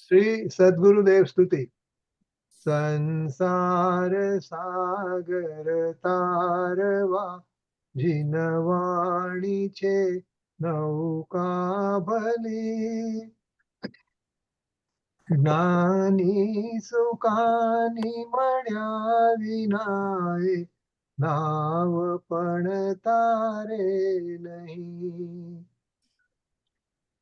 શ્રી સદગુરુદેવ સ્તુતિ. સંસાર સાગર તારવા જીનવાણી છે નૌકા ભલી. જ્ઞાની સુકાની મળ્યા વિનાએ નાવ પણ તારે નહીં.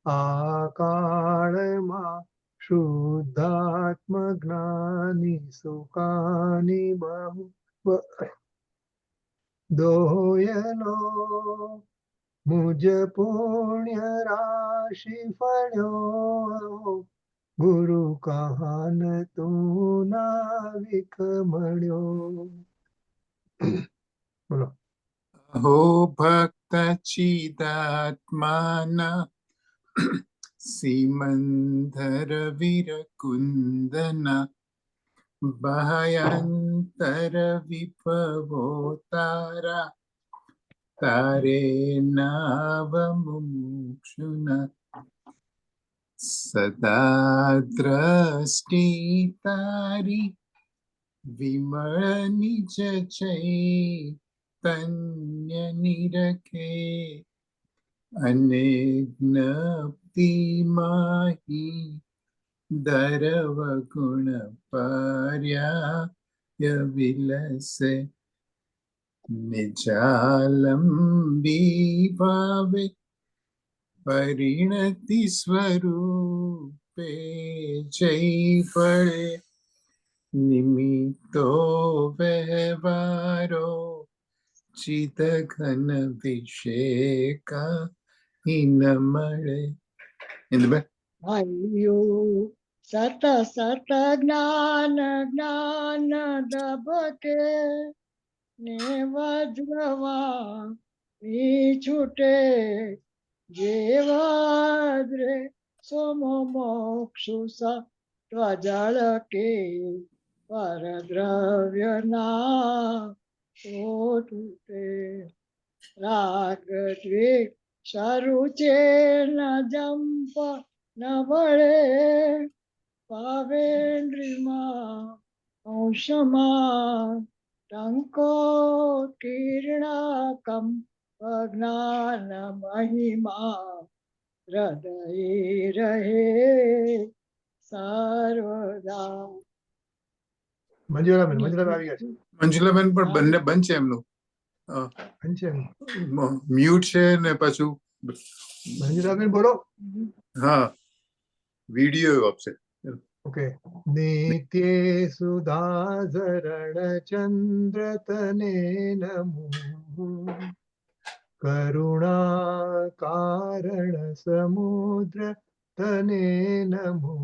આ કાળમાં શુદ્ધાત્મ જ્ઞાની સુકાની બહુ દોયલો મુજ પુણ્ય રાશિ ફળ્યો ગુરુ કહાન તું નાવિક મળ્યો. બોલો. હો ભક્ત ચિદાત્માના સિમંદર વિરકુંદના ભયંતર વિભવો તારા તારે નાવ મુમુક્ષુના સદા દ્રષ્ટિ તારી વિમળ નિજ ચૈતન્ય નિરખે અને જ્ઞપ્તિ માહી દરવ ગુણ પર્યાય વિલસે નિજાલંબી ભાવે પરિણતિ સ્વરૂપે જઈ પડે નિમિત્તો વ્યવહારો ચિત ઘન વિષેકા ન મળે. સત સત જ્ઞાન જ્ઞાન દબકે ને વજ્રવા છૂટે જેવાદ્રે સોમો મોક્ષુ સ્વજળ કે પરદ્રવ્ય ના તૂટે. રાગ દ્વેષ શરુચે ન જંપ ન બળે પાવેન્દ્રિમાં અંશમાં ટંકો કિરણાકમ અજ્ઞાન મહિમા હૃદય રહે સર્વદા. મંજુલાબેન આવી ગયા છે. મંજુલાબેન પણ બંને બંધ છે એમનું. મ્યુટ છે ને પાછું. મંજુલાબેન બોલો. હા, વિડીયો આપશે. ઓકે. નિત્ય સુધાઝરણ ચંદ્ર તને નમો કરુણા કારણ સમુદ્ર તને નમો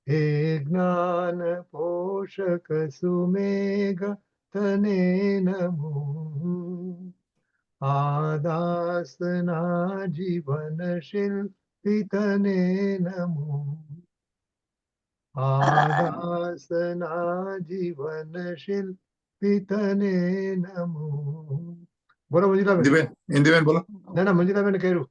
હે જ્ઞાન પોષક સુમેઘ તને નમો આદાસના જીવન શિલ્પી તને નમો આદાસના જીવન શિલ્પી તને નમો. બોલો મંજુલાબેન. ઇન્દુબેન બોલો. ના મંજુલાબેન કર્યું.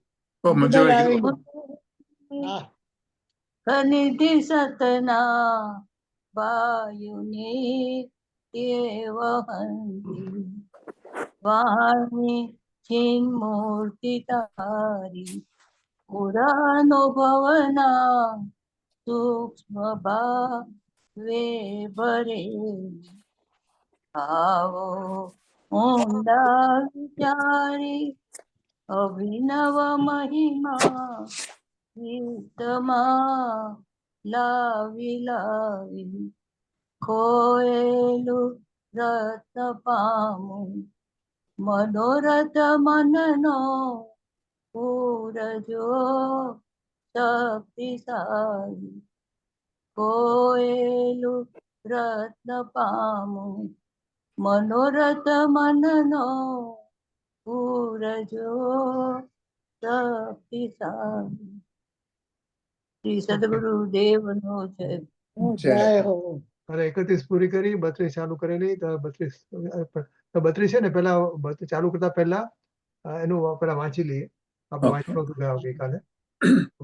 કનિધિ સતના વાયુની વહંતી વાણી છીન મૂર્તિ તારી પુરાનો ભવના સૂક્ષ્મ ભાવે ભરે આવો ઊંડા વિચારી અભિનવ મહિમા ગીતમાં લાવી લાવી ખોયેલું રત્ન પામું મનોરથ મનનો પૂરજો શક્તિશાળી ખોયેલું રત્ન પામું મનોરથ મનનો પૂરજો શક્તિશાળી. શ્રી સદગુરુ દેવનો જય. અરે 31 પૂરી કરી, 32 ચાલુ કરેલી. તો 32 છે ને, પેલા ચાલુ કરતા પહેલા એનું પેલા વાંચી લઈએ. આપણે Okay. વાંચવાનું હતું ગયા ગઈકાલે.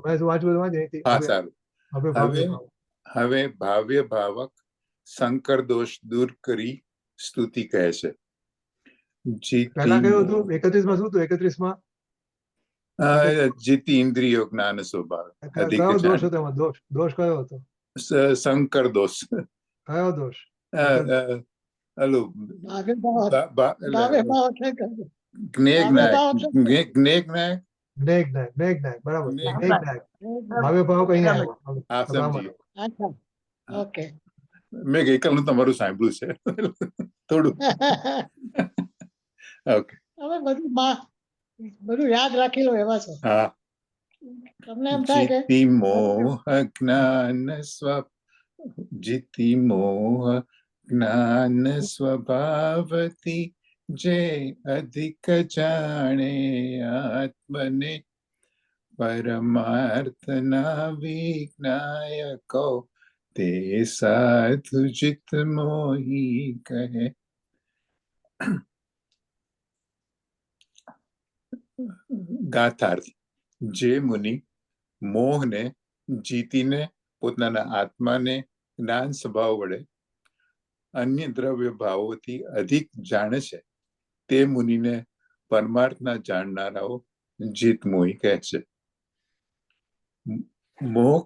મેં વાંચવું તો વાંચે અહીંથી. હા હવે સારું. હવે ભાવ્ય હવે ભાવ. હવે ભાવ્ય ભાવક સંકર દોષ દૂર કરી સ્તુતિ કહે છે. પહેલા કયું જીતી હતું? 31 માં શું હતું? 31 માં જીતી ઇન્દ્રિયો જ્ઞાન સ્વભાવ અધિક કયો દોષ જાણ. હતો એમાં? દોષ કયો હતો? સંકર દોષ. કયો દોષ? ઓલું ભાવે ભાવ એટલે ભાવે ભાવ છે કે જ્ઞેય ભાવે ભાવ જ્ઞાયક. છે. જ્ઞેય જ્ઞાયક. મેઘનાયક બરાબર. મેઘ મેઘનાયક. ભાવ્ય ભાવ અહીંયા બરાબર. આવ્યો. હા હવે આમાં સમજી. અચ્છા ઓકે મેં ગઈકાલનું તમારું સાંભળ્યું છે થોડું. ઓકે. હવે બધું યાદ રાખી લો એવા છો. હા. તમને એમ થાય કે જીતિ મોહ જ્ઞાન જીતિ મોહ જ્ઞાન સ્વભાવતી જે અધિક જાણે આત્મને પરમાર્થના વિજ્ઞાયકો તે સાધુ જીત મોહી કહે. ગાથાર્થ. જે મુનિ મોહને જીતીને પોતાના આત્માને જ્ઞાન સ્વભાવ વડે અન્ય દ્રવ્ય ભાવોથી અધિક જાણે છે તે મુનિને પરમાર્થના જાણનારાઓ જીત મોહી કહે છે. મોહ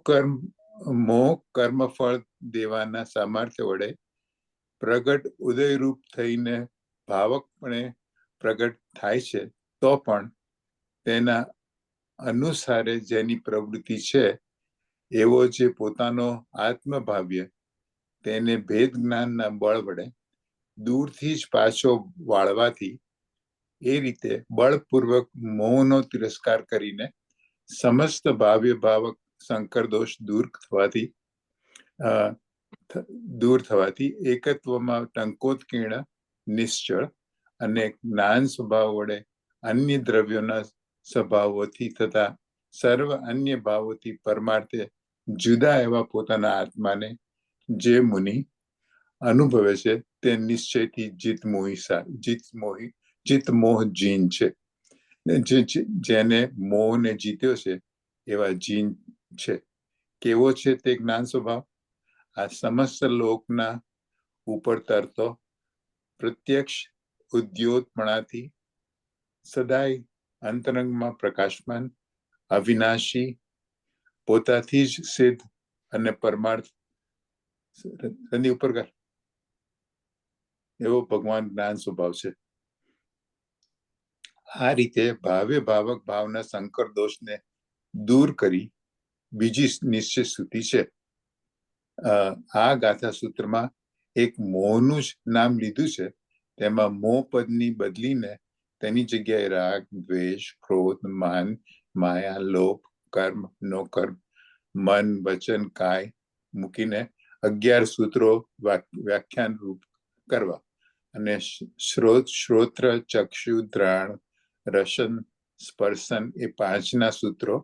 કર્મફળ દેવાના સામર્થ્ય વડે પ્રગટ ઉદયરૂપ થઈને ભાવકપણે પ્રગટ થાય છે તો પણ તેના અનુસારે જેની પ્રવૃત્તિ છે એવો જે પોતાનો આત્મભાવ્ય તેને ભેદ જ્ઞાનના બળ વડે દૂરથી જ પાછો વાળવાથી એ રીતે બળપૂર્વક મોહનો તિરસ્કાર કરીને સમસ્ત ભાવ્ય ભાવક સંકર દોષ દૂર થવાથી એકત્વમાં ટંકોત્કીર્ણ નિશ્ચળ અને જ્ઞાન સ્વભાવ વડે અન્ય દ્રવ્યોના સ્વભાવોથી તથા સર્વ અન્ય ભાવોથી પરમાર્થે જુદા એવા પોતાના આત્માને જે મુનિ અનુભવે છે તે નિશ્ચયથી જીત મોહ જીન છે. જેને મોહને જીત્યો છે એવા જીન છે. કેવો છે તે જ્ઞાન સ્વભાવ? આ સમસ્ત લોકના ઉપર તરતો પ્રત્યક્ષ ઉદ્યોતપણાથી સદાય અંતરંગમાં પ્રકાશમાન અવિનાશી પોતાથી જ સિદ્ધ અને પરમાર્થ એની ઉપર એવો ભગવાન જ્ઞાન સ્વભાવ છે. આ રીતે ભાવ્ય ભાવક ભાવના સંકર દોષને દૂર કરી બીજી નિશ્ચય સ્તુતિ છે. આ ગાથા સૂત્રમાં એક મોહનું જ નામ લીધું છે. તેમાં મોહ પદની બદલીને તેની જગ્યાએ રાગ, દ્વેષ, ક્રોધ, માન, માયા, લોભ, કર્મ, નો કર્મ, મન, વચન, કાય મૂકીને 11 સૂત્રો વ્યાખ્યાન રૂપ કરવા અને શ્રોત્ર, ચક્ષુ, ઘ્રાણ, રસન, સ્પર્શન એ 5ના સૂત્રો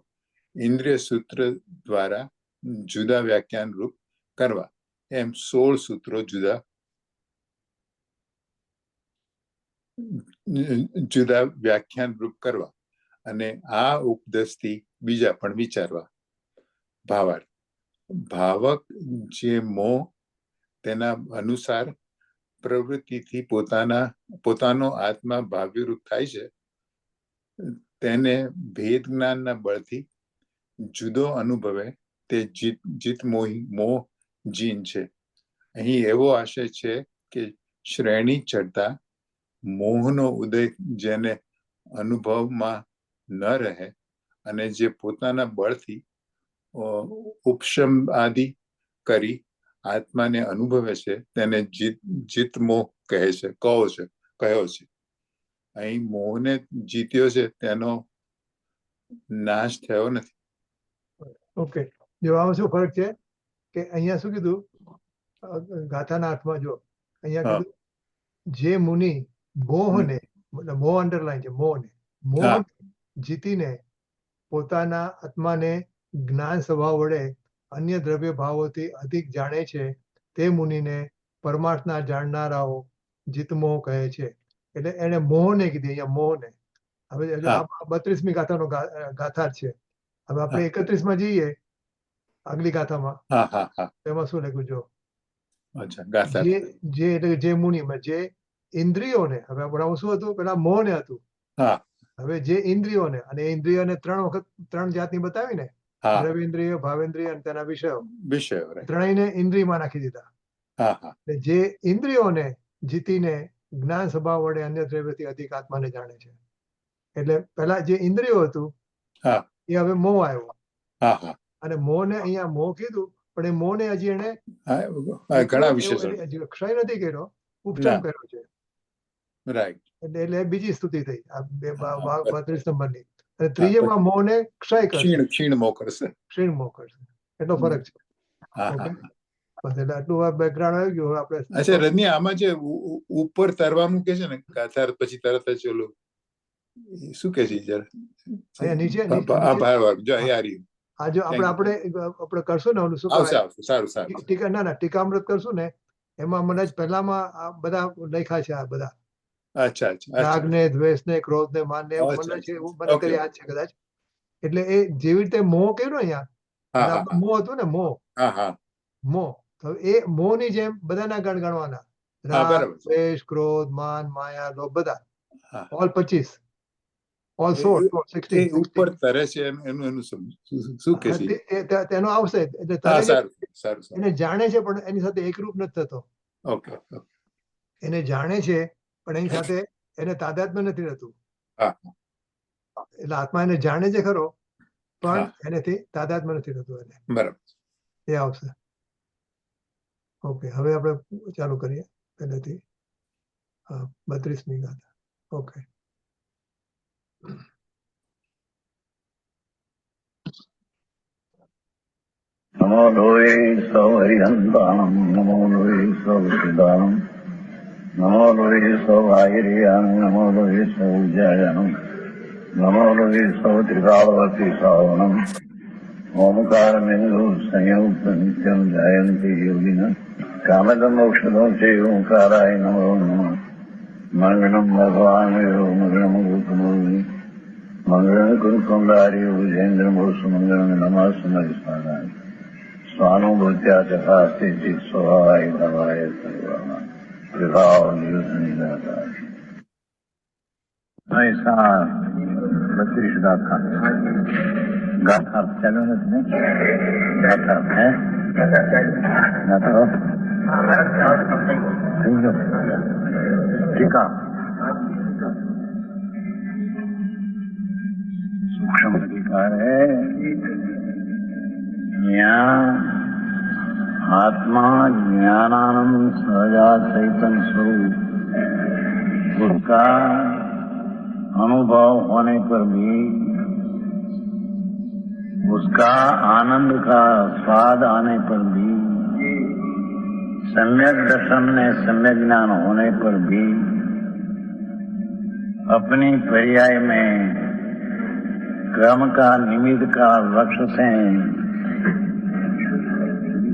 ઇન્દ્રિય સૂત્ર દ્વારા જુદા વ્યાખ્યાન રૂપ કરવા એમ 16 સૂત્રો જુદા વ્યાખ્યાન રૂપ કરવા અને આ ઉપદેશથી બીજા પણ વિચારવા. ભાવાર્થ. ભાવક જે મોહ તેના અનુસાર પ્રવૃત્તિથી પોતાનો આત્મા ભાવ્યરૂપ થાય છે તેને ભેદ જ્ઞાનના બળથી જુદો અનુભવે તે જીત મોહ જીન છે. અહીં એવો આશય છે કે શ્રેણી ચડતા મોહનો ઉદય જેને અનુભવમાં ન રહે અને જે પોતાના બળથી ઉપશમ આદિ કરી આત્માને અનુભવે છે તેને જીત મોહ કહે છે, કહ્યો છે. અહીં મોહને જીત્યો છે તેનો નાશ થયો નથી. ઓકે. જો આમાં શું ફરક છે કે અહીંયા શું કીધું ગાથાના અર્થમાં જો અહીંયા કીધું જે મુનિ મોહને, મોહ અંડરલાઈન છે, મોહ જીતીને પોતાના આત્માને જ્ઞાન સ્વભાવ વડે અન્ય દ્રવ્ય ભાવોથી અધિક જાણે છે તે મુનિને પરમાર્થના જાણનારાઓ જીતમોહ કહે છે. એટલે એને મોહને કીધી અહીંયા મોહને. હવે જો હા. 32મી ગાથાનો ગાથા છે. હવે આપણે 31માં જઈએ આગલી ગાથામાં, હા હા હા એમાં શું લખ્યું જો અચ્છા ગાથા જે એટલે કે જે મુનિમાં જે ઇન્દ્રિયોને, હવે આપણે શું હતું પેલા મોહને હતું, હા હવે જે ઇન્દ્રિયોને, અને એ ઇન્દ્રિયોને 3 વખત 3 જાતની બતાવી ને, હા દ્રવ્યેન્દ્રિય, ભાવેન્દ્રિય અને તેના વિષયો, વિષય right. ત્રણેયને ઇન્દ્રિયમાં નાખી દીધા. હા હા એટલે જે ઇન્દ્રિયોને જીતીને જ્ઞાન સ્વભાવ વડે અન્ય દ્રવ્યથી અધિક આત્માને જાણે છે. એટલે પેલા જે ઇન્દ્રિયો હતું હા એ હવે મોહ આવ્યો, હા હા અને મોહને અહીંયા મોહ કીધું, પણ એ મોહને હજી એને હા ઘણા વિશેષણ હજી ક્ષય નથી કર્યો, ઉપચમ ના. કર્યો છે. રાઈટ એટલે બીજી સ્તુતિ થઈ આ હા. 32 નંબરની. અને ત્રીજામાં મોહને ક્ષય કરશે, ક્ષીણ મોહ કરશે. ક્ષીણ મોહ કરશે. એટલો ફરક છે. હા ઓકે, હા બસ એટલે આટલું આ બેકગ્રાઉન્ડ આવી ગયું. હવે આપણે અચ્છા રજની આમાં જે ઉપર તરવાનું કે છે ને ગાથા પછી તરત જ ઓલું શું કે છે અહીંયા નીચે જો અહીંયા રહ્યું. આ જો આપણે કરશું ને ઓલું શું આવશે કહેવાય, આવશે સારું સારું ટીકા ના ટીકામૃત કરશું ને, એમાં મને જ પહેલામાં આ બધા લખ્યા છે. આ બધા અચ્છા અચ્છા રાગ અચ્છા ને, દ્વેષ ને, ક્રોધ ને, માન ને એવું અચ્છા, મને છે, એવું અચ્છા. મને ઓકે, કરી યાદ છે કદાચ. એટલે એ જેવી રીતે મોહ કર્યો અહીંયા, હા અને હા આપણું મોહ હતું ને, હા હા મોહ, તો એ મોહની જેમ બધાના ગણ ગણવાના. હા રાગ, બરાબર છે. દ્વેષ, ક્રોધ, માન, માયા, લોભ, બધા હા ઓલ 25, ઓલ એ- 16, એ 16. ઉપર તરે છે એનું શું કે છે તેનો આવશે એટલે હા તરે છે, સારું સારું સારું એને જાણે છે પણ એની સાથે એકરૂપ નથી થતો. ઓકે ઓકે એને જાણે છે પણ એની સાથે એને તાદાત્મ્ય નથી રહેતું. હા એટલે આત્મા એને જાણે છે ખરો, પણ હા એનાથી તાદાત્મ્ય નથી રહેતું. એને બરાબર એ આવશે. ઓકે, હવે આપણે ચાલુ કરીએ પહેલેથી. 32મી ગાથા. ઓકે, નમો લોહે સૌ હરિહંતાણમ નમો લોહે સૌ સિદ્ધાણમ નમો લોહે સૌ આયર્યાણમ નમો લોહે સૌ જયણમ નમો લોહે સૌ ત્રિકાળવતી શ્રાવણમ ઓમકાર મેંદુ સંયુક્ત નિત્યમ જયંતી યોગિન કામદમોક્ષદો છે ઓંકારાય નમો નમઃ મંગળમ ભગવાન મંગળમ ભૂતમૂર્તિ મંગળમ કુંડારી વિજેન્દ્ર ભૂષ મંગળમ નમઃ સ્મરિસ્મરાય स्वानुभूत्या चकास्ति स्वभावाय भवाय सर्वः विभाव नियुद्ध ऐसा 32 गाथा गाथा चलो नहीं गाथा है गाथा टीका सूक्ष्म अधिकार है यहाँ आत्मा ज्ञानानंद सहजा चैतन्य स्वरूप उसका अनुभव होने पर भी उसका आनंद का स्वाद आने पर भी सम्यक दर्शन ने सम्यक ज्ञान होने पर भी अपनी पर्याय में क्रम का निमित्त का लक्ष्य से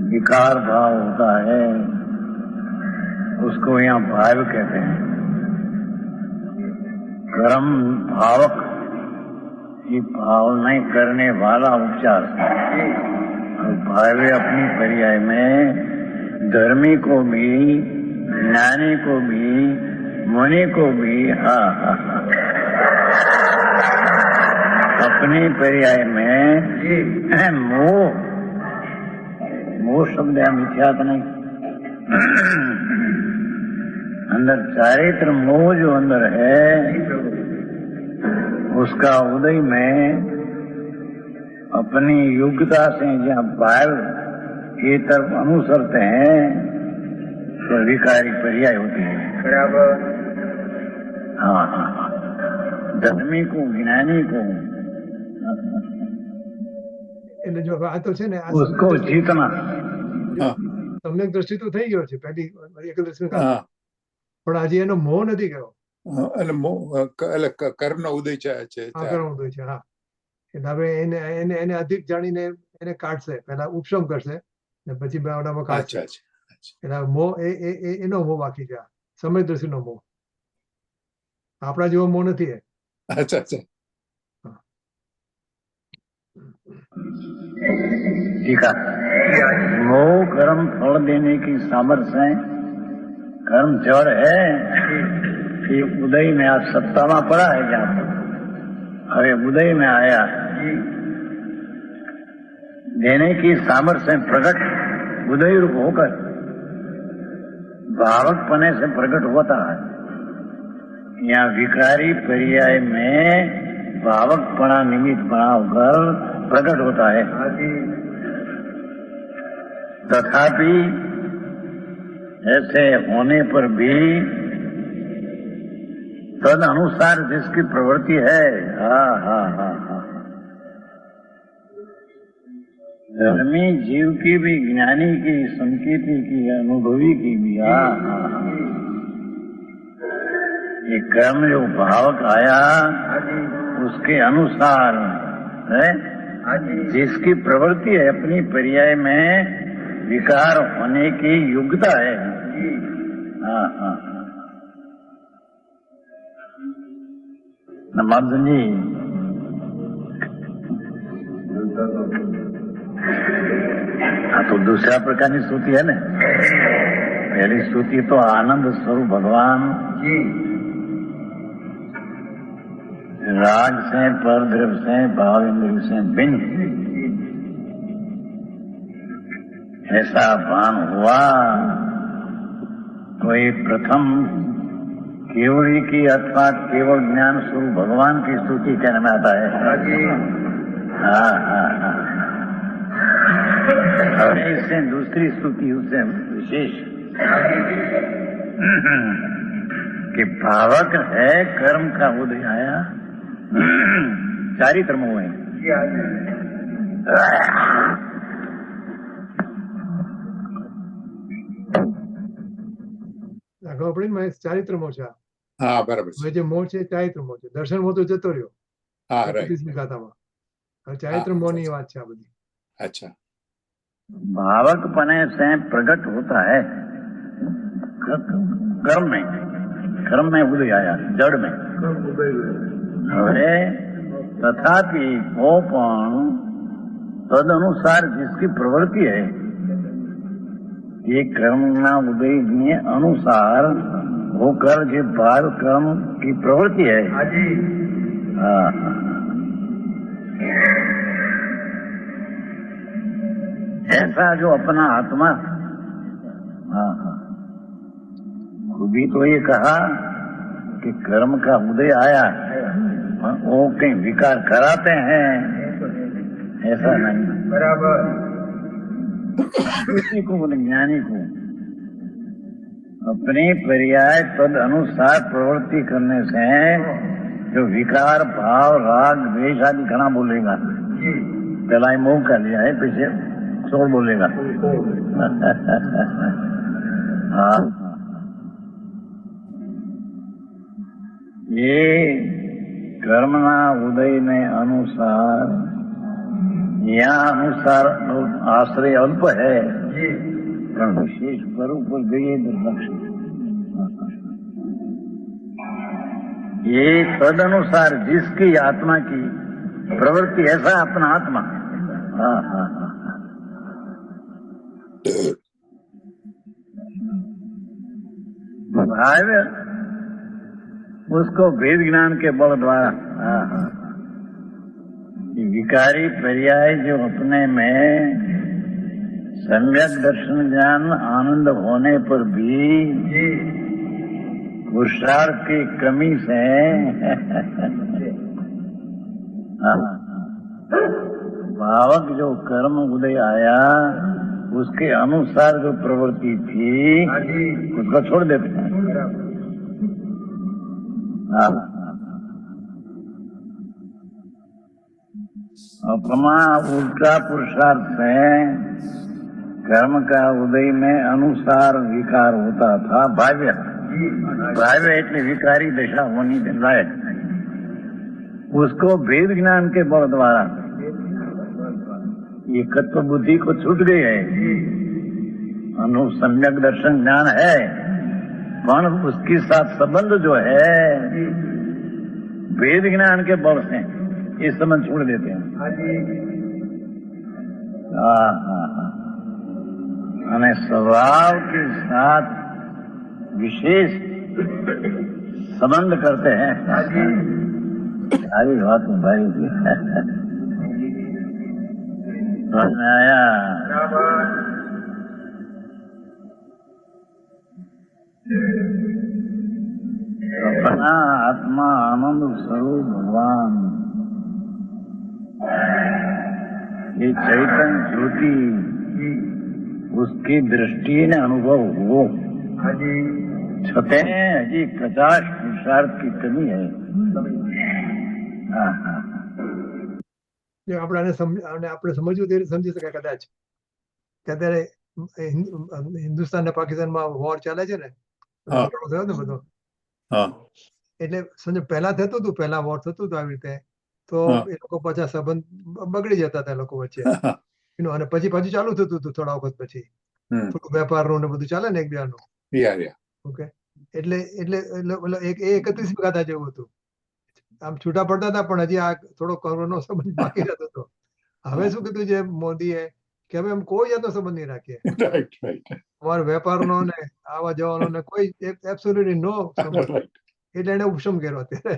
विकार भाव होता है, उसको यहाँ भाव कहते हैं। कर्म भावक ये भाव नहीं करने वाला उपचार, और भावे अपनी पर्याय में धर्मी को भी, ज्ञानी को भी, मुनि को भी अपनी पर्याय में मोह शब्द है, मिथ्यात नहीं। अंदर चारित्र मोह जो अंदर है उसका उदय में अपनी योग्यता से जहाँ भाव ये तरफ अनुसरते हैं तो विकारी पर्याय होती है। हाँ हाँ हाँ, धर्मी को, ज्ञानी को એટલે જો આ તો છે ને, આ उसको जीतना। સમ્યક દ્રષ્ટિ તો થઈ ગયો છે પહેલી 31મી ગાથા, હા પણ હજી એનો મોહ નથી ગયો. એટલે કર્મનો ઉદય છે આ કરવાનું છે. હા, એટલે હવે એને અધિક જાણીને એને કાઢશે. પહેલા ઉપશમ કરશે ને પછી બાવડામાં કાઢશે. અચ્છા અચ્છા એટલે મોહ એનો મોહ બાકી છે. સમય દ્રષ્ટિનો મોહ. આપણા જેવો મોહ નથી. अच्छा अच्छा ठीक है। मोह कर्म फल देने की सामर्थ्य है। कर्म जड़ है कि उदय में आज सत्ता में पड़ा है क्या? अरे उदय में आया, देने की सामर्थ्य से प्रकट उदय रूप होकर भावक पने से प्रकट होता है। यहाँ विकारी पर्याय में भावकपना निमित्तपना होकर प्रकट होता है। तथापि ऐसे होने पर भी तद अनुसार जिसकी प्रवृत्ति है, हाँ, धर्मी जीव की भी, ज्ञानी की, संकेती की, अनुभवी की भी, ये कर्म जो भावक आया उसके अनुसार है, जिसकी प्रवृत्ति है अपनी पर्याय में विकार होने की योग्यता है। हाँ। नमस्ते जी। हाँ, तो दूसरा प्रकार की स्तुति है ना। पहली स्तुति तो आनंद स्वरूप भगवान राग से, परद्रव्य से, भाव इंद्रिय से भिन्न ऐसा भान हुआ। कोई प्रथम केवली की अथवा केवल ज्ञान स्वरूप भगवान की स्तुति कहने में आता है। हाँ। और इससे दूसरी स्तुति उससे विशेष कि भावक है, कर्म का उदय आया, चारित्र मोह है। ખબર પડી ને મહેશ? ચારિત્ર મોહ છે. હા બરાબર હવે છે. જે મોહ છે એ ચારિત્ર મોહ છે. દર્શન મોહ તો જતો રહ્યો હા રાઈટ. 31મી ગાથામાં. હવે ચારિત્ર મોહની વાત છે આ બધી. अच्छा भावक पने से प्रकट होता है कर्म में उदय आया, जड़ में। अरे तथापि वो पण तद अनुसार जिसकी प्रवृत्ति है, ये कर्म ना उदय ने अनुसार होकर जो भाव कर्म की प्रवृत्ति है, हाँ, ऐसा जो अपना आत्मा, हाँ, खुद ही तो ये कहा कि कर्म का उदय आया, वो कहीं विकार कराते हैं, ऐसा नहीं। बराबर। किसी को, ज्ञानी को अपने पर्याय तद अनुसार प्रवृत्ति करने से जो विकार, भाव, राग, द्वेष आदि घना बोलेगा। पहला ही मोह कर लिया है, पीछे सोल बोलेगा। हाँ, ये कर्मना उदय ने अनुसार, यहाँ अनुसार आश्रय अल्प है, पर विशेष स्वरूप पर गए दुर्लक्ष्य। ये तद अनुसार जिसकी आत्मा की प्रवृत्ति, ऐसा अपना आत्मा। हाँ, हाँ, हाँ। भाव उसको वेद ज्ञान के बल द्वारा, विकारी पर्याय जो अपने में सम्यक दर्शन ज्ञान आनंद होने पर भी पुरुषार्थ की कमी से भावक जो कर्म उदय आया उसके अनुसार जो प्रवृत्ति थी उसको छोड़ देते हैं। अपना उल्टा पुरुषार्थ से कर्म का उदय में अनुसार विकार होता था। भाव्य इतनी विकारी दशा होनी लायक, उसको वेद ज्ञान के बल द्वारा ये तत्व बुद्धि को छूट गई है। सम्यक दर्शन ज्ञान है, पर उसके साथ संबंध जो है वेद ज्ञान के बल से ये संबंध छोड़ देते हैं। हाँ हाँ हाँ। અને स्वभाव के साथ विशेष संबंध करते हैं। सारी बात भाई समझ में आया? अपना आत्मा आनंद स्वरूप भगवान ये चैतन्य ज्योति उसकी दृष्टि ने अनुभव हो छते हजी कचाश पुरुषार्थ की कमी है। हाँ हाँ જો આપણે આપણે સમજવું તે રીતે સમજી શકાય કદાચ કે અત્યારે હિન્દુસ્તાન ને પાકિસ્તાનમાં વોર ચાલે છે ને હા. ઝઘડો થયો ને બધો હા એટલે સમજો પહેલા થતું હતું પહેલા વોર થતું હતું આવી રીતે તો હા. એ લોકો પાછા સંબંધ બગડી જતા હતા એ લોકો વચ્ચે અને પછી પાછું ચાલુ થતું હતું થોડા વખત પછી હમ. થોડું વેપારનું ને બધું ચાલે ને એકબીજાનું યા યા ઓકે એટલે એટલે એટલે એક 31 ગાથા જેવું હતું આમ છૂટા પડતા હતા પણ હજી આ થોડો કોરોનો સંબંધ બાકી રહેતો હતો હવે શું કીધું છે મોદીએ કે હવે એમ કોઈ જાતનો સંબંધ નહીં રાખીએ રાઈટ રાઈટ અમારો વેપારનો ને આવા જવાનો ને કોઈ એબ્સોલ્યુટલી નો સંબંધ રાઈટ એટલે એને ઉપશમ કર્યો અત્યારે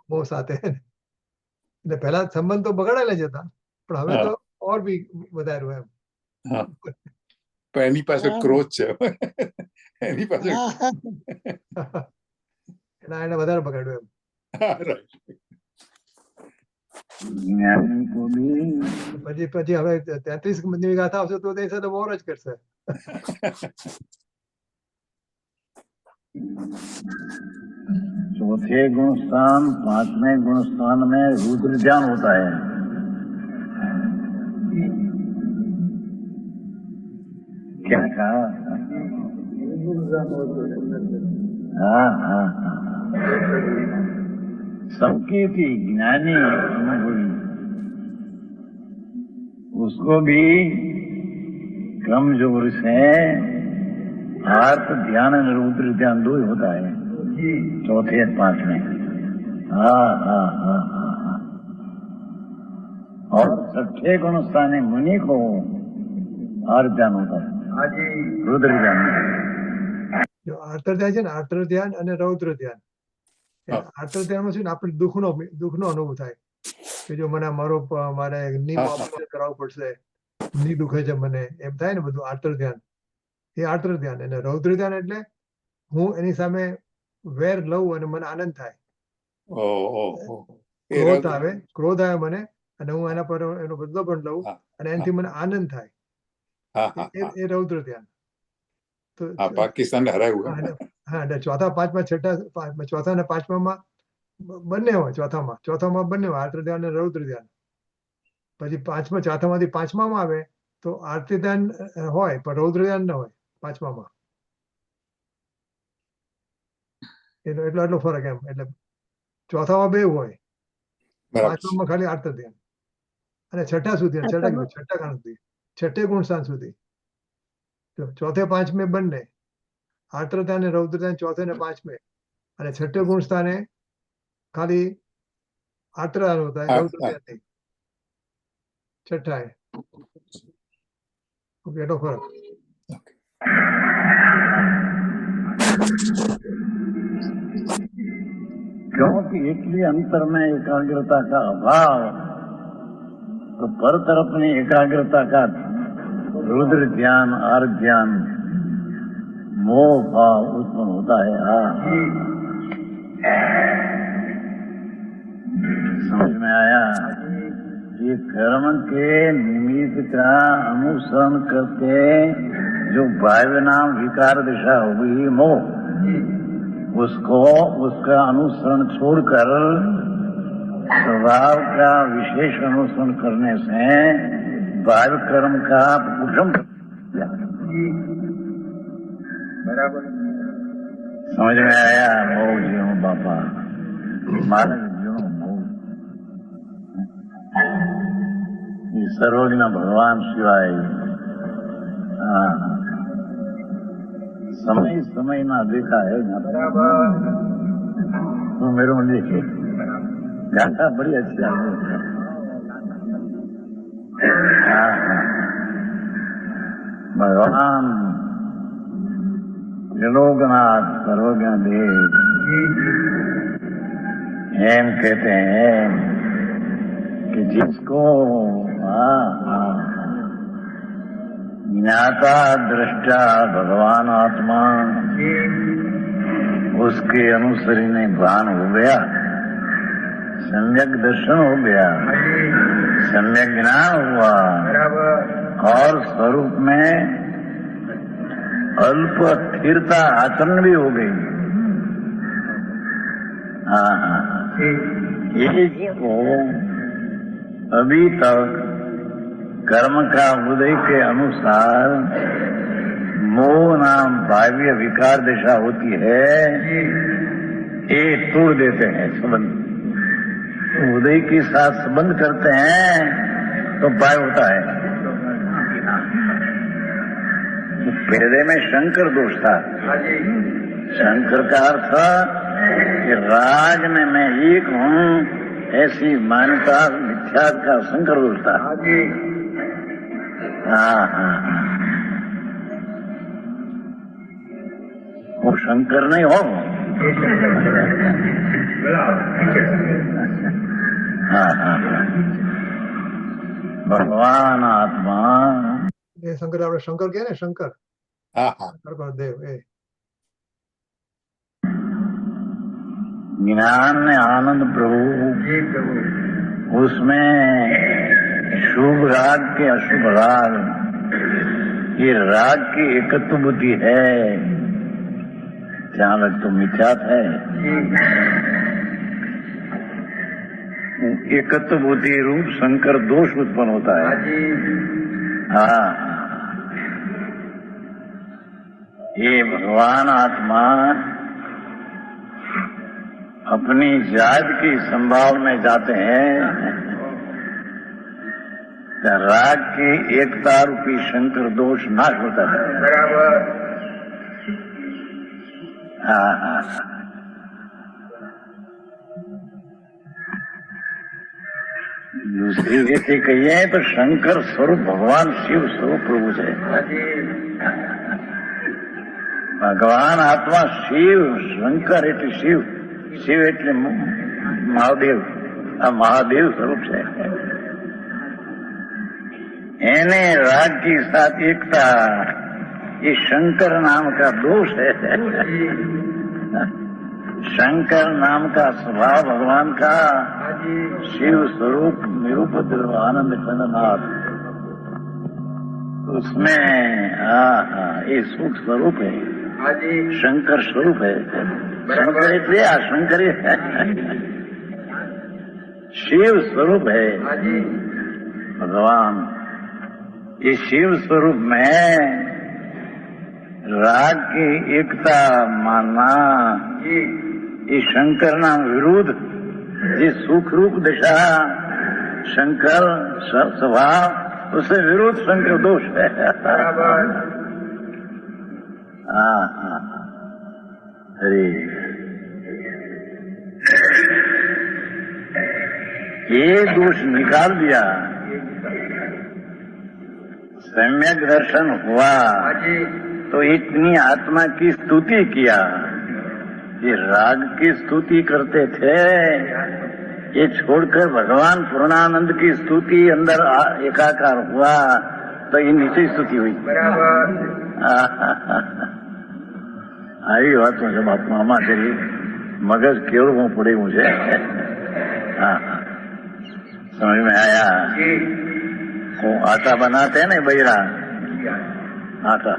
બહુ સાથે એટલે પહેલા સંબંધ તો બગાડેલા જ હતા પણ હવે તો ઓર બી વધાર્યું એમ હા પણ એની પાસે ક્રોધ છે એની પાસે હા એટલે એને વધારે બગાડ્યું એમ રાઈટ ज्ञानी को भी પછી હવે 33 ગાથા આવશે તો તે સાથે વોર જ કરશે चौथे गुण स्थान पांचवें गुण स्थान में रुद्र ध्यान होता है। क्या कहा? हाँ हाँ हाँ सबके भी ज्ञानी अनुभवी उसको भी कमजोर से आर्त ध्यान और रुद्र ध्यान दो ही होता है चौथे पांचवें। हाँ हाँ हाँ हाँ हाँ और छठे गुण स्थान मुनि को आर ध्यान होता है रुद्र ध्यान। જો આર્તર ધ્યાન છે ને આર્તર ધ્યાન અને રૌદ્ર ધ્યાન આર્તર ધ્યાનમાં શું ને આપણે દુઃખનો અનુભવ થાય કે જો મને મારો મારે ની ઓપરેશન કરાવવું પડશે ની દુખે છે મને એમ થાય ને બધું આર્તર ધ્યાન એ આર્તર ધ્યાન અને રૌદ્ર ધ્યાન એટલે હું એની સામે વેર લઉં અને મને આનંદ થાય ક્રોધ આવે મને અને હું એના પર એનો બદલો પણ લઉં અને એનાથી મને આનંદ થાય એ રૌદ્ર ધ્યાન પાકિસ્તાન હરાયું હા એટલે ચોથા પાંચમા છઠ્ઠા ચોથા અને પાંચમામાં બંને હોય ચોથામાં બંને હોય આર્તર ધ્યાન અને રૌદ્ર ધ્યાન પછી ચોથામાંથી પાંચમામાં આવે તો આર્તર ધ્યાન હોય પણ રૌદ્ર ધ્યાન ન હોય પાંચમામાં એટલો ફરક એમ એટલે ચોથામાં બે હોય પાંચમામાં ખાલી આર્તર ધ્યાન અને છઠ્ઠા સુધી છઠ્ઠા કાળ સુધી છઠ્ઠે ગુણ સ્થાન સુધી ચોથે પાંચમે બંને આર્તર ધ્યાન અને રૌદ્ર ધ્યાન ચોથે ને પાંચમે અને છઠ્ઠે ગુણ સ્થાને ખાલી આર્તર ધ્યાન होता है रौद्र ध्यान नहीं छठा है ओके એટલો ફરક क्योंकि इसलिए अंतर में एकाग्रता का अभाव तो पर तरफ में एकाग्रता का रुद्र ध्यान आर ध्यान मोह भाव उत्पन्न होता है। समझ में आया? ये कर्म के निमित्त का अनुसरण करके जो वायु नाम विकार दिशा हुई मोह उसको उसका अनुसरण छोड़कर स्वभाव का विशेष अनुसरण करने से वायु कर्म का पुरुषम बराबर समझ में आया? मोह जीव बापा मानव जीव मोह सर्वज्ञ भगवान शिवाय समय समय ना देखा है ना बराबर तो मेरे को देखे गाथा बड़ी अच्छी है। हाँ, हाँ। भगवान त्रिलोकनाथ सर्वज्ञ देव एम कहते हैं कि जिसको ज्ञाता दृष्टा भगवान आत्मा उसके अनुसरी ने भान हो गया, सम्यक दर्शन हो गया, सम्यक ज्ञान हुआ और स्वरूप में अल्प स्थिरता आचरण भी हो गई। ये को अभी तक कर्म का उदय के अनुसार मोह नाम बाह्य विकार दिशा होती है, ये तोड़ देते हैं संबंध। उदय के साथ संबंध करते हैं तो पाय होता है। पहले में शंकर दोष था। शंकर का अर्थ कि राग में मैं एक हूँ ऐसी मान्यता मिथ्या का शंकर दोष था। वो शंकर नहीं हो। भगवान आत्मा એ શંકર આપણે શંકર કહે ને, શંકર હા હા શંકર દેવ એ ज्ञान में आनंद प्रभु, उसमें शुभ राग के अशुभ राग, ये राग की एकत्व बुद्धि है, जहां तक तो मिथ्यात है। एकत्व बुद्धि रूप शंकर दोष उत्पन्न होता है। हाँ, ये भगवान आत्मा अपनी जात की संभाव में जाते हैं, राग की एकता रूपी शंकर दोष नाश होता है। बराबर। हाँ, दूसरी रीति कहिए तो शंकर स्वरूप भगवान शिव स्वरूप प्रभु है। भगवान आत्मा शिव, शंकर એટલે शिव, शिव એટલે महादेव, આ महादेव स्वरूप है। एने राग की साथ एकता, ये शंकर नाम का दोष है। शंकर नाम का स्वभाव भगवान का शिव स्वरूप निरुपद्रव आनंद खंडनाथ, उसमें ये सुख स्वरूप है, शंकर स्वरूप है। शंकर એટલે આ શંકર शिव स्वरूप है भगवान। ये शिव स्वरूप में राग की एकता मानना, ये शंकर नाम विरुद्ध, ये सुख रूप दिशा शंकर स्वभाव, उससे विरुद्ध शंकर दोष है। अरे ये दोष निकाल दिया, सम्यक दर्शन हुआ तो इतनी आत्मा की स्तुति किया। ये राग की स्तुति करते थे, ये छोड़कर भगवान पूर्णानंद की स्तुति अंदर एकाकार हुआ तो ये नीचे स्तुति हुई। આવી વાતો છે બાપુ, આમાં કરી મગજ કેળવું પડે એવું છે। समझ में आया? वो आटा बनाते हैं ना बैरा आटा,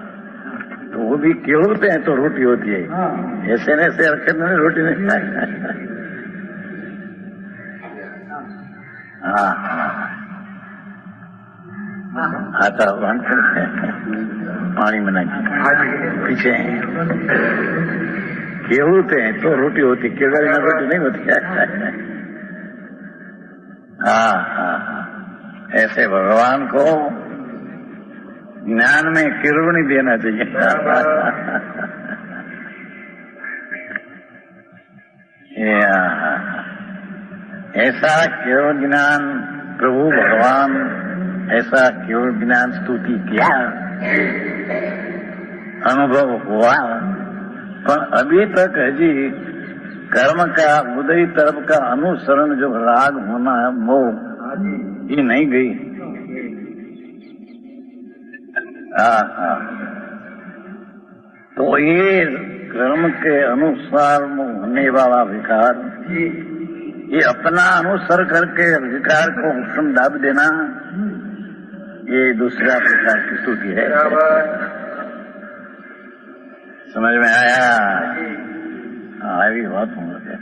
तो वो भी केवलते हैं तो रोटी होती है। ऐसे न ऐसे रखे नहीं, रोटी नहीं खाए। आटा बांधते पानी में नहीं, पीछे केवलते हैं तो रोटी होती, केवल में रोटी नहीं होती है। ऐसे भगवान को ज्ञान में किरवणी देना चाहिए। ऐसा केवल ज्ञान प्रभु भगवान ऐसा केवल ज्ञान स्तुति किया, अनुभव हुआ, पर अभी तक हजी कर्म का उदय तरफ का अनुसरण जो राग होना है मोह, ये नहीं गई। हाँ, तो ये कर्म के अनुसार होने वाला विकार, ये अपना अनुसर करके विकार को उपशम दाब देना, ये दूसरा प्रकार की स्तुति है। समझ में आया? આવી વાત મળે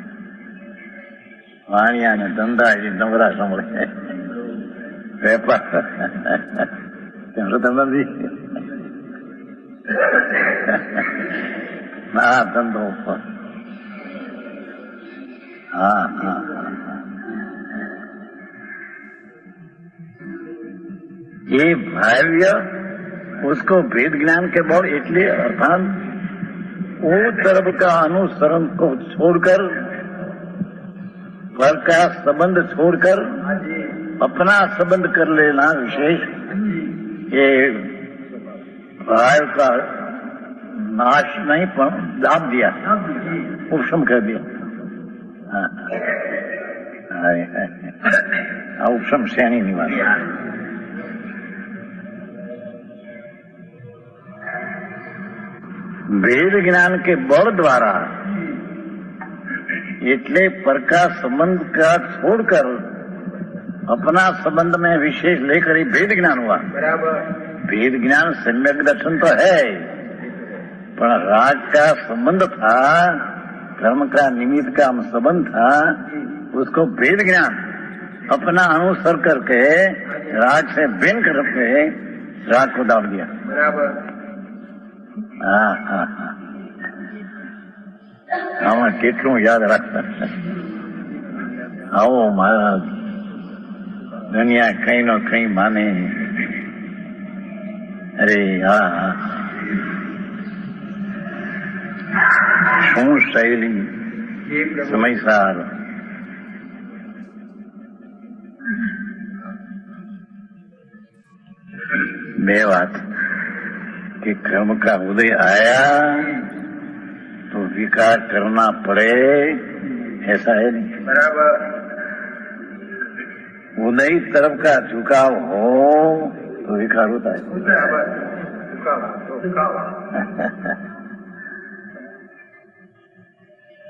વાણિયા ને ધંધા એ નવરા સંભળે વેપાર નથી ના ધંધો ઉપર हाँ हाँ ये भाव्य उसको भेद ज्ञान के बल इसलिए अर्थात वो तरफ का अनुसरण को छोड़कर पर का संबंध छोड़कर अपना संबंध कर लेना विशेष, ये भाव का नाश नहीं पर दाब दिया, उपशम कर दिया। उपशम श्रेणी निवास वेद ज्ञान के बल द्वारा इतने पर का संबंध का छोड़कर अपना संबंध में विशेष लेकर ही वेद ज्ञान हुआ। वेद ज्ञान सम्यक दर्शन तो है, पर राग का संबंध था, कर्म का निमित्त का संबंध था, उसको वेद ज्ञान अपना अनुसर करके राग से भिन्न करके राग को दाब दिया। हाँ हाँ हाँ આમાં કેટલું યાદ રાખતા આવો મહારાજ દુનિયા કઈ નો કઈ માને અરે હા શું શૈલી સમયસાર બે વાત कि कर्म का उदय आया तो विकार करना पड़े, ऐसा है नहीं। बराबर। उदय तरफ का झुकाव हो तो विकार होता है।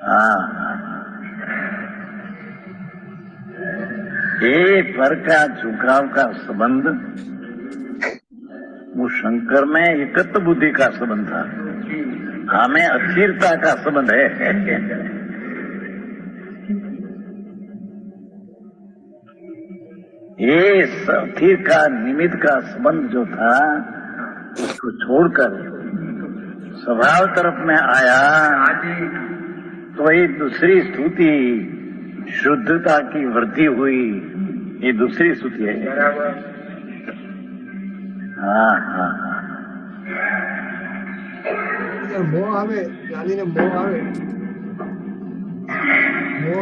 हाँ, ये पर का झुकाव का संबंध वो शंकर में एकत्व बुद्धि का संबंध था, हमें अस्थिरता का संबंध है। ये स्थिर का निमित्त का संबंध जो था उसको छोड़कर स्वभाव तरफ में आया तो ये दूसरी स्तुति शुद्धता की वृद्धि हुई, ये दूसरी स्तुति है। हाँ हाँ मोह आवे जानी ने मोह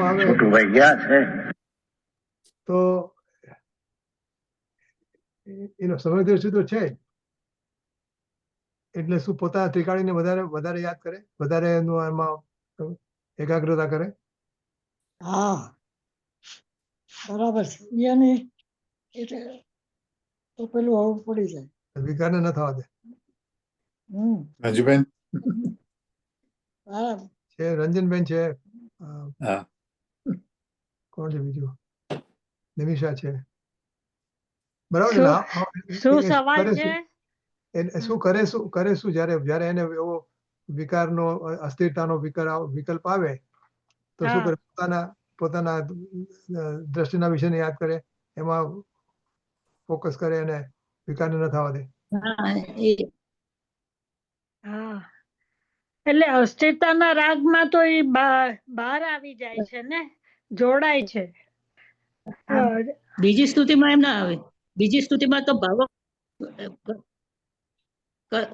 आवे छोटू भाई क्या है तो એનો સમજદર્શી તો છે, એટલે શું પોતાના ત્રિકાળીને વધારે વધારે યાદ કરે, વધારે એનું એમાં એકાગ્રતા કરે. હા બરાબર છે એની એટલે તો પેલું હળવું પડી જાય, વિકારને ન થવા દે. મંજુબેન બરાબર છે રંજનબેન છે, હા કોણ છે બીજું, નિમિષા છે, બરાબર ને? શું સવાલ કરે છે? શું કરે શું જયારે એને એવો વિકારનો અસ્થિરતાનો વિકલ્પ આવે તો શું કરે, પોતાના દ્રષ્ટિના વિષયને યાદ કરે, એમાં ફોકસ કરે અને વિકારને ન થવા દે. હા એટલે અસ્થિરતાના રાગમાં તો એ બહાર આવી જાય છે ને, જોડાય છે. બીજી સ્તુતિમાં એમ ના આવે, બીજી સ્તુતિમાં તો ભાવ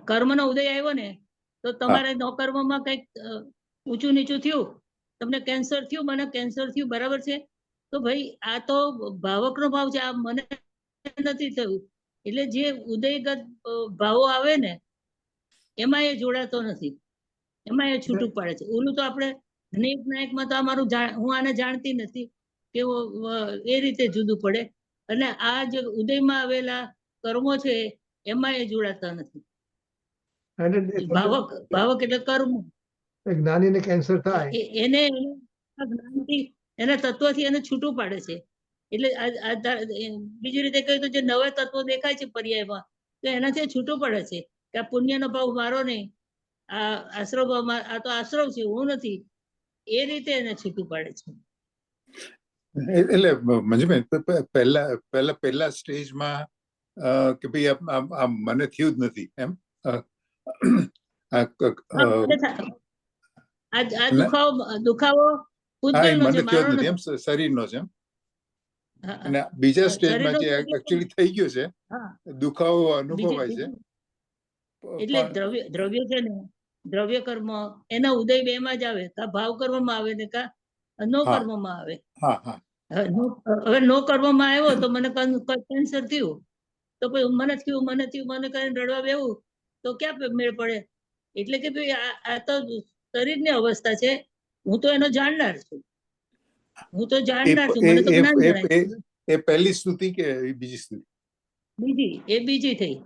કર્મનો ઉદય આવ્યો ને તો તમારે નોકર્મમાં કઈક ઊંચું નીચું થયું, તમને કેન્સર થયું, મને કેન્સર થયું, બરાબર છે, તો ભાઈ આ તો ભાવકનો ભાવ છે, આ મને નથી થયું. એટલે જે ઉદયગત ભાવો આવે ને એમાં એ જોડાતો નથી, એમાં એ છૂટું પાડે છે. ઓલું તો આપણે જ્ઞેય જ્ઞાયકમાં તો અમારું હું આને જાણતી નથી કે એ રીતે જુદું પડે, અને આ જે ઉદયમાં આવેલા કર્મો છે એમાં એ જોડાતા નથી. અને ભાવક એટલે કર્મ, જ્ઞાનીને કેન્સર થાય એને એના જ્ઞાનથી એના તત્વથી એને છૂટું પાડે છે. એટલે બીજી રીતે કહ્યું તો જે નવા તત્વો દેખાય છે પર્યાયમાં, તો એનાથી છૂટું પડે છે કે આ પુણ્યનો ભાવ મારો નહીં, આ આશ્રવ ભાવ, આ તો આશ્રવ છે, હું નથી. એ રીતે એને છૂટું પાડે છે. એટલે મંજુબેન, પહેલા સ્ટેજમાં કે ભાઈ આ મને થયું જ નથી એમ, આ દુખાવો પૂતગલનો છે, મને થયો મારો જ નથી એમ, નથી. શરીરનો છે એમ. અને બીજા સ્ટેજમાં જે શરીરનો એકચ્યુઅલી થઈ ગયું છે, હા, દુખાવો અનુભવાય છે. એટલે દ્રવ્ય છે ને, દ્રવ્ય કર્મ એના ઉદય બે માં જ આવે, કા ભાવ કર્મમાં આવે ને કા નો હા. કર્મમાં આવે. હા હા હવે નો કર્મમાં આવ્યો તો મને કેન્સર થયું, તો પછી મને થયું મને કરીને રડવા બેવું તો ક્યાં મેળ પડે? એટલે કે ભાઈ આ તો શરીરની અવસ્થા છે, હું તો એનો જાણનાર છું, હું તો જાણનાર છું, મને તો જ્ઞાન જણાય. એ પહેલી સ્તુતિ કે બીજી સ્તુતિ? બીજી થઈ.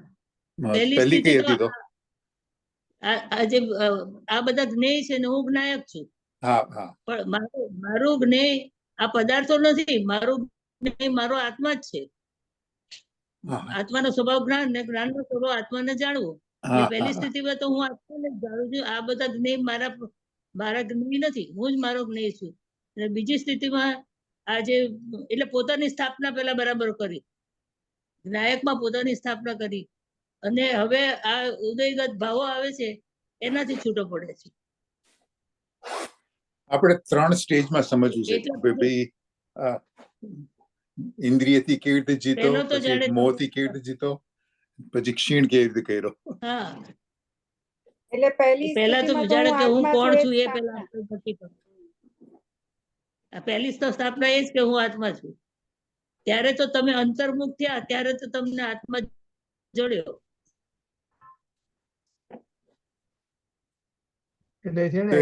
પહેલી પહેલી કઈ સ્થિતિ હતી તો? આ બધા જ્ઞેય છે ને હું જ્ઞાયક છું. હા હા. પણ મારું જ્ઞેય આ પદાર્થો નથી, મારું જ્ઞેય મારો આત્મા જ છે. આત્માનો સ્વભાવ જ્ઞાન ને જ્ઞાનનો સ્વભાવ આત્માને જાણવું. એટલે પહેલી સ્થિતિમાં તો હું આત્માને જ જાણું છું. આ બધા જ્ઞેય મારા જ્ઞેય નથી, હું જ મારો જ્ઞેય છું. અને બીજી સ્થિતિમાં આજે એટલે પોતાની સ્થાપના પેલા બરાબર કરી, જ્ઞાયકમાં પોતાની સ્થાપના કરી, અને હવે આ ઉદયગત ભાવો આવે છે એનાથી છૂટો પડે છે. આપણે 3 સ્ટેજમાં સમજવું છે કે ભાઈ ઇન્દ્રિયથી કેવી રીતે જીતો, પછી મોહથી કેવી રીતે જીતો, પછી ક્ષીણ કેવી રીતે કર્યો. હા, એટલે પહેલા તો જાણે કે હું કોણ છું એ પહેલા નક્કી કરો. પહેલી તો સ્થાપના એ જ કે હું આત્મા છું. ત્યારે તો તમે અંતર્મુખ થયા, ત્યારે તો તમને આત્મા જોડ્યો. એટલે છે ને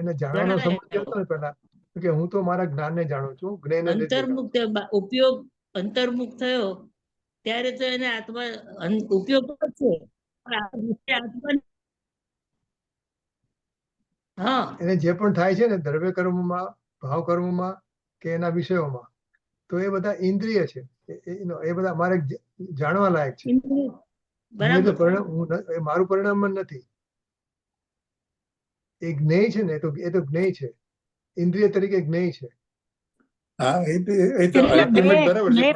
એને જાણવાનો સમય હતો ને પેલા કે હું તો મારા જ્ઞાનને જાણું છું, અંતર્મુખ ઉપયોગ અંતર્મુખ થયો ત્યારે તો એને આત્મા ઉપયોગ છે. હા, એને જે પણ થાય છે ને દ્રવ્ય કર્મમાં, ભાવ કર્મમાં કે એના વિષયોમાં, તો એ બધા ઇન્દ્રિય છે, એ બધા અમારે જાણવા લાયક છે. મારું પરિણામ નથી. એ જ્ઞેય છે ને, એ તો જ્ઞેય છે, ઇન્દ્રિય તરીકે જ્ઞેય છે. હા, એ તો અલ્ટિમેટ બરાબર છે.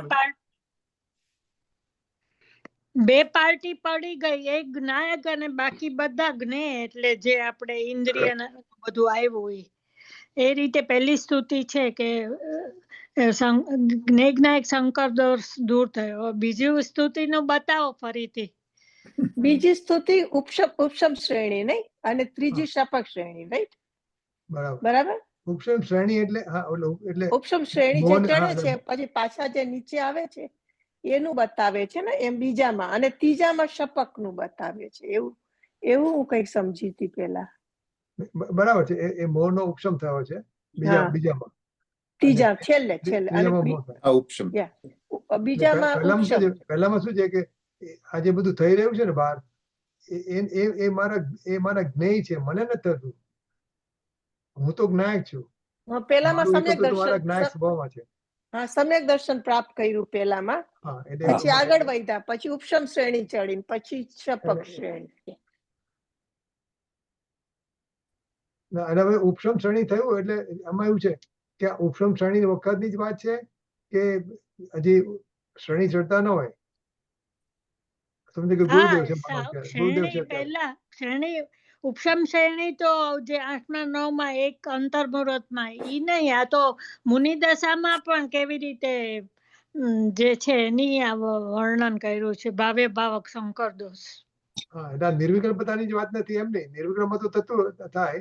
બે પાર્ટી પડી ગઈ, એક જ્ઞાયક અને બાકી બધા જ્ઞેય. એટલે જે આપણે ઇન્દ્રિય બધું આવ્યું હોય એ રીતે પહેલી સ્તુતિ છે કે જ્ઞેય જ્ઞાયક શંકર દોષ દૂર થયો. બીજી સ્તુતિ નું બતાવો ફરીથી. બીજી સ્તુતિ ઉપશમ શ્રેણી નહીં, અને ત્રીજી શપક શ્રેણી, રાઈટ? બરાબર. ઉપશમ શ્રેણી એટલે એટલે ઉપશમ શ્રેણી જે ચડે છે પછી પાછા જે નીચે આવે છે એનું બતાવે છે ને, એમ બીજામાં. અને ત્રીજામાં શપક નું બતાવે છે. એવું હું કઈક સમજી હતી પેલા. બરાબર છે. એ મોહ નો ઉપશમ થયો છે બીજામાં, ત્રીજા છેલ્લે બીજામાં. પહેલામાં શું છે કે આ જે બધું થઈ રહ્યું છે ને બહાર, એ મારા જ્ઞેય છે, મને નથી થતું. હું તો જ્ઞાયક છું. પેલામાં સમ્યક જ્ઞાયક સ્વભાવમાં છે. હા, સમ્યક દર્શન પ્રાપ્ત કર્યું પેલામાં, પછી આગળ વધ્યા, પછી ઉપશમ શ્રેણી ચડી, પછી શપક શ્રેણી. અને હવે ઉપશમ શ્રેણી થયું એટલે આમાં એવું છે કે ઉપશમ શ્રેણી વખતની જ વાત છે કે હજી શ્રેણી ચડતા ન હોય? ઉપશમ શ્રેણી તો જે 8મા 9મા એક અંતર્મુહૂર્તમાં ઈ નહીં. આ તો મુનિદશામાં પણ કેવી રીતે જે છે એની વર્ણન કર્યું છે, ભાવે ભાવક શંકર દોષ. હા, એટલે નિર્વિકલ્પતાની જ વાત નથી એમ નહીં. નિર્વિકલ્પમાં તો થતું થાય,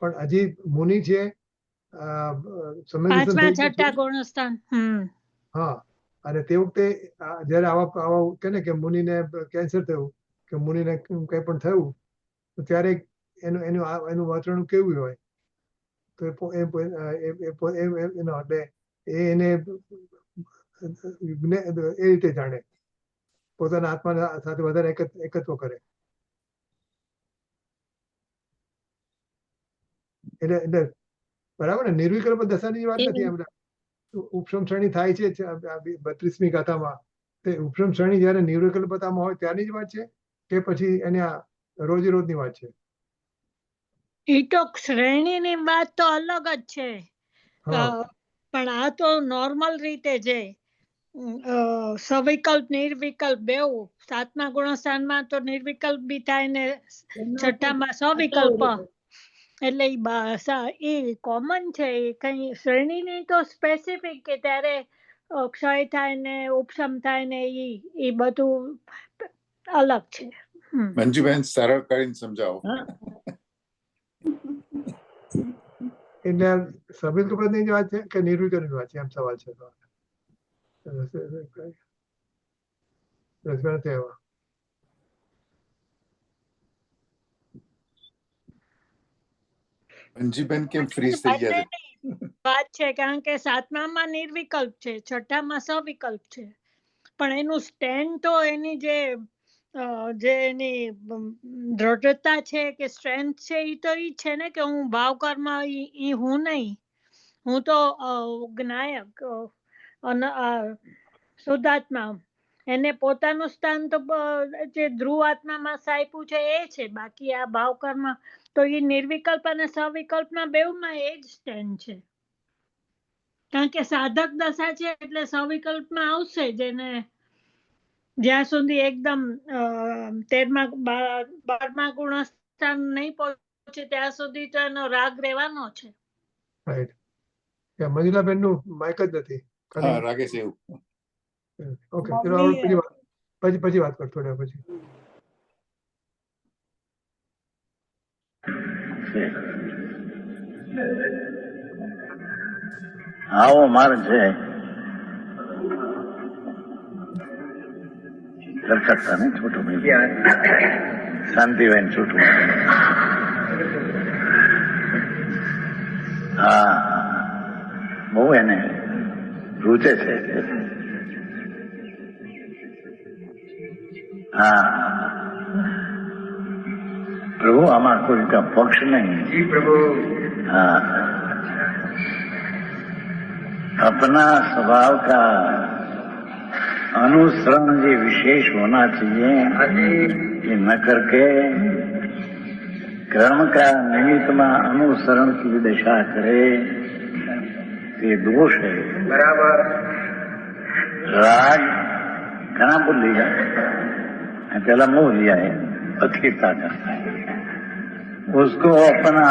પણ હજી મુનિ છે સંવેદનશીલ પાંચમા થઈ ગયું છઠ્ઠા છે. ગુણસ્થાન. હા, અને તે વખતે જયારે આવા કે ને કે મુનિને કેન્સર થયું કે મુનિને કંઈ પણ થયું તો ત્યારે એનું વાતાવરણ કેવું હોય તો એનો એટલે એને એ રીતે જાણે પોતાના આત્મા સાથે વધારે એકત્વ કરે. એટલે બરાબર ને, નિર્વિકલ્પ દશાની વાત નથી. આપણે ઉપશમ શ્રેણી થાય છે 32મી ગાથામાં, તે ઉપશમ શ્રેણી જયારે નિર્વિકલ્પતામાં હોય ત્યારની જ વાત છે કે પછી એને રોજ રોજની વાત છે? ઈ તો શ્રેણીની વાત તો અલગ જ છે. પણ આ તો નોર્મલ રીતે છે. સવિકલ્પ નિર્વિકલ્પ બેઉ. 7મા ગુણસ્થાનમાં તો નિર્વિકલ્પ બી થાય ને 6ઠામાં સવિકલ્પ. એટલે ઈ કોમન છે. કઈ શ્રેણીની તો સ્પેસિફિક કે ત્યારે ક્ષય થાય ને ઉપશમ થાય ને ઈ બધું અલગ છે. મંજુબેન સરળ કરીને સમજાવો. એટલે સવિકલ્પની વાત છે કે નિર્વિકલ્પની વાત છે, એમ સવાલ છે. મંજુબેન કેમ ફ્રીઝ થઈ ગયા છે? વાત છે કારણ કે 7મામાં નિર્વિકલ્પ છે, 6ઠામાં સવિકલ્પ છે. પણ એનું સ્ટેન્ડ તો એની જે એની દ્રઢતા છે કે સ્ટ્રેન્થ છે એ તો ઈ છે ને કે હું ભાવ કર્મ ઈ હું નહીં, હું તો જ્ઞાયક શુદ્ધાત્મા. એને પોતાનું સ્થાન તો જે ધ્રુવ આત્મામાં સાયપું છે એ છે. બાકી આ ભાવ કર્મ તો એ નિર્વિકલ્પ અને સવિકલ્પમાં બેઉમાં એ જ સ્ટેન્ડ છે. કારણ કે સાધક દશા છે એટલે સવિકલ્પમાં આવશે જેને જ્યાં સુધી એકદમ 12મા ગુણસ્થાન નહીં પહોંચે ત્યાં સુધી તો એનો રાગ રહેવાનો છે. રાઈટ. મંજુલાબેન નું માઇક જ નથી. હા, રાગે છે એવું. ઓકે, ચલો પેલી વાત પછી વાત કર થોડા પછી. આવો માર્ગ છે. कर सकता नहीं छोटू भाई, शांतिबेन छोटू. હા, બહુ એને રૂચે છે. હા, પ્રભુ આમાં કોઈ का पक्ष नहीं. जी प्रभु. हाँ, अपना स्वभाव का अनुसरण जो विशेष होना चाहिए ये न करके कर्म का निमित्त में अनुसरण की दशा करे ये दोष है. बराबर. राग घना बोल लिया, पहला मोह लिया है, अथिरता करता है, उसको अपना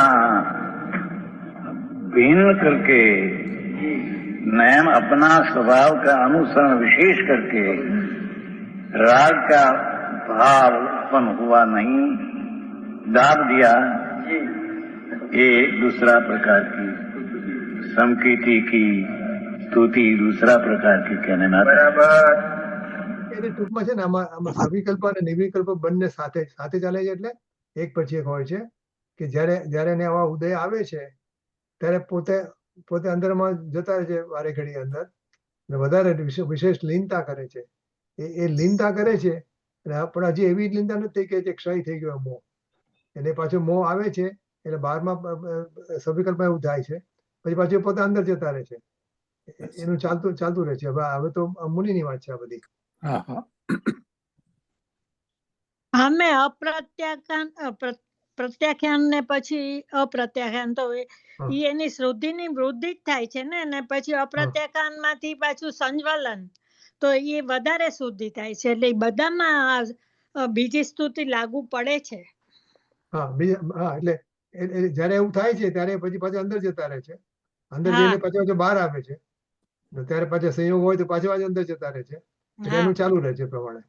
भिन्न करके नयन अपना स्वभाव का अनुसरण विशेष करके राग का भाव उत्पन्न हुआ नहीं, दाब दिया, ये दूसरा प्रकार की संकीर्ति की स्तुति, दूसरा प्रकार की कहने में. बराबर. એટલે ટૂંકમાં છે ને આમાં સવિકલ્પ અને નિર્વિકલ્પ બંને સાથે ચાલે છે. એટલે એક પછી એક હોય છે કે જ્યારે એને આવા ઉદય આવે છે ત્યારે પોતે અંદરમાં જતા રહે છે વારે ઘડી અંદર, વધારે વિશેષ લીનતા કરે છે. એ લીનતા કરે છે પણ હજી એવી લીનતા નથી કે જે ક્ષય થઈ ગયો મોહ. એને પાછો મોહ આવે છે એટલે 12મા સવિકલ્પમાં એવું થાય છે, પછી પાછું પોતે અંદર જતા રહે છે. એનું ચાલતું રહે છે. હવે તો મુનિની વાત છે આ બધી. અમે પ્રત્યાખ્યાન ને પછી અપ્રત્યાખ્યાન તો એની શ્રુદ્ધિની વૃદ્ધિ જ થાય છે ને, અને પછી અપ્રત્યાખ્યાન માંથી પાછું સંજ્વલન, તો એ વધારે શુદ્ધિ થાય છે. એટલે બધામાં બીજી સ્તુતિ લાગુ પડે છે. એટલે જયારે એવું થાય છે ત્યારે પછી પાછા અંદર જતા રહે છે. અંદર જઈને પાછા બહાર આવે છે, ત્યારે પાછા સંયોગ હોય તો પાછા અંદર જતા રહે છે. એટલે એનું ચાલુ રહે છે પ્રમાણે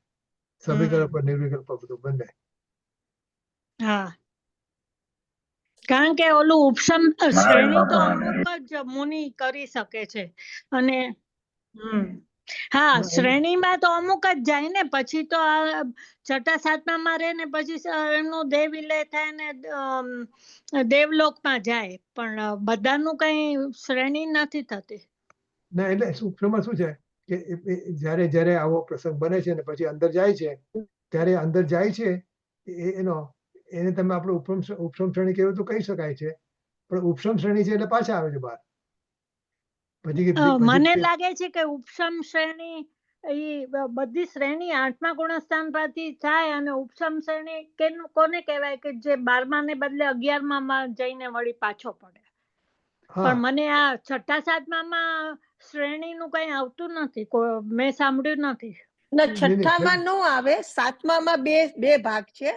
સવિકલ્પ નિર્વિકલ્પ બધું બંને. હા, કારણ કે ઓલું ઉપસમ શ્રેણી તો અમુક જ મુનિ કરી શકે છે અને હા શ્રેણીમાં તો અમુક જ જાય ને, પછી તો આ છઠ્ઠા સાતમામાં રહે ને પછી એમનું દેહ વિલય થાય ને દેવલોકમાં જાય, પણ બધાનું કઈ શ્રેણી નથી થતી. ના એટલે ઉપસમમાં શું છે કે જ્યારે જ્યારે આવો પ્રસંગ બને છે ને પછી અંદર જાય છે, ત્યારે અંદર જાય છે એને તમે આપણે ઉપસમ શ્રેણી કેવું તો કહી શકાય છે, પણ ઉપસમ શ્રેણી છે એટલે પાછા આવે છે બહાર. મને લાગે છે કે ઉપસમ શ્રેણી એ બધી શ્રેણી 8મા ગુણસ્થાન પરથી થાય, અને ઉપસમ શ્રેણી કોને કહેવાય કે જે 12મા ને બદલે 11મા જઈને વળી પાછો પડે. પણ મને આ છઠ્ઠા સાતમામાં શ્રેણીનું કઈ આવતું નથી, મેં સાંભળ્યું નથી. ના છઠ્ઠામાં નો આવે, સાતમામાં બે ભાગ છે.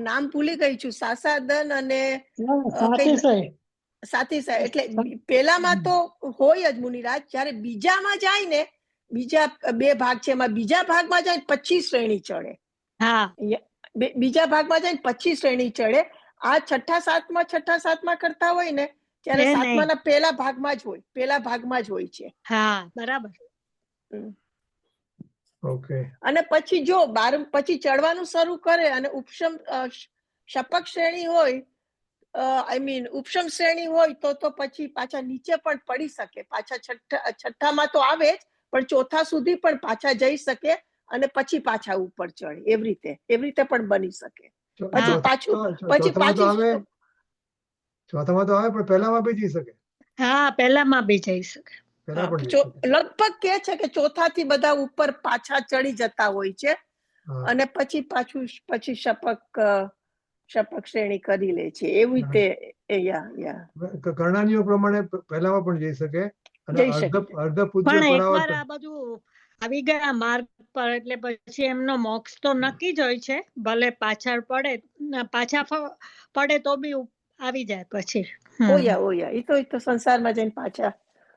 નામ ભૂલી ગઈ છું, સાસાદન અને સાતીસાય. એટલે પેલામાં તો હોય જ મુનિરાજ, જયારે બીજામાં જાય ને, બીજા બે ભાગ છે, એમાં બીજા ભાગમાં જાય પછી શ્રેણી ચડે. બીજા ભાગમાં જાય પછી શ્રેણી ચડે. આ છઠ્ઠા સાતમાં કરતા હોય ને ત્યારે સાતમાના પેલા ભાગમાં જ હોય છે. હા બરાબર. અને પછી જો પછી ચડવાનું શરૂ કરે અને ઉપસમ શપક શ્રેણી હોય, ઉપસમ શ્રેણી હોય તો પછી પાછા નીચે પણ પડી શકે. પાછા છઠ્ઠામાં તો આવે જ, પણ ચોથા સુધી પણ પાછા જઈ શકે અને પછી પાછા ઉપર ચડે. એવી રીતે પણ બની શકે. પછી પાછું ચોથામાં તો આવે પણ પહેલામાં બી જઈ શકે. હા પહેલામાં બી જઈ શકે. લગભગ કે છે કે ચોથા થી બધા ઉપર પાછા ચડી જતા હોય છે, અને પછી શપક શ્રેણી કરી લે છે. એવી રીતે કર્ણાનીઓ પ્રમાણે પહેલામાં પણ જઈ શકે. પણ એકવાર આ બધું આવી ગયા માર્ગ પર એટલે પછી એમનો મોક્ષ તો નક્કી જ હોય છે. ભલે પાછા પડે તો બી આવી જાય પછી. ઓયા એ તો સંસારમાં જઈને પાછા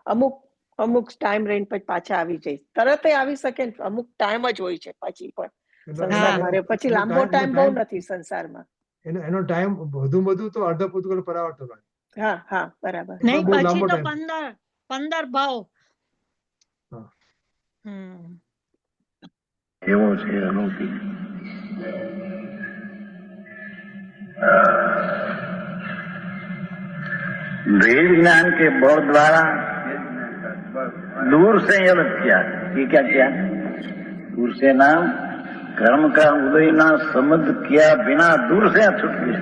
અમુક ટાઈમ રહીને પછી પાછા આવી જાય. તરત આવી શકે ને, અમુક ટાઈમ જ હોય છે પછી પણ સંસારમાં. પછી લાંબો ટાઈમ બહુ નથી સંસારમાં. એનો ટાઈમ વધુ તો અર્ધ પૂતગલ પરાવર્તન હોય. હા બરાબર. નહીં પછી તો 15 ભાવ. એવો છે અલૌકિક. वेद ज्ञान के बल द्वारा दूर से अलग किया. ये क्या दूर से नाम कर्म का उदय ना समझ किया बिना दूर से छूट गए.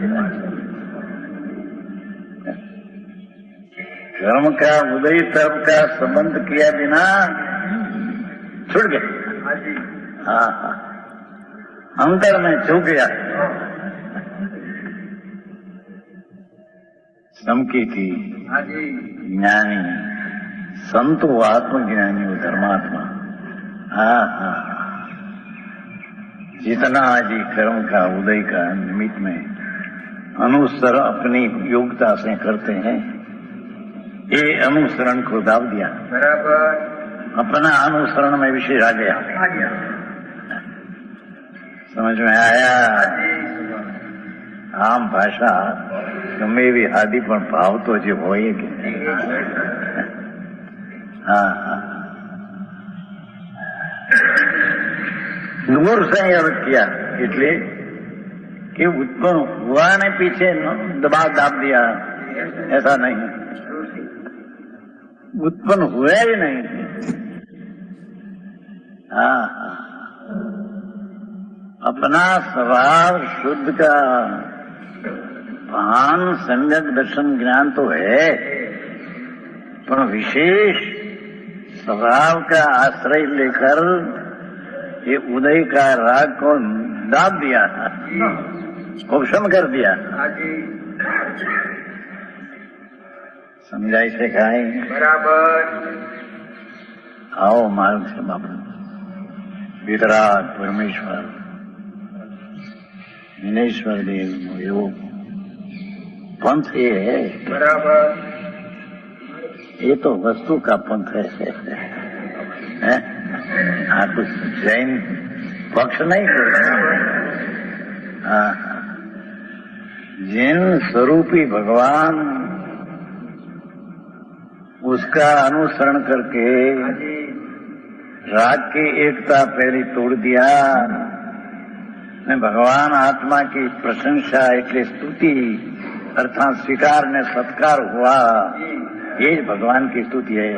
कर्म का उदय तब का संबंध किया बिना छूट गए. हाँ अंतर में छू गया. समकीति ज्ञानी संतो आत्मज्ञानी धर्मात्मा. जितना आज कर्म का उदय का निमित्त में अनुसरण अपनी योग्यता से करते हैं, ये अनुसरण को दाब दिया. बराबर. अपना अनुसरण में विशेष आ गया. समझ में आया. आम भाषा गमे एवी हादी पण भाव तो जे होय के दूर से अर्थ किया એટલે कि उत्पन्न हुआ ने पीछे दबा दाब दिया, ऐसा नहीं. उत्पन्न हुआ ही नहीं. अपना स्वभाव शुद्ध का भान सम्यक दर्शन ज्ञान तो है, पर विशेष स्वभाव का आश्रय लेकर ये उदय का राग को दाब दिया, उपशम कर दिया. समझाई से खाए. बराबर. आओ मार्ग से बाबू. वितराग परमेश्वर विनेश्वर देव योग पंथ ये है. बराबर. ये तो वस्तु का पंथ है. कुछ जैन पक्ष नहीं. जिन स्वरूपी भगवान उसका अनुसरण करके राग की एकता पहले तोड़ दिया ने भगवान आत्मा की प्रशंसा એટલે स्तुति अर्थात स्वीकार ने सत्कार हुआ, ये भगवान की स्तुति है।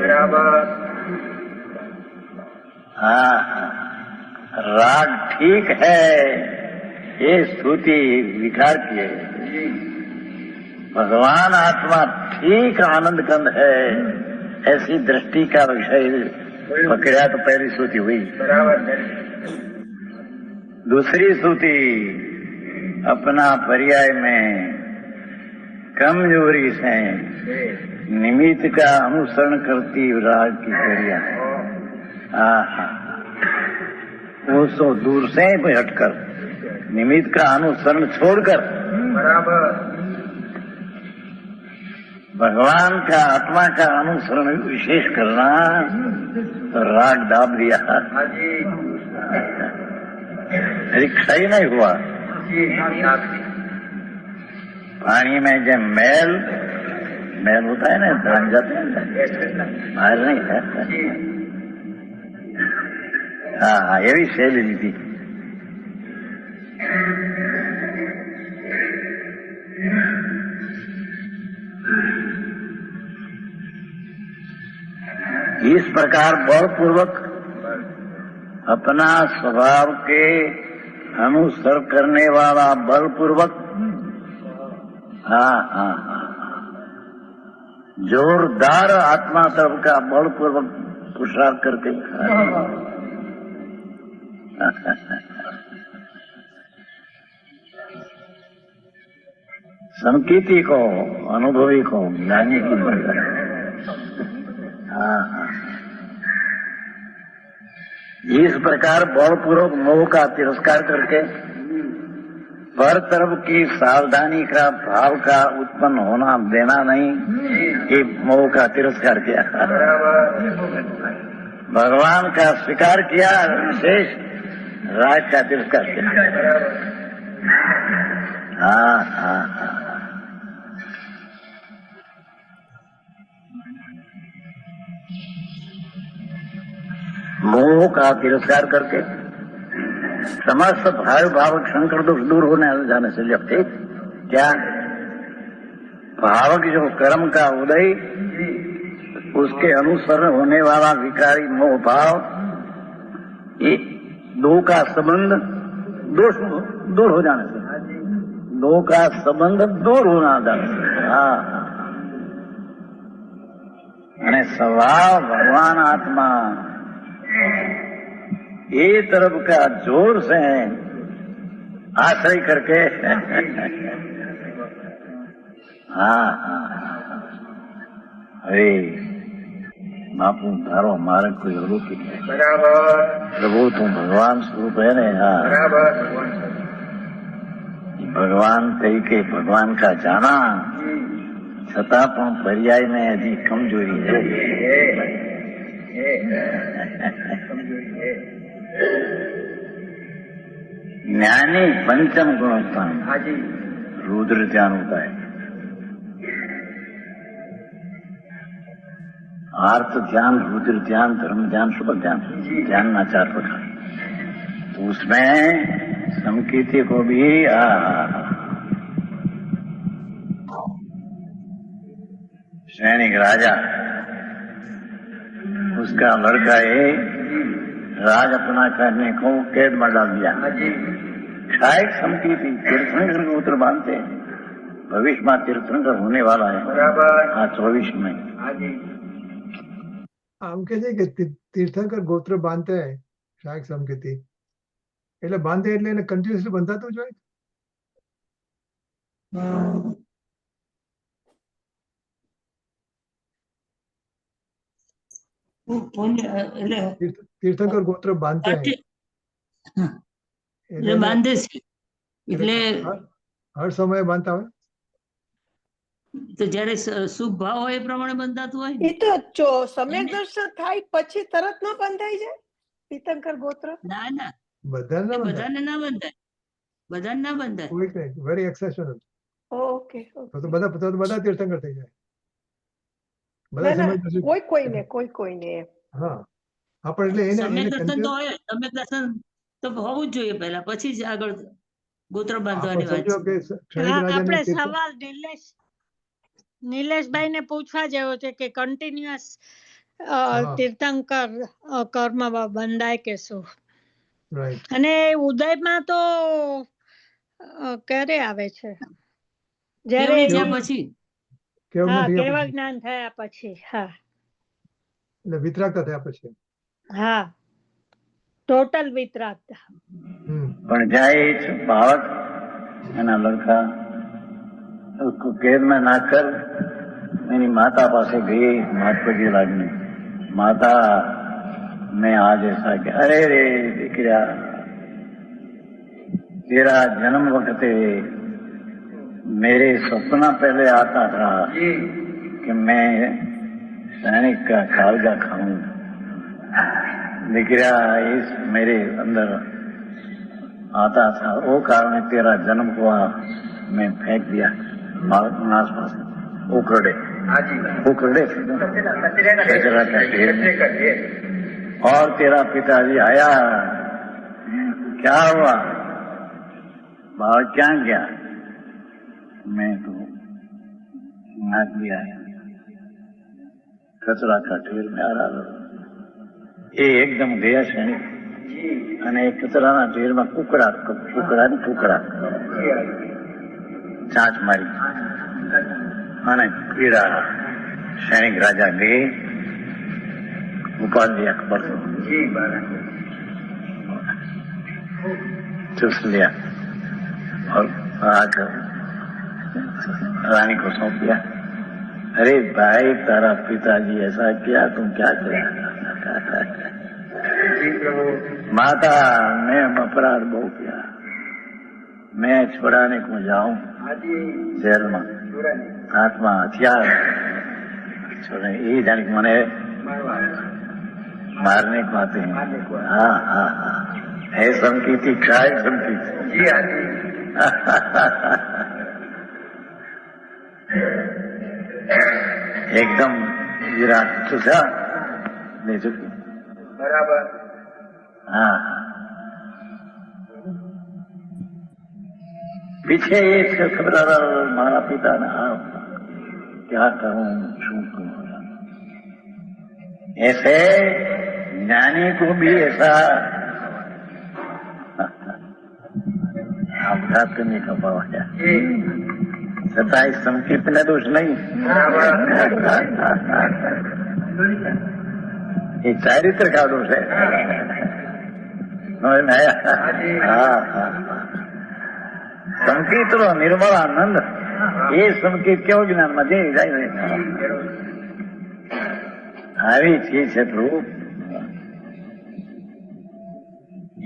हाँ, राग ठीक है, ये स्तुति विकार की है। भगवान आत्मा ठीक आनंद कंद है, ऐसी दृष्टि का विषय पकड़ा तो पहली स्तुति हुई। दूसरी स्तुति अपना पर्याय में कमजोरी से निमित्त का अनुसरण करती राग की क्रिया, वो सो दूर से भी हटकर निमित्त का अनुसरण छोड़कर भगवान का आत्मा का अनुसरण विशेष करना, तो राग दाब दिया। क्षय नहीं हुआ। पानी में जब मैल होता है ना, भाग जाते हैं, बाहर नहीं है। हाँ, ये भी शैली ली थी। इस प्रकार बलपूर्वक अपना स्वभाव के अनुसर करने वाला बलपूर्वक, हाँ, जोरदार आत्मा तरफ का बलपूर्वक पुरुषार्थ करके संकीर्ति को, अनुभवी को, ज्ञानी की बढ़, हाँ, इस प्रकार बलपूर्वक मोह का तिरस्कार करके पर तरफ की सावधानी का भाव का उत्पन्न होना देना नहीं, ये मोह का तिरस्कार किया। भगवान का स्वीकार किया, विशेष राग का तिरस्कार किया। हाँ, हाँ, हाँ। मोह का तिरस्कार करके समस्त भावक शंकर दोष दूर होने जाने से जब ठीक क्या भावक जो कर्म का उदय, उसके अनुसरण होने वाला विकारी मोह भाव, ये दो का संबंध दोष दूर हो जाने से, दो का संबंध दूर होना जाने से, हाँ, અને स्वभाव भगवान आत्मा ये तरफ का जोर से आश्रय करके, हाँ, अरे बापू धारो मार्ग कोई रोकी नहीं, प्रभु तुम भगवान स्वरूप है ने, हाँ, भगवान कही के भगवान का जाना छता पण पर्याय में हजी कमजोरी है। ज्ञानी पंचम गुणोत्तम रुद्र ध्यान होता है, आर्थ ध्यान, रुद्र ध्यान, धर्म ध्यान, शुभ ध्यान, ध्यान ना 4 प्रकार। तो उसमें संकीर्ति को भी सैनिक राजा, उसका लड़का है, राज अपना करने को कैद में डाल दिया। क्षायक संकीर्ति तीर्थंकर को उत्तर बांधते, भविष्य में तीर्थंकर होने वाला है। हाँ, 24 में આમ કે છે કે તીર્થંકર ગોત્ર બાંધતે શાયક સંકેતી, એટલે બાંધે એટલે એને કન્ટિન્યુઅસલી બંધાતું જ હોય। તીર્થંકર ગોત્ર બાંધતે એટલે બાંધે છે, એટલે હર સમયે બાંધતા હોય। તો જયારે શુભ ભાવ હોય એ પ્રમાણે બંધાતું હોય એ તો સમ્યક દર્શન થાય પછી તરત ન બંધાઈ જાય તીર્થંકર ગોત્ર? ના, બધાને ના બંધાય, બધાને ના બંધાય, બધાને ના બંધાય, કોઈ વેરી એક્સેપ્શનલ। ઓકે તો બધા તીર્થંકર થઈ જાય. બધા ના, ના, સમય પછી કોઈને એમ. હા આપણે એટલે એને સમ્યક દર્શન તો concept- હોય, સમ્યક દર્શન તો હોવું જ જોઈએ પહેલા, પછી જ આગળ ગોત્ર આપણે બાંધવાની વાત સમજો છે. કે ક્ષણિક હા, રાજાને આપણે તીર્થ- સવાલ નિલેશભાઈ ને પૂછવા જેવો છે કે કન્ટિન્યુઅસ હા. તીર્થંકર કર્મ બંધાય કે શું? right. અને ઉદયમાં તો ક્યારે આવે છે? જ્યારે કેવડી કેવળ- થયા પછી કેવળ હા, નથી કેવળ આપણે. જ્ઞાન થયા પછી. હા, એટલે વિતરાગતા થયા પછી. હા, ટોટલ વિતરાગતા. પણ જાય છે બાળક, એના લड़का उसको कैद में ना कर मेरी माता पास गई, हाथ पकड़ी लागने, माता मैं आज ऐसा कि अरे रे दिकरा, तेरा जन्म वक्त मेरे सपना पहले आता था कि मैं सैनिक का कालजा खाऊं, दिकरा इस मेरे अंदर आता था, वो कारण तेरा जन्म हुआ, मैं फेंक दिया आस पास उखड़े कचरा का ढेर में। और तेरा पिताजी आया, क्या हुआ बाहर, क्या गया? मैं तो नाच दिया कचरा का ढेर में आ रहा, ये एकदम गया सैनिक અને એ કચરાના ઢેરમાં કુકડા ચાંચ મારી અને કીડા સૈનિક राजा गए, उपाल दिया खबर चूस लिया और आकर रानी को सौंप दिया। अरे भाई तारा पिताजी ऐसा किया, तुम क्या किया? माता मैं अपराध बहु किया, मैं छुड़ाने को जाऊं जेल में, हाथ में हथियार छोड़े, ये जाने को मैंने मारने को आते हैं। हाँ हाँ हाँ, है संकीर्ति, काय संकीर्ति। एकदम विराट तुझा ले चुकी बराबर। हाँ, पीछे ये खबर मारा पिता ने, हाँ क्या करूं शू करूं, ऐसे ज्ञानी को भी ऐसा अपघात करने का भाव है, 27 संकीर्त ने दोष नहीं, ये चारित्र का दोष है। समझ में आया? हाँ हाँ, संकीर्त निर्मल आनंद, ये संकीर्त क्यों ज्ञान में दे जाए, આવી ચીજ છે પ્રભુ,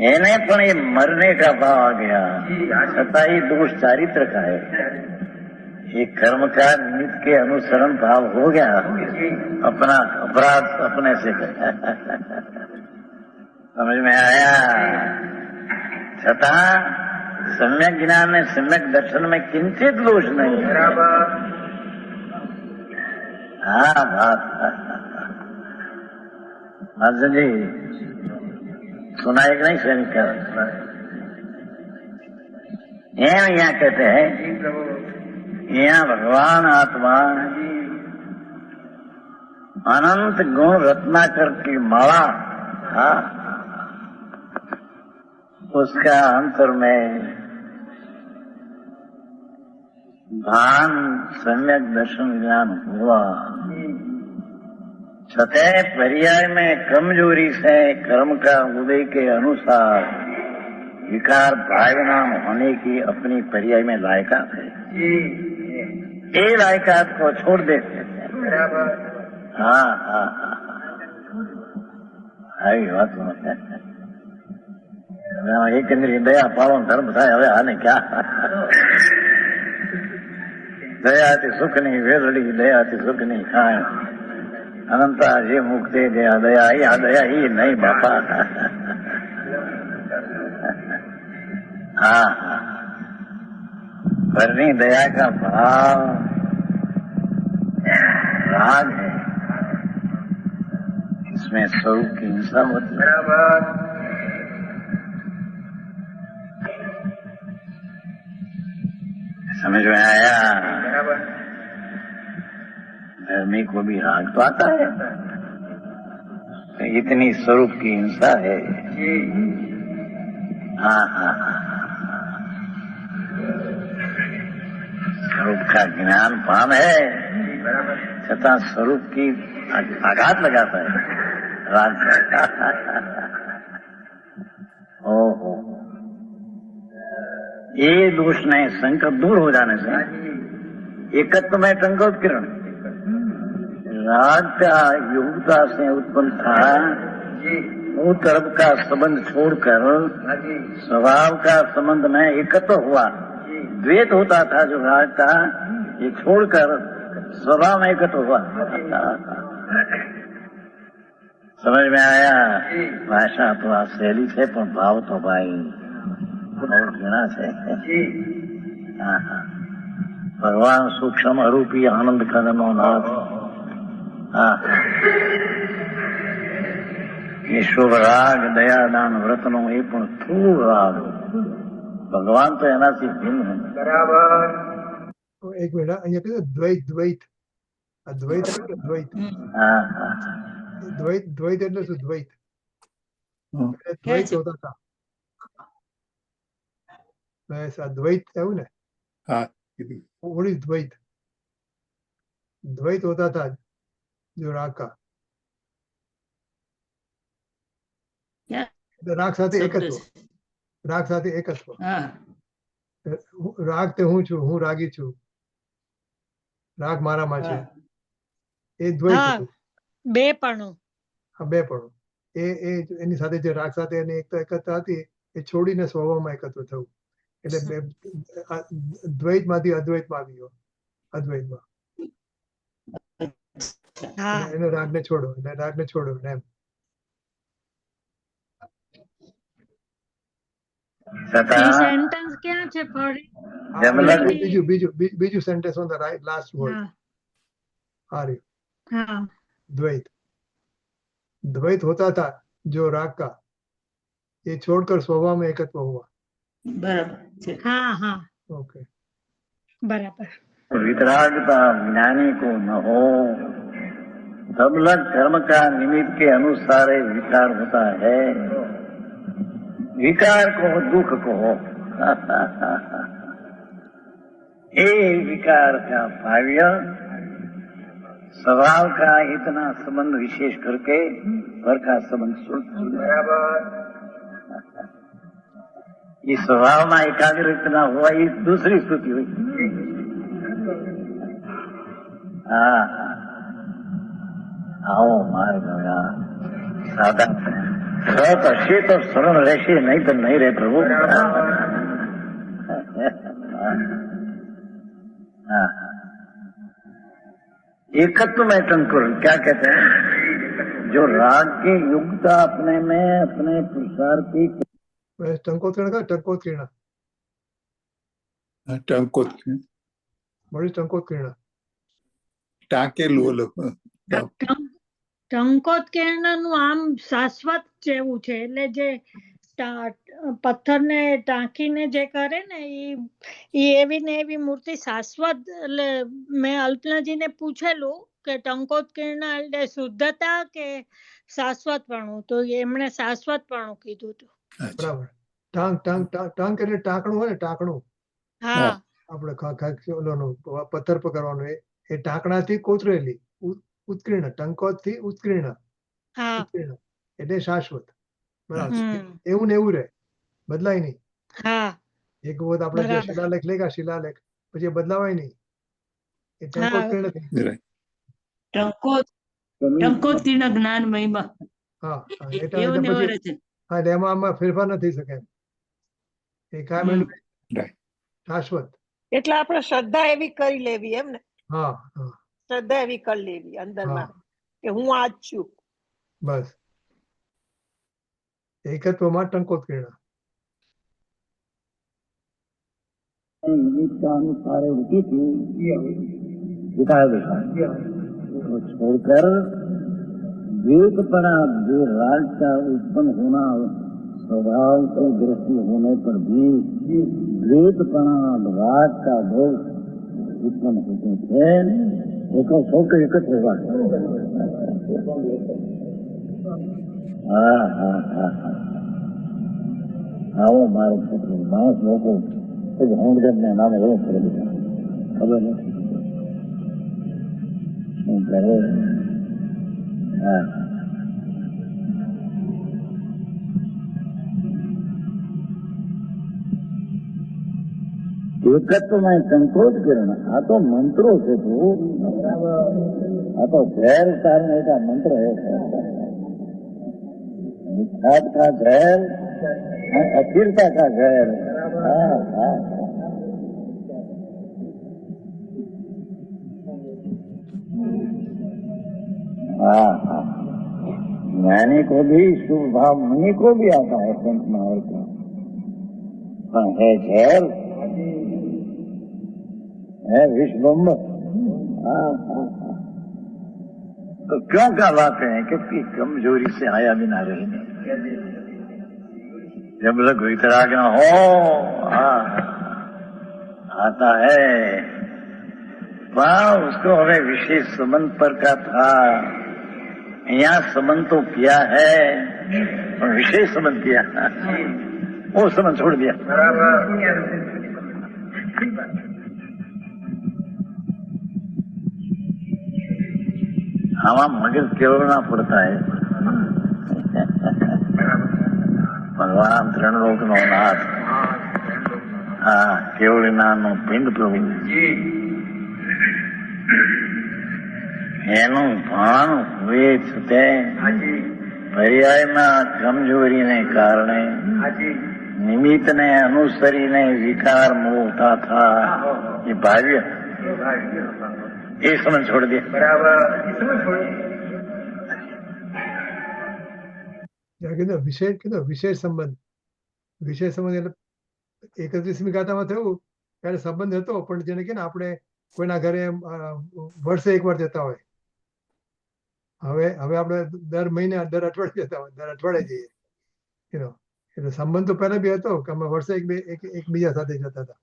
એને પણ ये मरने का भाव आ गया, छता ही दोष चारित्र का है, ये कर्म का निमित्त के अनुसरण भाव हो गया, अपना अपराध अपने से समझ में आया? छता सम्यक ज्ञान में सम्यक दर्शन में किंचित दोष नहीं। हाँ बात अर्जुन जी सुना एक नहीं सैनिक कर, यहाँ कहते हैं, यहाँ भगवान आत्मा अनंत गुण रत्नाकर की माला, हाँ उसका अंतर में भान सम्यक दर्शन ज्ञान हुआ, छठे पर्याय में कमजोरी से कर्म का उदय के अनुसार विकार भावनाम होने की अपनी पर्याय में लायकात है, ये लायकात को छोड़ देते हैं। हाँ हाँ हाँ, આવી વાત એક ઇન્દ્રિય દયા પાળો ધર્મ થાય, હવે આને ક્યાં? દયાથી સુખ ની વેરડી, દયાથી સુખ ની ખાય, અનંતા જે મુક્તિ દયા દયા એ નહીં બાપા। હા હા, करनी दया का भाव राग है, इसमें स्वरूप की हिंसा होती है। समझ में आया? धर्मी को भी राग तो आता है, इतनी स्वरूप की हिंसा है। हाँ हाँ हाँ, स्वरूप का ज्ञान पान है, छठा स्वरूप की आघात लगाता है राग। ओहो, ये दोष नहीं, संकट दूर हो जाने से एकत्व में टंकोत्किरण राग का योगता से उत्पन्न था, वो तरफ का संबंध छोड़कर स्वभाव का संबंध में एकत्व हुआ। द्वैत होता था जो राग का, ये छोड़कर स्वभाव में एकत्व हुआ। समझ में आया? भाषा तो आ शैली है, पर भाव तो भाई और घृणा से। भगवान सूक्ष्म अरूपी आनंद खननो नाथ। ये શુભ રાગ દયાદાન વ્રતનો એ પણ સ્થૂળ રાગ, ભગવાન તો એનાથી ભિન્ન છે. એક મિનિટ, અહીંયા કીધું દ્વૈત દ્વૈત, આ દ્વૈત એટલે કે દ્વૈત હા હા દ્વૈત દ્વૈત એટલે શું? દ્વૈત એટલે દ્વૈત હોતા હતા, બસ આ દ્વૈત એવું ને? हाँ कીધું. What is द्वैत? द्वैत होता था जो राग का, क्या રાગ સાથે શબ્દ એકત્વ, છે? રાગ સાથે એકત્વ. હા રાગ તે હું છું, હું રાગી છું, રાગ મારામાં છે, હા. એ દ્વૈત હા હતું. બે પણ આ બે પણ એની સાથે જે રાગ સાથે એની એકતા હતી એ છોડીને સ્વભાવમાં એકત્વ થયું, એટલે દ્વૈત માંથી અદ્વૈતમાં આવી ગયો, અદ્વૈતમાં. હા એને રાગને છોડો, એને રાગને છોડો એમ. એ સેન્ટેન્સ ક્યાં છે ફરી? બીજું sentence on the right last word હા આ રહ્યું, હા द्वैत. द्वैत होता था जो राग का, ये छोड़कर स्वभाव में एकत्व हुआ. બરાબર છે. હા હા ओके, બરાબર. वितरागता ज्ञानी को न हो, तब लग कर्म का निमित्त के अनुसार विकार होता है, विकार को दुख को हो। ये विकार का भाव्य स्वभाव का इतना संबंध विशेष करके घर का संबंध ये स्वभाव में एकाग्र इतना हुआ, ये दूसरी स्तुति हुई। हाँ आओ मार गया साधा सत हશે તો શરણ રહેશે, नहीं तो नहीं रहे प्रभु। एकत्व में टंकुर क्या कहते हैं? जो राग की युक्ता अपने में अपने प्रसार की टंकोत्कीर्ण का टंकोत्कीर्ण, ટંકોત્કીર્ણ बड़ी टंकोत्कीर्ण. ટાંકેલું ઓલું. ટંકોત્કીર્ણનું આમ શાશ્વત જેવું છે, એટલે જે પથ્થરને ટાંકીને જે કરે ને ઈ એવી ને એવી મૂર્તિ શાશ્વત. એટલે મેં અલ્પનાજીને પૂછેલું કે ટંકોત્કીર્ણ એટલે શુદ્ધતા કે શાશ્વતપણું, તો એમણે શાશ્વતપણું કીધું હતું. બરાબર. ટાંક ટાંક ટાંક એટલે ટાંકણું હોય ને, ટાંકણું હા આપણે પથ્થર પર કરવાનું, એ ટાંકણાથી કોતરેલી ઉત્કીર્ણ, ટંકોથી ઉત્કીર્ણ, હા ઉત્કીર્ણ એટલે શાશ્વત. બરાબર, હમ એવું ને એવું રહે, બદલાય નહીં. હા એક વખત આપણે જે બરાબર. શિલાલેખ લેખા, શિલાલેખ પછી એ બદલાવાય નહીં, એ હા ટંકોત્કીર્ણ થઈ. ટંકોત્કીર્ણ જ્ઞાન મહિમા હા એવો એટલે ને એવો પછી રહે છે. હા એટલે આમાં ફેરફાર ન થઈ શકે એમ. એ કાયમ હમ. શાશ્વત. એટલે આપણે શ્રદ્ધા એવી કરી લેવી એમ ને, હા હા શ્રદ્ધા એવી કરી લેવી અંદરમાં હા કે હું આ જ છું. બસ, એકત્વમાં ટંકોત્કીર્ણ. निमित्तानुसार होती थी विकाय दशा तो छोड़कर द्वेषपना जो राग का उत्पन्न होना स्वभाव की दृष्टि होने पर भी द्वेषपना राग का दोष उत्पन्न होते थे एक सौ के एक होगा हाँ हाँ हाँ हाँ આવો મારો છોકરો માણસ લોકો હોમગાર્ડને નામે એવો કરે બધા ખબર નથી શું કરે હા એકત્વમાં સંકોચ કિરણ આ તો મંત્રો છે આ તો ઝેર કારણે એક મંત્ર હે मिठास का जहर अस्थिरता का जहर हाँ हाँ हाँ हाँ ज्ञानी को भी शुभ भाव मुनि को भी आता है संत महावर का है जहर है विश्वम्ब हाँ हाँ तो क्यों कहलाते हैं कि कमजोरी से आया भी ना रहे जब तक वितराग न हो आता है वहां उसको हमें विशेष संबंध पर का था यहाँ संबंध तो किया है और विशेष संबंध किया वो संबंध छोड़ दिया हवा मगर केवलना पड़ता है भगवान त्रिलोक नो नाथ हाँ केवलना नो पिंड प्रभु એનું ભાન હોય છતાં પર્યાયમાં કમજોરીને કારણે નિમિત્તને અનુસરીને વિકાર મોટા था ये भाव्य ये समझ छोड़ दिया बराबर વિશેષ સંબંધ એટલે 31મી ગાથામાં થયું ત્યારે સંબંધ હતો પણ જેને કે ને આપણે કોઈના ઘરે વર્ષે એકવાર જતા હોય હવે આપણે દર મહિને દર અઠવાડિયે જતા હોય દર અઠવાડિયે જઈએ એટલે સંબંધ તો પહેલા બી હતો કે અમે વર્ષે એકબીજા સાથે જતા હતા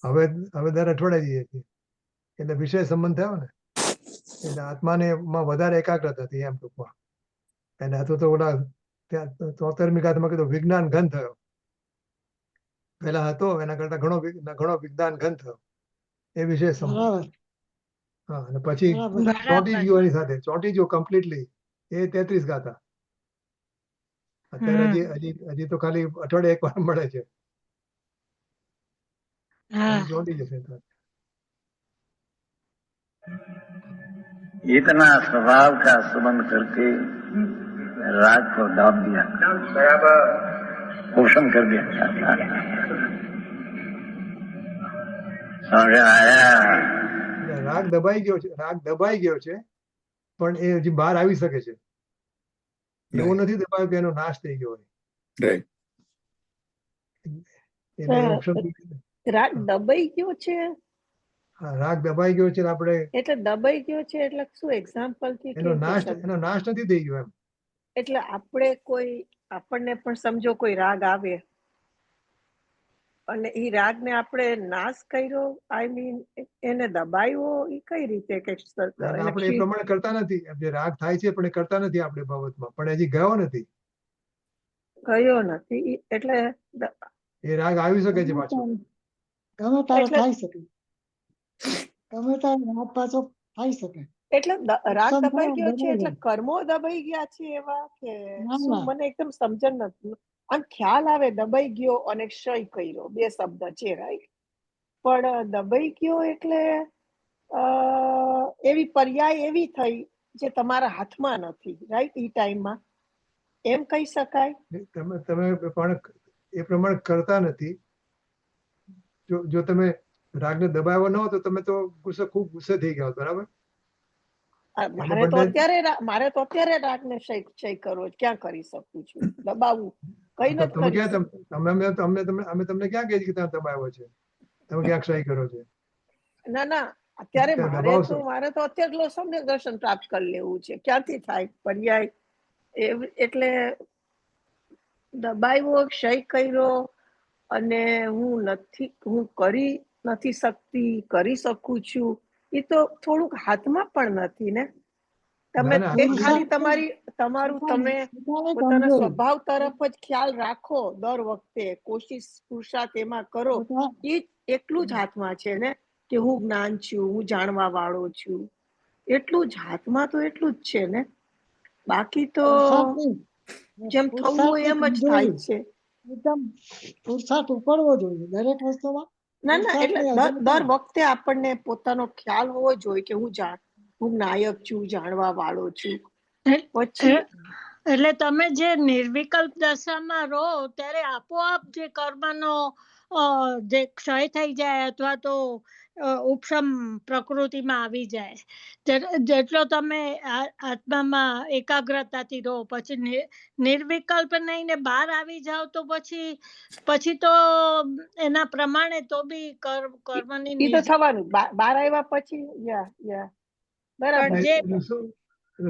હવે દર અઠવાડિયે જઈએ છીએ એટલે વિશેષ સંબંધ થયો ને એટલે આત્માને માં વધારે એકાગ્રતા હતી એમ ટૂંકમાં એને હતું તો ઓલા 73મી ગાથામાં કીધું વિજ્ઞાન ઘન થયો પેલા હતો એના કરતા ઘણો વિજ્ઞાન ઘન થયો એ વિશેષ સંબંધ હા અને પછી ચોંટી ગયો એની સાથે ચોંટી ગયો કમ્પ્લીટલી એ 33 ગાથા અત્યારે હજી તો ખાલી અઠવાડિયે એક વાર મળે છે ચોંટી જશે इतना स्वभाव का संबंध करके राग को दाब दिया बराबर पोषण कर दिया समझ आया રાગ દબાઈ ગયો છે પણ એ હજી બહાર આવી શકે છે એવું નથી દબાયો કે એનો નાશ થઈ ગયો હોય રાગ દબાઈ ગયો છે રાગ દબાઈ ગયો છે આપણે એટલે દબાઈ ગયો છે એટલે શું એક્ઝામ્પલ થી એનો નાશ નથી થઈ ગયો એમ એટલે આપણને પણ સમજો કોઈ રાગ આવે અને એ રાગને આપણે નાશ કર્યો આઈ મીન એને દબાયો એ કઈ રીતે કે આપણે એ પ્રમાણે કરતા નથી જે રાગ થાય છે પણ એ કરતા નથી આપણે બાબતમાં પણ હજી ગયો નથી એટલે એ રાગ આવી શકે છે પાછો ગમે ત્યારે થઈ શકે ગમે ત્યારે રાગ પાછો થઈ શકે એટલે રાગ દબાઈ ગયો છે એટલે કર્મો દબાઈ ગયા છે એવા કે મને એકદમ સમજણ નથી આમ ખ્યાલ આવે દબાઈ ગયો અને ક્ષય કર્યો બે શબ્દ છે રાઈટ પણ દબાઈ ગયો એટલે એવી પર્યાય એવી થઈ જે તમારા હાથમાં નથી રાઈટ ઈ ટાઈમમાં એમ કહી શકાય તમે પણ એ પ્રમાણે કરતા નથી જો તમે રાગને દબાવ્યો ન હોય તો તમે તો ખૂબ ગુસ્સે થઈ ગયા બરાબર મારે તો અત્યારે રાગને ક્ષય કરવો ક્યાં કરી શકું છું દબાવવું કઈ નથી અમે તમને ક્યાં કહીએ કે તમે દબાવ્યો છે તમે ક્યાંક ક્ષય કર્યો છે. ના ના અત્યારે ત્યાં મારે દબાવશો. તો અત્યારે સમ્યક દર્શન પ્રાપ્ત કરી લેવું છે. ક્યાંથી થાય પર્યાય એટલે દબાવ્યો, ક્ષય કર્યો અને હું કરી નથી શકતી, કરી શકું છું, એ તો થોડુંક હાથમાં પણ નથી ને. તમે ના, એક ના, ખાલી તમારું તમે પોતાના સ્વભાવ તરફ જ ખ્યાલ રાખો દર વખતે, કોશિશ પુરુષાર્થ એમાં કરો, એ એટલું જ હાથમાં છે ને કે હું જ્ઞાન છું, હું જાણવા વાળો છું, એટલું જ હાથમાં તો એટલું જ છે ને. બાકી તો જેમ થવું હોય એમ જ થાય છે. એકદમ પુરુષાર્થ ઉપડવો જોઈએ દરેક વસ્તુમાં. ના ના એટલે દર વખતે આપણને પોતાનો ખ્યાલ હોવો જોઈએ કે હું નાયક છું, જાણવા વાળો છું. પછી એટલે તમે જે નિર્વિકલ્પ દશામાં રહો ત્યારે આપોઆપ જે કર્મનો જે ક્ષય થઈ જાય અથવા તો ઉપશમ પ્રકૃતિમાં આવી જાય. જેટલો તમે આત્મામાં એકાગ્રતાથી રહો પછી નિર્વિકલ્પ નહીં ને બહાર આવી જાવ તો પછી તો એના પ્રમાણે તો બી કર્મની એ તો થવાનું બહાર આવ્યા પછી બરાબર. એટલે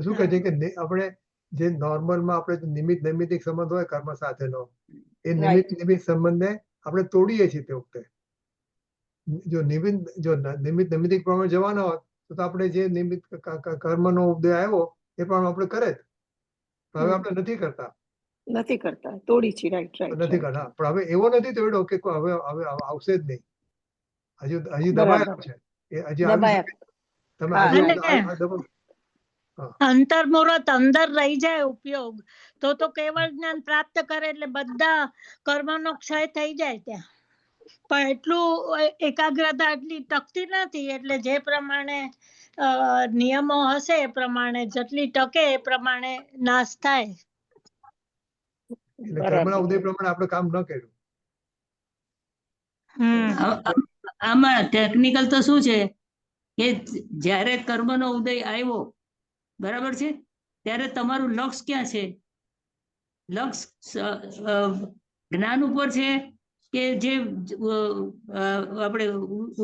શું કહે છે કે આપણે જે નોર્મલમાં આપણે નૈમિત્તિક સંબંધ હોય કર્મ સાથેનો, એ નૈમિત્તિક સંબંધને આપણે તોડીએ છીએ તે વખતે. જો નૈમિત્તિક પ્રમાણે જવાનો હોત તો આપણે જે નિમિત્ત કર્મનો ઉદય આવ્યો એ પ્રમાણે આપણે કરે જ. હવે આપણે નથી કરતા, તોડી છે. રાઈટ નથી કરતા. પણ હવે એવો નથી તોડ્યો કે હવે આવશે જ નહીં. હજી દબાયેલો છે, એ હજી આવી શકે. તમે અંતર્મુહૂર્ત અંદર રહી જાય ઉપયોગ તો કેવળ જ્ઞાન પ્રાપ્ત કરે એટલે બધા કર્મનો ક્ષય થઈ જાય ત્યાં. પણ એટલું એકાગ્રતા એટલી ટકતી નથી. એટલે જે પ્રમાણે નિયમો હશે એ પ્રમાણે જેટલી ટકે એ પ્રમાણે નાશ થાય. એટલે કર્મના ઉદય પ્રમાણે આપણે કામ ન કર્યું. આમાં ટેકનિકલ તો શું છે કે જ્યારે કર્મનો ઉદય આવ્યો, બરાબર છે, ત્યારે તમારું લક્ષ ક્યાં છે? લક્ષ જ્ઞાન ઉપર છે કે જે આપણે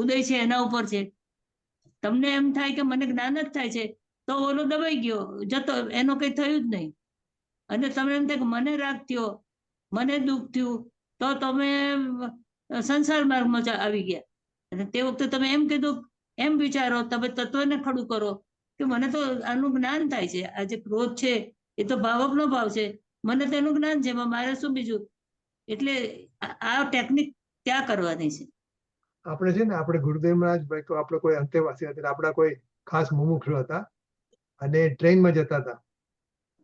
ઉદય છે એના ઉપર છે? તમને એમ થાય કે મને જ્ઞાન જ થાય છે તો ઓલો દબાઈ ગયો જતો, એનો કઈ થયું જ નહીં. અને તમને એમ થાય કે મને રાગ થયો, મને દુઃખ થયું, તો તમે સંસાર માર્ગમાં આવી ગયા. અને તે વખતે તમે એમ કીધું, એમ વિચારો, તમે તત્વને ખડું કરો કે મને તો આનું જ્ઞાન થાય છે, આ જે ક્રોધ છે એ તો ભાવકનો ભાવ છે, મને તેનું જ્ઞાન છે, મારે શું બીજું. એટલે આ ટેકનિક ત્યાં કરવાની છે. આપણે છે ને આપણે ગુરુદેવમાં જ ભાઈ આપણે કોઈ અંતેવાસી હતા, આપણા કોઈ ખાસ મુમુક્ષુ હતા અને ટ્રેનમાં જતા હતા.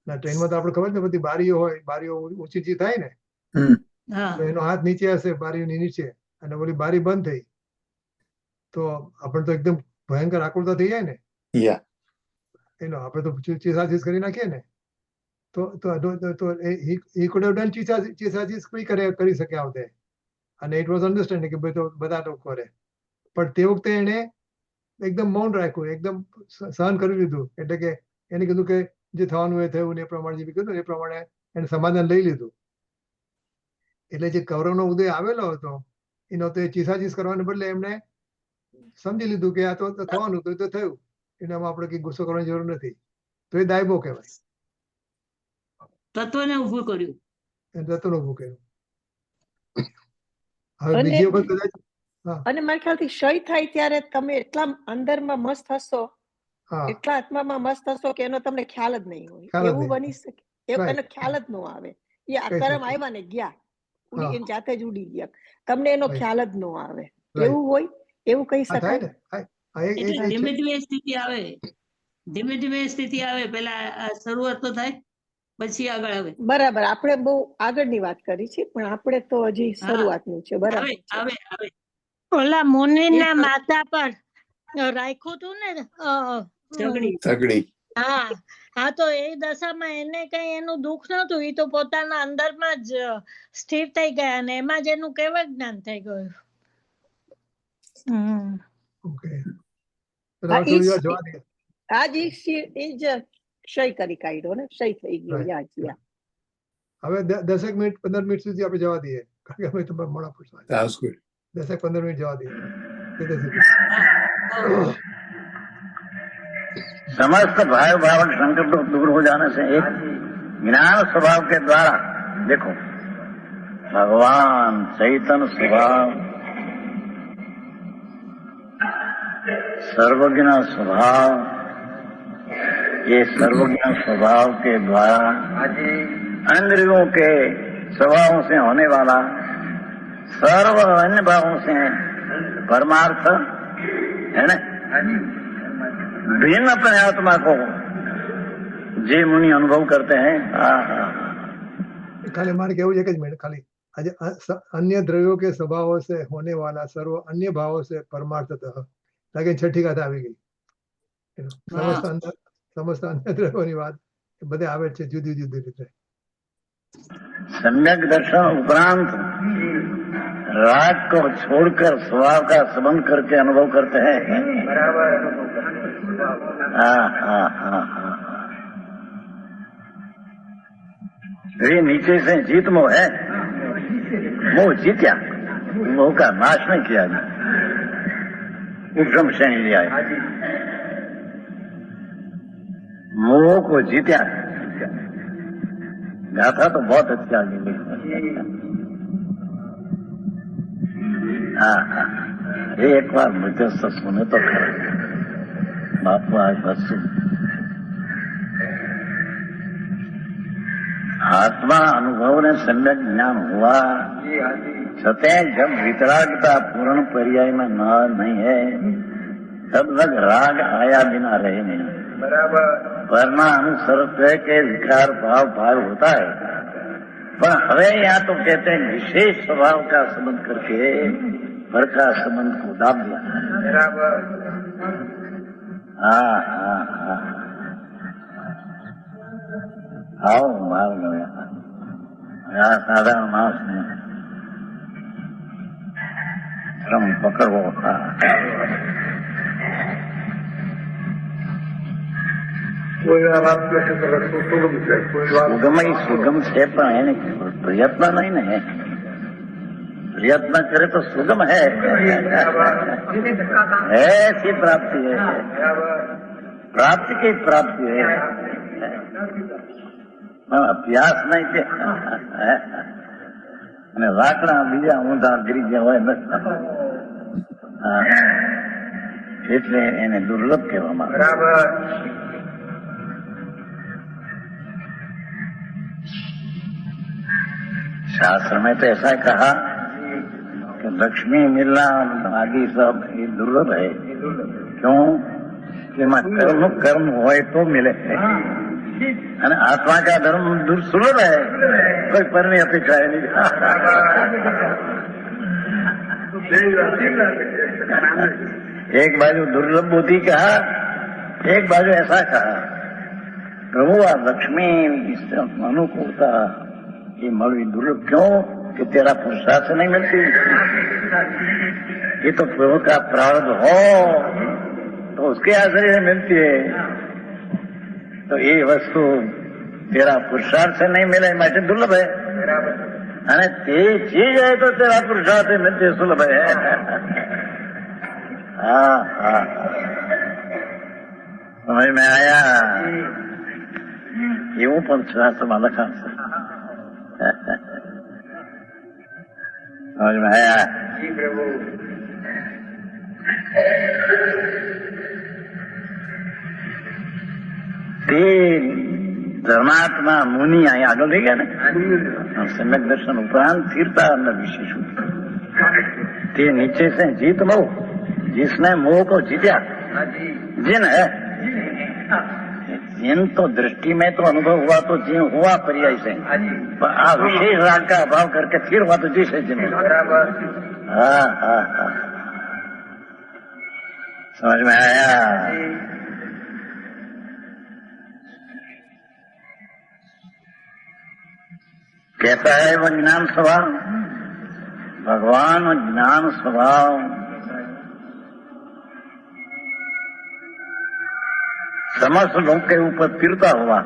ટ્રેનમાં તો આપણે ખબર ને બધી બારીઓ હોય, બારીઓ ઊંચી થાય ને તો એનો હાથ નીચે હશે બારીઓની નીચે, અને ઓલી બારી બંધ થઈ તો આપણે તો એકદમ ભયંકર આકુળતા થઈ જાય ને. એનો આપણે તો ચીસાચીસ કરી નાખીએ ને. તો he could have done ચીસાચીસ કોઈ કરી શકે આવતે, અને ઇટ વોઝ અન્ડરસ્ટેન્ડિંગ કે ભાઈ તો બધા લોકો કરે. પણ તે વખતે એને એકદમ મૌન રાખ્યું, એકદમ સહન કરી લીધું. એટલે કે એને કીધું કે જે થવાનું એ થયું ને એ પ્રમાણે જે કીધું એ પ્રમાણે એને સમાધાન લઈ લીધું. એટલે જે કૌરવનો ઉદય આવેલો હતો એનો તો એ ચીસાચીસ કરવાને બદલે એમને સમજી લીધું કે આ તો થવાનું તો થયું, એનામાં આપણે કઈ ગુસ્સો કરવાની જરૂર નથી. તો એ દાયબો કહેવાય. તત્વને ઉભું કર્યું, તત્વને ઉભું કર્યું. હવે બીજી વખત કદાચ અને મારા ખ્યાલથી ક્ષય થાય ત્યારે તમે એટલા અંદરમાં મસ્ત હશો, એટલા આત્મામાં મસ્ત હશો કે એનો તમને ખ્યાલ જ નહીં હોય. એવું બની શકે, એનો ખ્યાલ જ ન આવે. એ આ કર્મ આવ્યા ને ગયા, ઉડી જાતે જ ઉડી ગયા, તમને એનો ખ્યાલ જ ન આવે. એવું હોય, એવું કહી શકાય. ધીમે ધીમે સ્થિતિ આવે, ધીમે ધીમે સ્થિતિ આવે. પેલા શરૂઆત તો થાય પછી આગળ આવે. બરાબર, આપણે બહુ આગળની વાત કરી છે પણ આપણે તો હજી શરૂઆતનું છે. બરાબર. આવે આવે. ઓલા મુનિના માથા પર રાખ્યું હતું ને તગડી. હા તો એ દશામાં એને કઈ એનું દુઃખ નતું, એ તો પોતાના અંદરમાં જ સ્થિર થઈ ગયા અને એમાં જ એનું કેવળ જ્ઞાન થઈ ગયું. આ જ ક્ષય કરી કાઢ્યો ને, ક્ષય થઈ ગયો. હવે 10 મિનિટ 15 મિનિટ સુધી આપણે જવા દઈએ, કારણ કે અમે તમારે મોડા પૂછવા. 10-15 मिनट जवा दी समस्त भाव भाव संकट दूर हो जाने से एक ज्ञान स्वभाव के द्वारा देखो भगवान चैतन्य स्वभाव सर्वज्ञ स्वभाव, ये सर्वज्ञ स्वभाव के द्वारा इंद्रियों के स्वभावों से होने वाला सर्व अन्य भावों से परमार्थ है ना भिन्न अपने आत्मा को जे मुनि अनुभव करते हैं। खाली मारे केवू एक ज मिनट खाली आज अन्य द्रव्यों के स्वभावों से होने वाला सर्व अन्य भावों से परमार्थतः लागे छठी गाथा આવી ગઈ समस्त अन्य द्रव्यों ની વાત બધે આવે છે જુદી જુદી રીતે। सम्यक दर्शन उपरांत राग को छोड़कर स्वभाव का संबंध करके अनुभव करते हैं। ये नीचे से जीत मोह है, मोह जीत्या, मोह का नाश नहीं किया ना, उपशम श्रेणी लिया है, मोह को जीत्या। गाथा तो बहुत अच्छा लगी। एक बार मुझे सब सुने तो खरा बापू आज बस आत्मा अनुभव ने सम्यक ज्ञान हुआ छतें जब वितरागता पूर्ण पर्याय में नहीं है तब तक राग आया बिना रहे नहीं। वरना अनुसरत्व के विकार भाव भाव होता है, पर हवे यहाँ तो कहते हैं विशेष स्वभाव का संबंध करके पर का संबंध को दाब दिया। आओ मार गया साधारण मांस ने श्रम पकड़ो। सुगम है पण એને પ્રયત્ન નહીં ને प्रयत्न करे तो सुगम है ऐसी प्राप्ति है, प्राप्ति की प्राप्ति है, अभ्यास नहीं के लाकड़ा बीजा ऊंधा गिरी गया હોય એટલે એને દુર્લભ કહેવામાં આવે। शास्त्र में तो ऐसा कहा कि लक्ष्मी मिलना आदि सब ये दुर्लभ है। क्यों कि कर्म होए तो मिले, आत्मा का धर्म दुर्लभ है, कोई पर नहीं अपेक्षा है नहीं। एक बाजू दुर्लभ बुद्धि कहा, एक बाजू ऐसा कहा प्रभु आ लक्ष्मी अनुकूलता ये मलवी दुर्लभ क्यों कि तेरा पुरुषार्थ से नहीं मिलती, ये तो प्रभु का प्रारब्ध हो तो उसके आश्रय से मिलती है। तो ये वस्तु तेरा पुरुषार्थ से नहीं मिले मैं दुर्लभ है, अरे ते चीज है तो तेरा पुरुषार्थ से मिलती सुलभ है। समझ में आया? એવું પણ શાસ્ત્રમાં લખાણ છે। समझ में आया? जी प्रभु। धर्मात्मा मुनि અહીંયા આગળ થઈ ગયા ને सम्यक दर्शन उपरांत तीर्था अंदर विशेष ते नीचे से जीत मोह, जिसने मोह को जीता जिन है जिन तो दृष्टि में तो अनुभव हुआ तो जिन हुआ पर्याय से, आ विशेष राग का अभाव करके फिर हुआ तो जिस है जिन। समझ में आया? कैसा है वो ज्ञान स्वभाव? भगवान ज्ञान स्वभाव समस्त लोग के ऊपर फिरता हुआ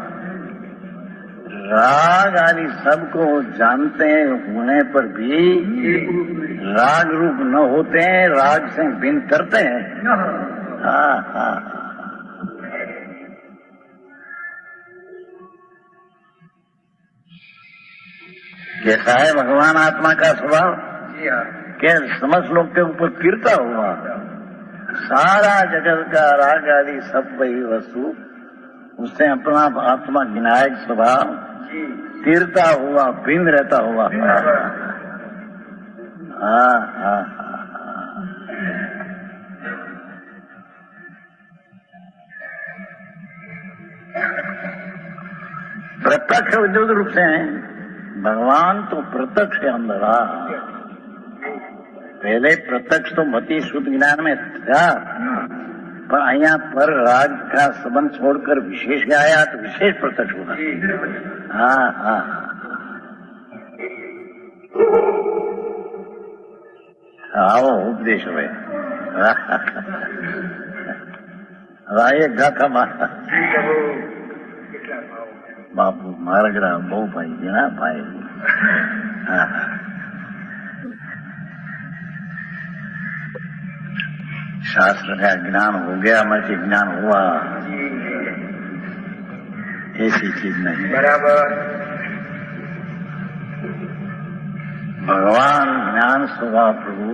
राग आदि सबको जानते होने पर भी राग रूप न होते हैं, राग से भिन्न करते हैं। हाँ हाँ। कैसा है भगवान आत्मा का स्वभाव? क्या समझ लोग के ऊपर गिरता हुआ सारा जगत का राग आदि सब वही वस्तु, उससे अपना आत्मा विनायक स्वभाव तीरता हुआ भिन्न रहता हुआ। हाँ हाँ। प्रत्यक्ष उद्योग रूप से है भगवान, तो प्रत्यक्ष के अंदर आ। पहले प्रत्यक्ष तो मति शुद्ध ज्ञान में था, पर અહીંયા पर राग का संबंध छोड़कर विशेष आया तो विशेष प्रत्यक्ष होगा। हाँ हाँ। आओ उपदेश हुए राय गाथा माता बापू मारगरा बहु भाई ना भाई। हाँ शास्त्र का ज्ञान हो गया, मुझे ज्ञान हुआ, ऐसी चीज नहीं। बराबर। भगवान ज्ञान स्वभाव प्रभु,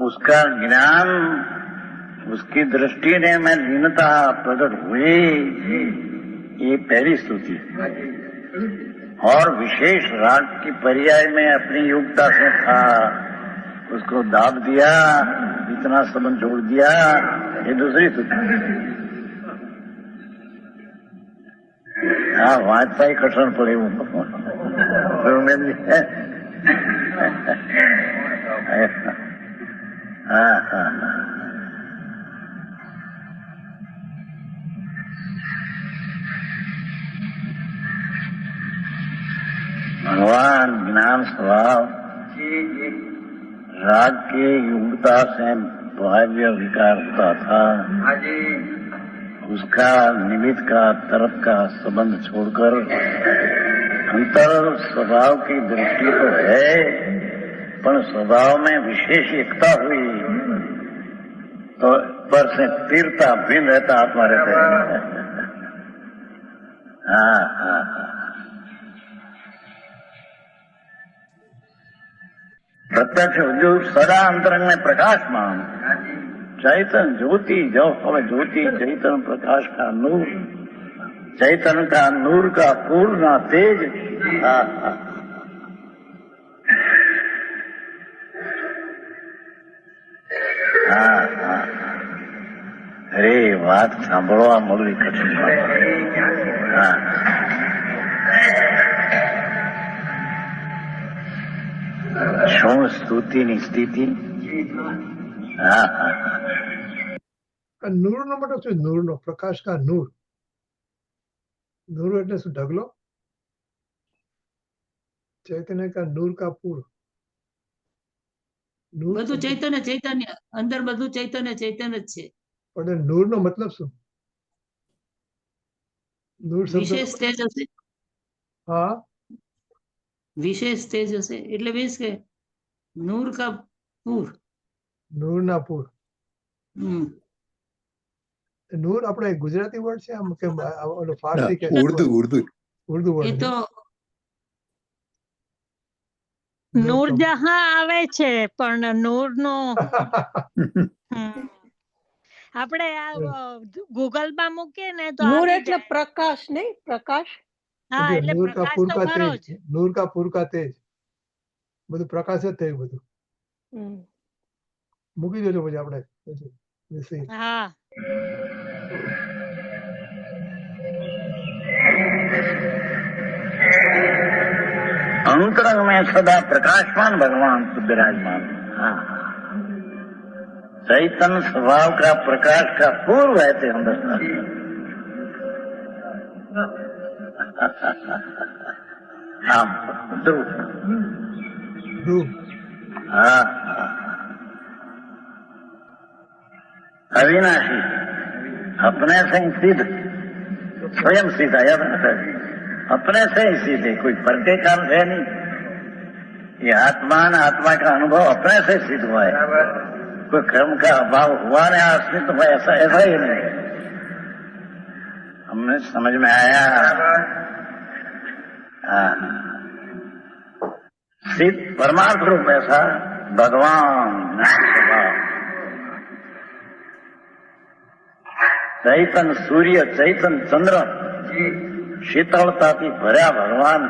उसका ज्ञान, उसकी दृष्टि ने मैं लीनता प्रकट हुई, ये पहली स्तुति। और विशेष राग की पर्याय में अपनी योग्यता से था, उसको दाब दिया, इतना संबंध जोड़ दिया, ये दूसरी स्तुति। हाँ वाजपेयी कठिन पड़े हूँ हाँ हाँ। भगवान ज्ञान स्वभाव राग की योग्यता से बाह्य विकार होता था, उसका निमित्त का तरफ का संबंध छोड़कर अंतर स्वभाव की दृष्टि तो है, पर स्वभाव में विशेष एकता हुई तो पर से तीरता भिन्न रहता आत्मा रहता है। हाँ हाँ हाँ। प्रत्यक्ष उद्योग सदा अंतरंग में प्रकाशमान चैतन ज्योति, जो हमें ज्योति चैतन प्रकाश का नूर, चैतन का नूर का पूर्ण तेज। हाँ हाँ। हाँ हाँ। अरे बात सांभळवा મળવી કઠિન છે। हाँ શું સ્તુતિની સ્થિતિ। હા હા। નૂર નો મતલબ શું? નૂર નો, પ્રકાશ કા નૂર, નૂર એટલે શું? ઢગલો। ચૈતન્ય કા નૂર કા પૂર, નૂર બધું ચૈતન્ય ચૈતન્ય અંદર બધું ચૈતન્ય ચૈતન્ય જ છે। પણ નૂર નો મતલબ શું? નૂર વિશેષ શબ્દ, તેજ હશે, હા વિશેષ તેજ હશે એટલે મીન્સ કે નૂર કા પૂર। નૂર ના પૂર। હમ નૂર આપણે ગુજરાતી વર્ડ છે આમ કે ઓલો ફારસી કે ઉર્દુ ઉર્દુ ઉર્દુ એ વર્ડ તો નૂરજહાં આવે છે પણ નૂર નો આપણે આ ગૂગલ માં મૂકીએ ને તો નૂર આવી એટલે જાય। પ્રકાશ નહીં, પ્રકાશ। હા એટલે નૂર કા પ્રકાશ પૂર તો કા ખરો તેજ, જ। નૂર કા પૂર કા તેજ, બધું પ્રકાશ જ થયું બધું। હમ. મૂકી દેજો પછી આપણે પછી વિષય। હા अंतरंग में सदा प्रकाशमान भगवान विराजमान। हाँ चैतन स्वभाव का प्रकाश का पूर्व है थे अंदर। हाँ ध्रुव। ध्रुव। हाँ अविनाशी, अपने से ही सिद्ध, स्वयं सिद्ध आया था। अपने से ही सीधे, कोई पर के काम है नहीं। ये आत्मा न आत्मा का अनुभव अपने से सिद्ध हुआ है, कोई कर्म का अभाव हुआ नहीं, अस्तित्व हुआ, ऐसा ऐसा ही नहीं। हमने समझ में आया। सिद्ध परमार्थ रूप ऐसा भगवान स्वभाव, चैतन सूर्य चैतन चंद्र शीतलताથી ભર્યા ભગવાન,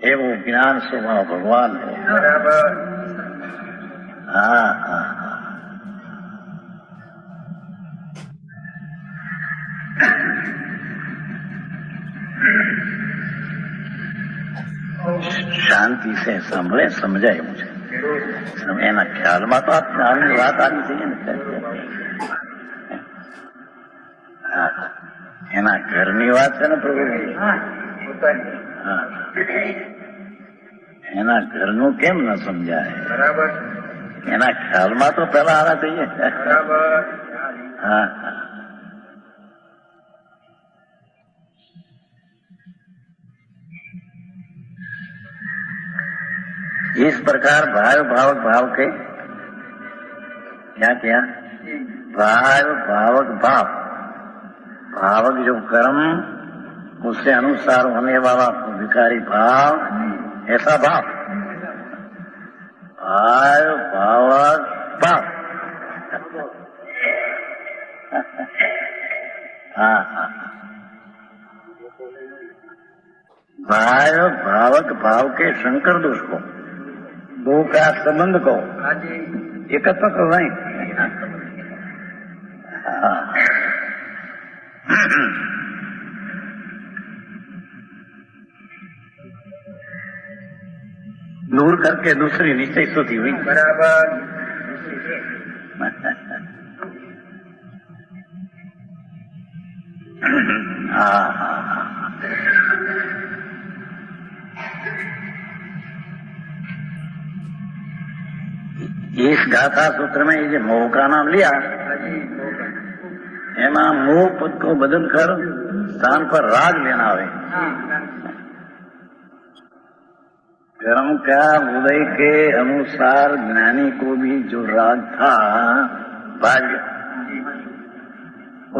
એવો જ્ઞાન સ્વભાવ ભગવાન છે। હા હા શાંતિ से સાંભળે સમજાય એવું છે। એના ખ્યાલમાં તો આપની વાત આવી છે ને, એના ઘરની વાત છે ને પ્રભુ, એના ઘરનું કેમ ન સમજાય? એના ખ્યાલમાં તો પેલા આના જોઈએ। હા इस प्रकार भाव भावक भाव के क्या क्या भाव भावक भाव, भावक जो कर्म उससे अनुसार होने वाला विकारी भाव, ऐसा भाव भाव भावक भाव। हाँ हाँ भाव भावक भाव के शंकर दोष को, दो का संबंध को एकत्र कर रहे हैं। दूर करके दूसरी निश्चय स्तुति हुई। बराबर। हाँ हाँ हाँ इस गाथा सूत्र में ये जो मोह का नाम लिया, एमा मोह पद को बदल कर स्थान पर राग लेना है। कर्म का उदय के अनुसार ज्ञानी को भी जो राग था बाल्य,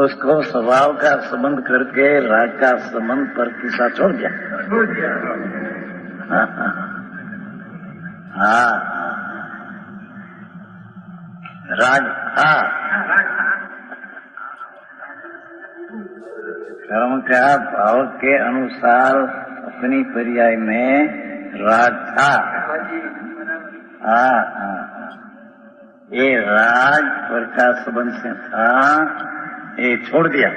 उसको स्वभाव का संबंध करके राग का संबंध पर किसा छोड़ दिया। हाँ राग था, कर्म का भाव के अनुसार अपनी पर्याय में राग था। हाँ ये राग पर का संबंध से था, ये छोड़ दिया,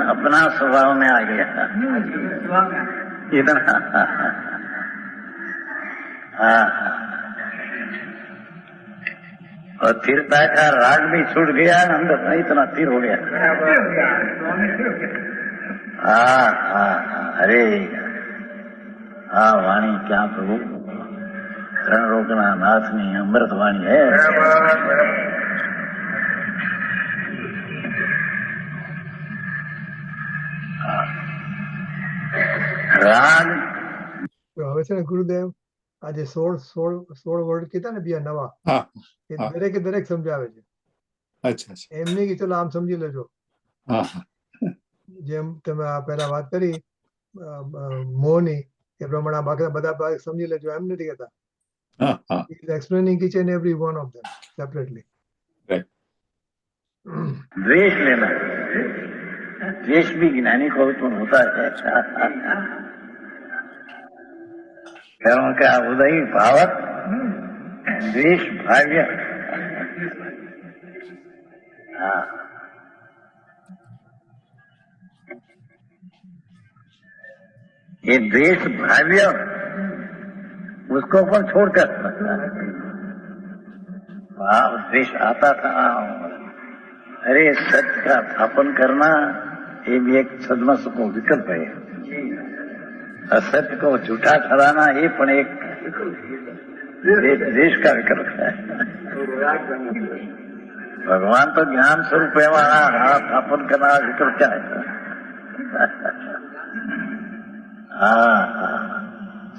अपना स्वभाव में आ गया इधर। हाँ और तीरता का राग भी छूट गया, अंदर इतना तीर हो गया। हाँ हाँ अरे हाँ वाणी क्या प्रभु, रण रोकना नाथनी अमृत वाणी है। રાગ હવે છે ને ગુરુદેવ આજે 16 વર્ડ કીધા ને બીજા નવા, એ દરેકે દરેક સમજાવે છે। અચ્છા એમ નહીં કે ચલો આમ સમજી લેજો, જેમ તમે આ પહેલા વાત કરી મોહની, એ પ્રમાણે આ બાકી બધા ભાગ સમજી લેજો, એમ નથી કહેતા। explaining each and every one of them separately. द्वेष लेना, द्वेष भी ज्ञानी को उत्पन्न होता है। कर्म का उदय भावक द्वेष भाव्य। हाँ ये द्वेष भाव्य उसको पर छोड़कर भाव द्वेष आता था। अरे सत्य का स्थापन करना ये भी एक सदमस को विकल्प है, असत्य को झूठा ठहराना ये पण एक देश का विकल्प है। भगवान तो ज्ञान स्वरूप है, वहां स्थापन करना विकल्प क्या है? હા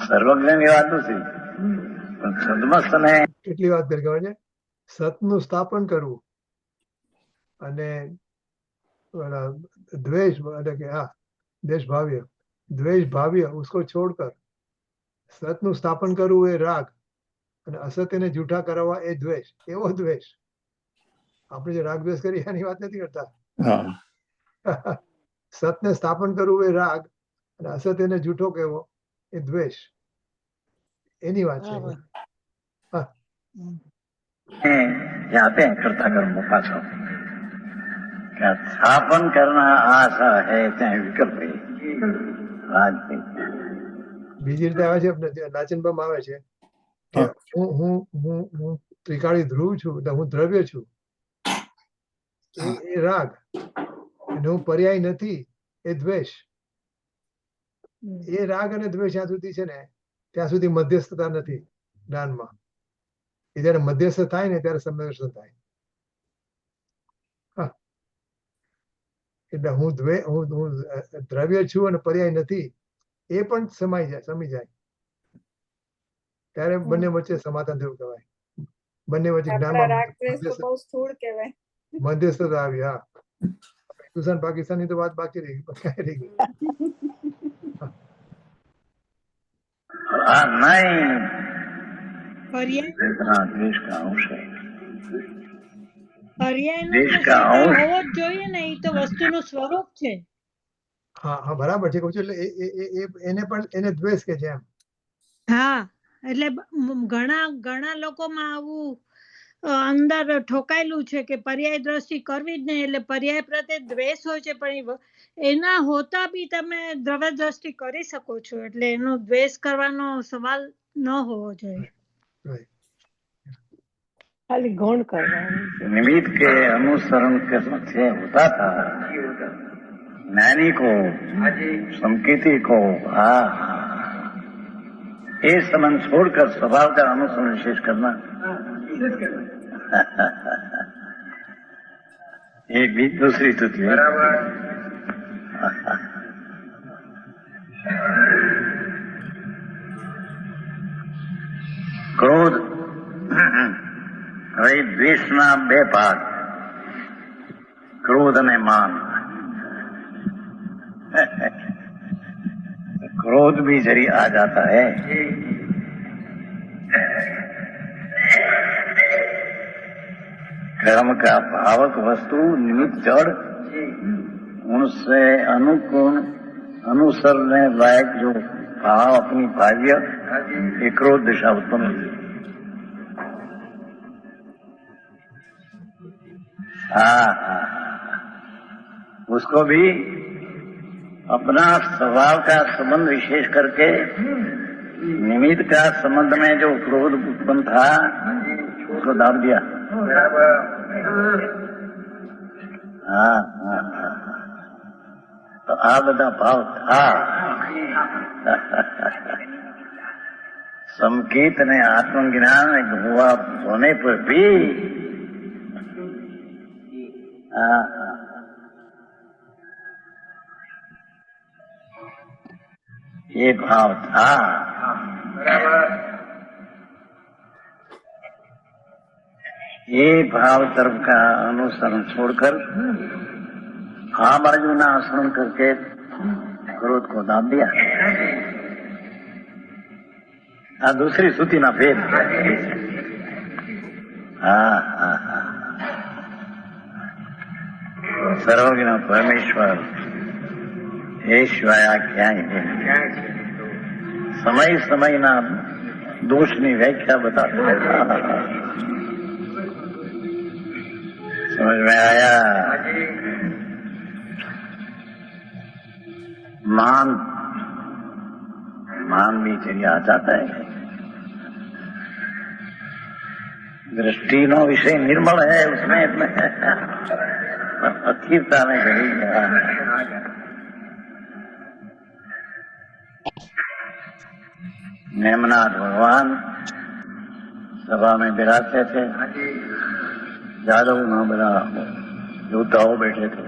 સર્વજ્ઞની વાત નથી પણ સદમસ્તને કેટલી વાત કરી ખબર છે? સતનું સ્થાપન કરવું અને દ્વેષ એટલે કે હા દેશ ભાવ્ય, દ્વેષ ભાવ્ય उसको छोड़कर સતનું સ્થાપન કરવું એ રાગ અને અસત્યને જૂઠા કરાવવા એ દ્વેષ. એવો દ્વેષ આપણે જે રાગ દ્વેષ કરી એની વાત નથી કરતા. હા સતને સ્થાપન કરવું એ રાગ અને અસત્યને જૂઠો કહેવો એ દ્વેષ. એની વાત છે. બરાબર. હા હમ. जाते हैं करता कर्म पाछो क्या स्थापन करना आशा है चाहे विकल्प है राज नहीं બીજી રીતે આવે છે નાચનભામાં આવે છે કે હા. હું હું હું હું ત્રિકાળી ધ્રુવ છું એટલે હું દ્રવ્ય છું એ રાગ અને હું પર્યાય નથી એ દ્વેષ. એ રાગ અને દ્વેષ જ્યાં સુધી છે ને ત્યાં સુધી મધ્યસ્થતા નથી જ્ઞાનમાં. એ જયારે મધ્યસ્થ થાય ને ત્યારે સમદર્શન થાય. હા એટલે હું હું દ્રવ્ય છું અને પર્યાય નથી એ પણ સમી જાય ત્યારે બંને વચ્ચે સમાધાન થયું કહેવાય. બંને વચ્ચે જ્ઞાનમાં મધ્યસ્થતા આવી. હા હિન્દુસ્તાન પાકિસ્તાનની તો વાત બાકી રહી ગઈ. नहीं પર્યાય देश का अंश है પર્યાયનો દેશ તો કા સ્વીકાર અંશ. હોવો જ જોઈએ ને, એ તો વસ્તુનું સ્વરૂપ છે. હા હા બરાબર છે કહું છું. એટલે એને પણ એને દ્વેષ કે છે એમ. હા એટલે ઘણા લોકોમાં આવું અંદર ઠોકાયેલું છે કે પર્યાય દ્રષ્ટિ કરવી જ નહીં, એટલે પર્યાય પ્રત્યે દ્વેષ હોય છે, પણ એના હોતા બી તમે દ્રવ્ય દ્રષ્ટિ કરી શકો છો, એટલે એનો દ્વેષ કરવાનો સવાલ ન હોવો જોઈએ. Right. ખાલી ગૌણ કરવાનું. निमित्त के अनुसरण से होता था ज्ञानी को संकेती को ये संबंध छोड़कर स्वभाव का अनुसरण विशेष करना एक बीच दूसरी स्तुति क्रोध હવે દ્વેષના બે ભાગ ક્રોધ અને માન. क्रोध भी जरिए आ जाता है कर्म का भावक वस्तु निमित्त जड़ उनसे अनुकूल अनुसरने लायक जो भाव अपनी भाव्य ये क्रोध दिशा उत्पन्न होती है. हाँ उसको भी अपना स्वभाव का संबंध विशेष करके निमित्त का संबंध में जो क्रोध उत्पन्न था उसको दाब दिया. हाँ तो आ बधा भाव था संकेत ने आत्मज्ञान हुआ होने पर भी ये भाव था. ये भाव तरफ का अनुसरण छोड़कर आ बाजू ना अनुसरण करके क्रोध को दाब दिया. दूसरी स्तुति ना भेद. सर्वज्ञ परमेश्वर ईश्वया ક્યાંય સમય સમયના દોષની વ્યાખ્યા बताते समझ में आया. मान भी चलिए आ जाता है. दृष्टि नो विषय निर्मल है उसमें अस्थिरता में घड़ी गया. नेमनाथ भगवान सभा में बिराजते थे. यादव ना बड़ा योद्धाओं बैठे थे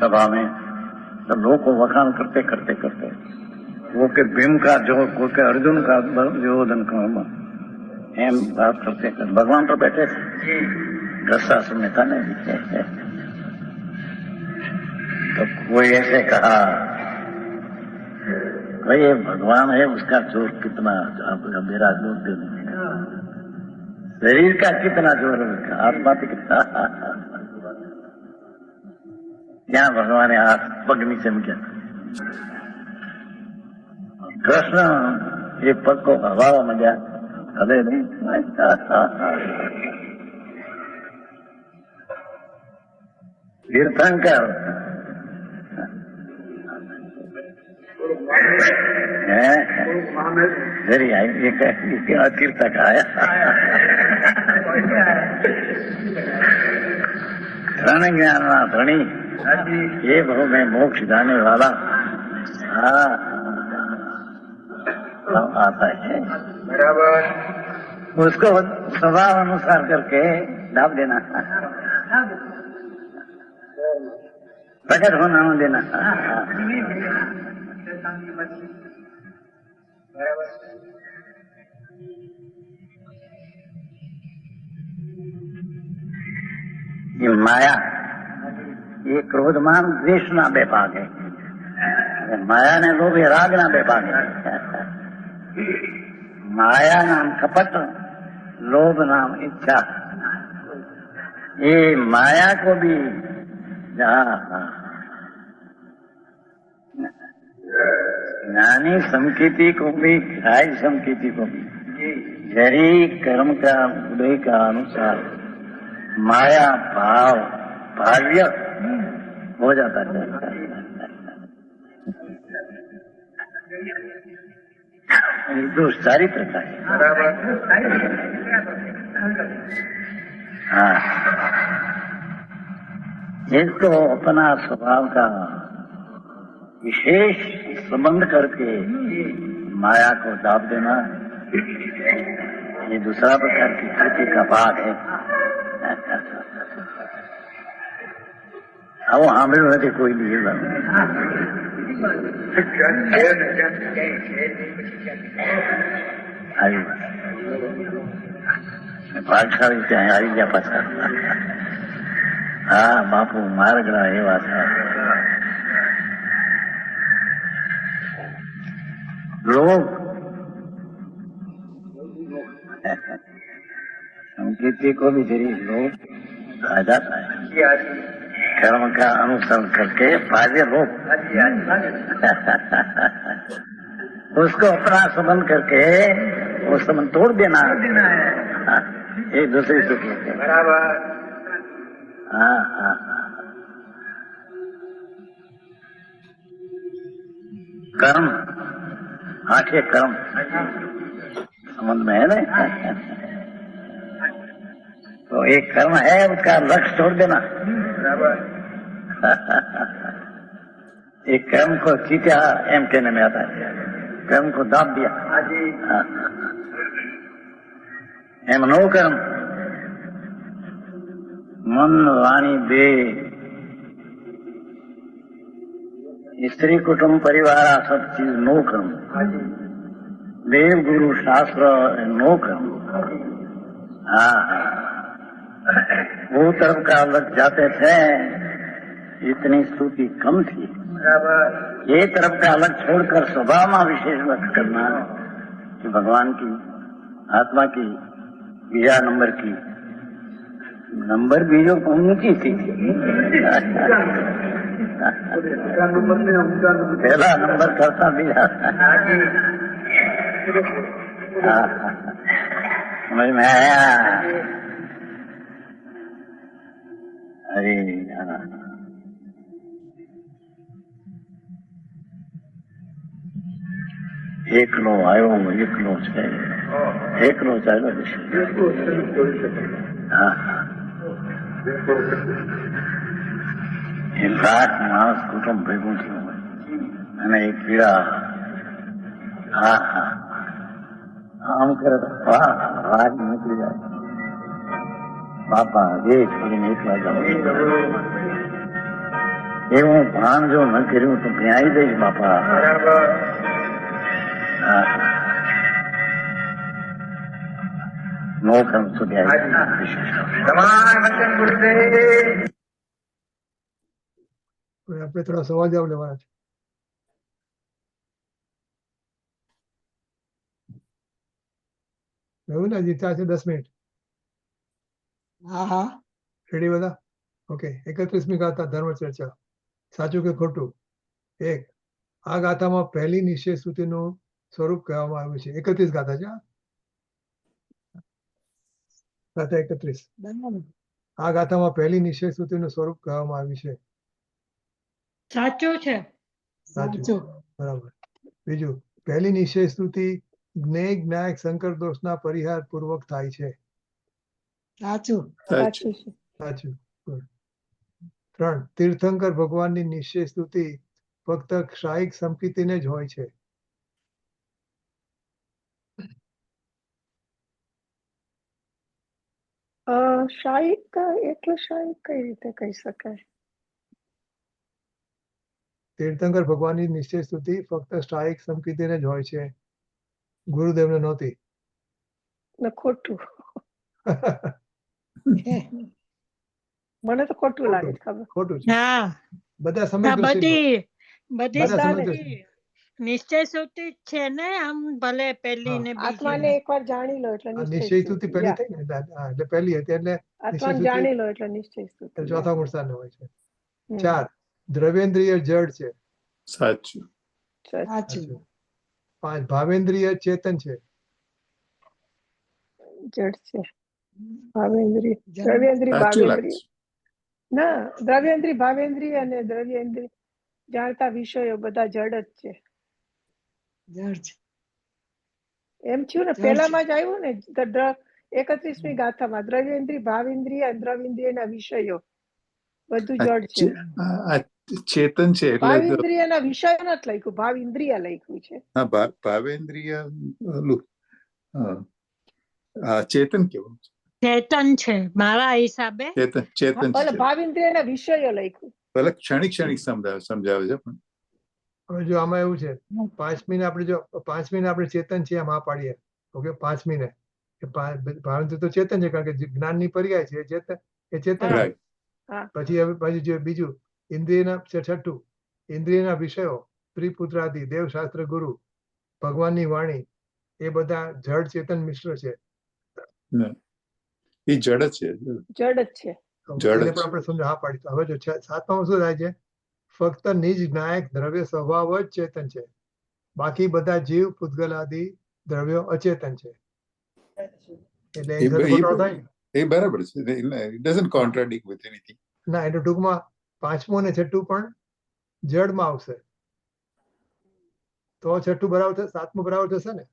सभा में. तो लोग को वखाण करते करते करते वो के भीम का जो कोई के अर्जुन का दुर्योधन का एम बात करते करते भगवान तो बैठे थे रसासुर में था नहीं। तो कोई ऐसे कहा भाई ये भगवान है उसका जोर कितना, आपका मेरा जोर दे शरीर का कितना जोर है उसका, आत्मा पे कितना। यहाँ भगवान ने हाथ पग नीचे में किया, कृष्ण ये पग को हवा में गया, हले नहीं। तीर्थंकर वेरी आई तीर्थक आया धन ज्ञान धनी ये बहु में मोक्ष जाने वाला आता है बराबर। उसको स्वभाव अनुसार करके दाब देना, प्रकट होना देना। ये माया ये क्रोधमान द्वेष ना બે ભાગે, માયા ને લોભ એ રાગ ના બે ભાગે। माया नाम कपट, लोभ नाम इच्छा। ये माया को भी ज्ञानी संकेती को भी घाय संकेती को भी जरी कर्म का उदय का अनुसार माया भाव भाव्य हो जाता है। निर्दोष चारित्र का है। हाँ, इसको अपना स्वभाव का विशेष संबंध करके माया को दाब देना, ये दूसरा प्रकार की कृति का भाग है। अब हमें नहीं कोई नहीं ભાગશાળી ત્યાં આવી ગયા પાછા। હા બાપુ માર્ગડા એવા હતા। लोग संकेती को भी जरिए लोग आ जाता है, कर्म का अनुसरण करके बाह्य लोग उसको अपना संबंध करके वो संबंध तोड़ देना एक दूसरे से बराबर। हाँ हाँ कर्म, आंखें कर्म संबंध में है ना। तो एक कर्म है उसका लक्ष्य छोड़ देना। एक कर्म को चीता एम कहने में आता है, कर्म को दाब दिया। एम नो कर्म, मन वाणी बे स्त्री कुटुंब परिवार सब चीज नो कर्म, देव गुरु शास्त्र नो कर्म। हाँ वो तरफ का लग जाते थे, इतनी स्तुति कम थी। ये तरफ का अलग छोड़कर स्वभाव में विशेष लक्ष्य करना कि भगवान की आत्मा की बीजा नंबर की नंबर बीजों को ऊंची थी। पहला नंबर करता बीजा समझ में आया। अरे એકલો આવ્યો એકલો છે, એકલો ચાલ્યો જશે। હા લાખ માણસ કુટુંબ ભેગું થયું હોય અને એક પીડા હા હા આમ કરે તો રાગ નીકળી જાય। બાપા જે છોડીને એકલા જાવ એવું ભાન જો ન કર્યું તો ભ્યાઈ દઈશ બાપા. હા. મોકમ સુધી હવે આપણે થોડા સવાલ જવાબ લેવાના છે. એવું ને, હજી ત્યાં છે 10 મિનિટ. હા હા રેડી બધા? ઓકે. 31મી ગાથા ધર્મ ચર્ચા. સાચું કે ખોટું? 1. આ ગાથામાં પહેલી નિશ્ચય સ્તુતિનું સ્વરૂપ કહેવામાં આવ્યું છે. 31 ગાથા છે. ગાથા 31. બરાબર આ ગાથામાં પહેલી નિશ્ચય સ્તુતિનું સ્વરૂપ કહેવામાં આવ્યું છે. સાચું છે. સાચું બરાબર. બીજું, પહેલી નિશ્ચય સ્તુતિ જ્ઞેય જ્ઞાયક સંકર દોષના પરિહાર પૂર્વક થાય છે. સાચું સાચું છે. સાચું. Good. 3. તીર્થંકર ભગવાનની નિશ્ચય સ્તુતિ ફક્ત ક્ષાયિક સંપત્તિને જ હોય છે. શાહિક એટલે શાહિક કઈ રીતે કહી શકાય? તીર્થંકર ભગવાનની નિશ્ચય સ્તુતિ ફક્ત ક્ષાયિક સંપત્તિને જ હોય છે. ગુરુદેવને નહોતી. ને ખોટું. મને તો ખોટું લાગે છે. ખબર ખોટું છે. હા બધા આ સમજ બધી બધા બધી સમજ નિશ્ચય સુતી જ છે ને, આમ ભલે પહેલી ને આત્માને બીજી. એકવાર જાણી લો એટલે નિશ્ચય નિશ્ચય સ્તુતિ સ્તુતિ. પહેલી Yeah. થઈ ને એટલે પહેલી હતી એટલે નિશ્ચય આત્માને સ્તુતિ જાણી લો એટલે નિશ્ચય સ્તુતિ. ચોથા મૂળસ્થાને હોય છે. હમ. 4. દ્રવ્યેન્દ્રિય જડ છે. સાચું. સાચું 5. ભાવેન્દ્રિય ચેતન છે. જડ છે. ભાવેન્દ્રિય જડ. દ્રવ્યેન્દ્રિય સાચું લાગે ભાવેન્દ્રિય. છે. ના, દ્રવ્યેન્દ્રિય ભાવેન્દ્રિય અને દ્રવ્યેન્દ્રિય જાણતા વિષયો બધા જડ જ છે. જડ છે એમ થયું ને, જડ છે. પેલામાં જ આવ્યું ને 31મી ગાથામાં દ્રવ્યેન્દ્રિય ભાવેન્દ્રિય અને દ્રવ્યેન્દ્રિયના વિષયો બધું આ જડ છે. આ ચેતન છે એટલે ભાવેન્દ્રિયના વિષયો નથી લખ્યું, ભાવેન્દ્રિય લખ્યું છે. હા, ભાવેન્દ્રિય ઓલું, હા, આ ચેતન કેવું છે? ચેતન છે મારા હિસાબે. ચેતન ચેતન ભલે છે. ભાવેન્દ્રિયના વિષયો લખ્યું. ભલે ક્ષણિક ક્ષણિક સમજાવે છે પણ હવે જો આમાં એવું છે, 5મીને આપણે ચેતન છે એમ હા પાડીએ. ઓકે, 5મીને ભાવેન્દ્ર તો ચેતન છે કારણ કે જ્ઞાનની પર્યાય છે. એ ચેતન છે. રાઈટ. પછી હવે જે બીજું ઇન્દ્રિયના 6ઠું ઇન્દ્રિયના વિષયો ત્રિપુત્રાદિ દેવશાસ્ત્ર ગુરુ ભગવાનની વાણી એ બધા જડ ચેતન મિશ્ર છે. એ જડ જ છે. જડ જ છે. જડ એને જ. પણ આપણે સમજ હા પાડી. હવે જો 7માં શું થાય છે? ફક્ત નિજ જ્ઞાયક દ્રવ્ય સ્વભાવ જ ચેતન છે. બાકી બધા જીવ પૂતગલ આદિ દ્રવ્યો અચેતન છે. એટલે એની સાથે ઘટાડો થાય ને? એ બરાબર છે. It doesn't contradict with anything. ના, એટલે ટૂંકમાં 5મું અને 6ઠું પણ જડમાં આવશે. તો 6ઠું બરાબર થશે, 7મું બરાબર થશે ને?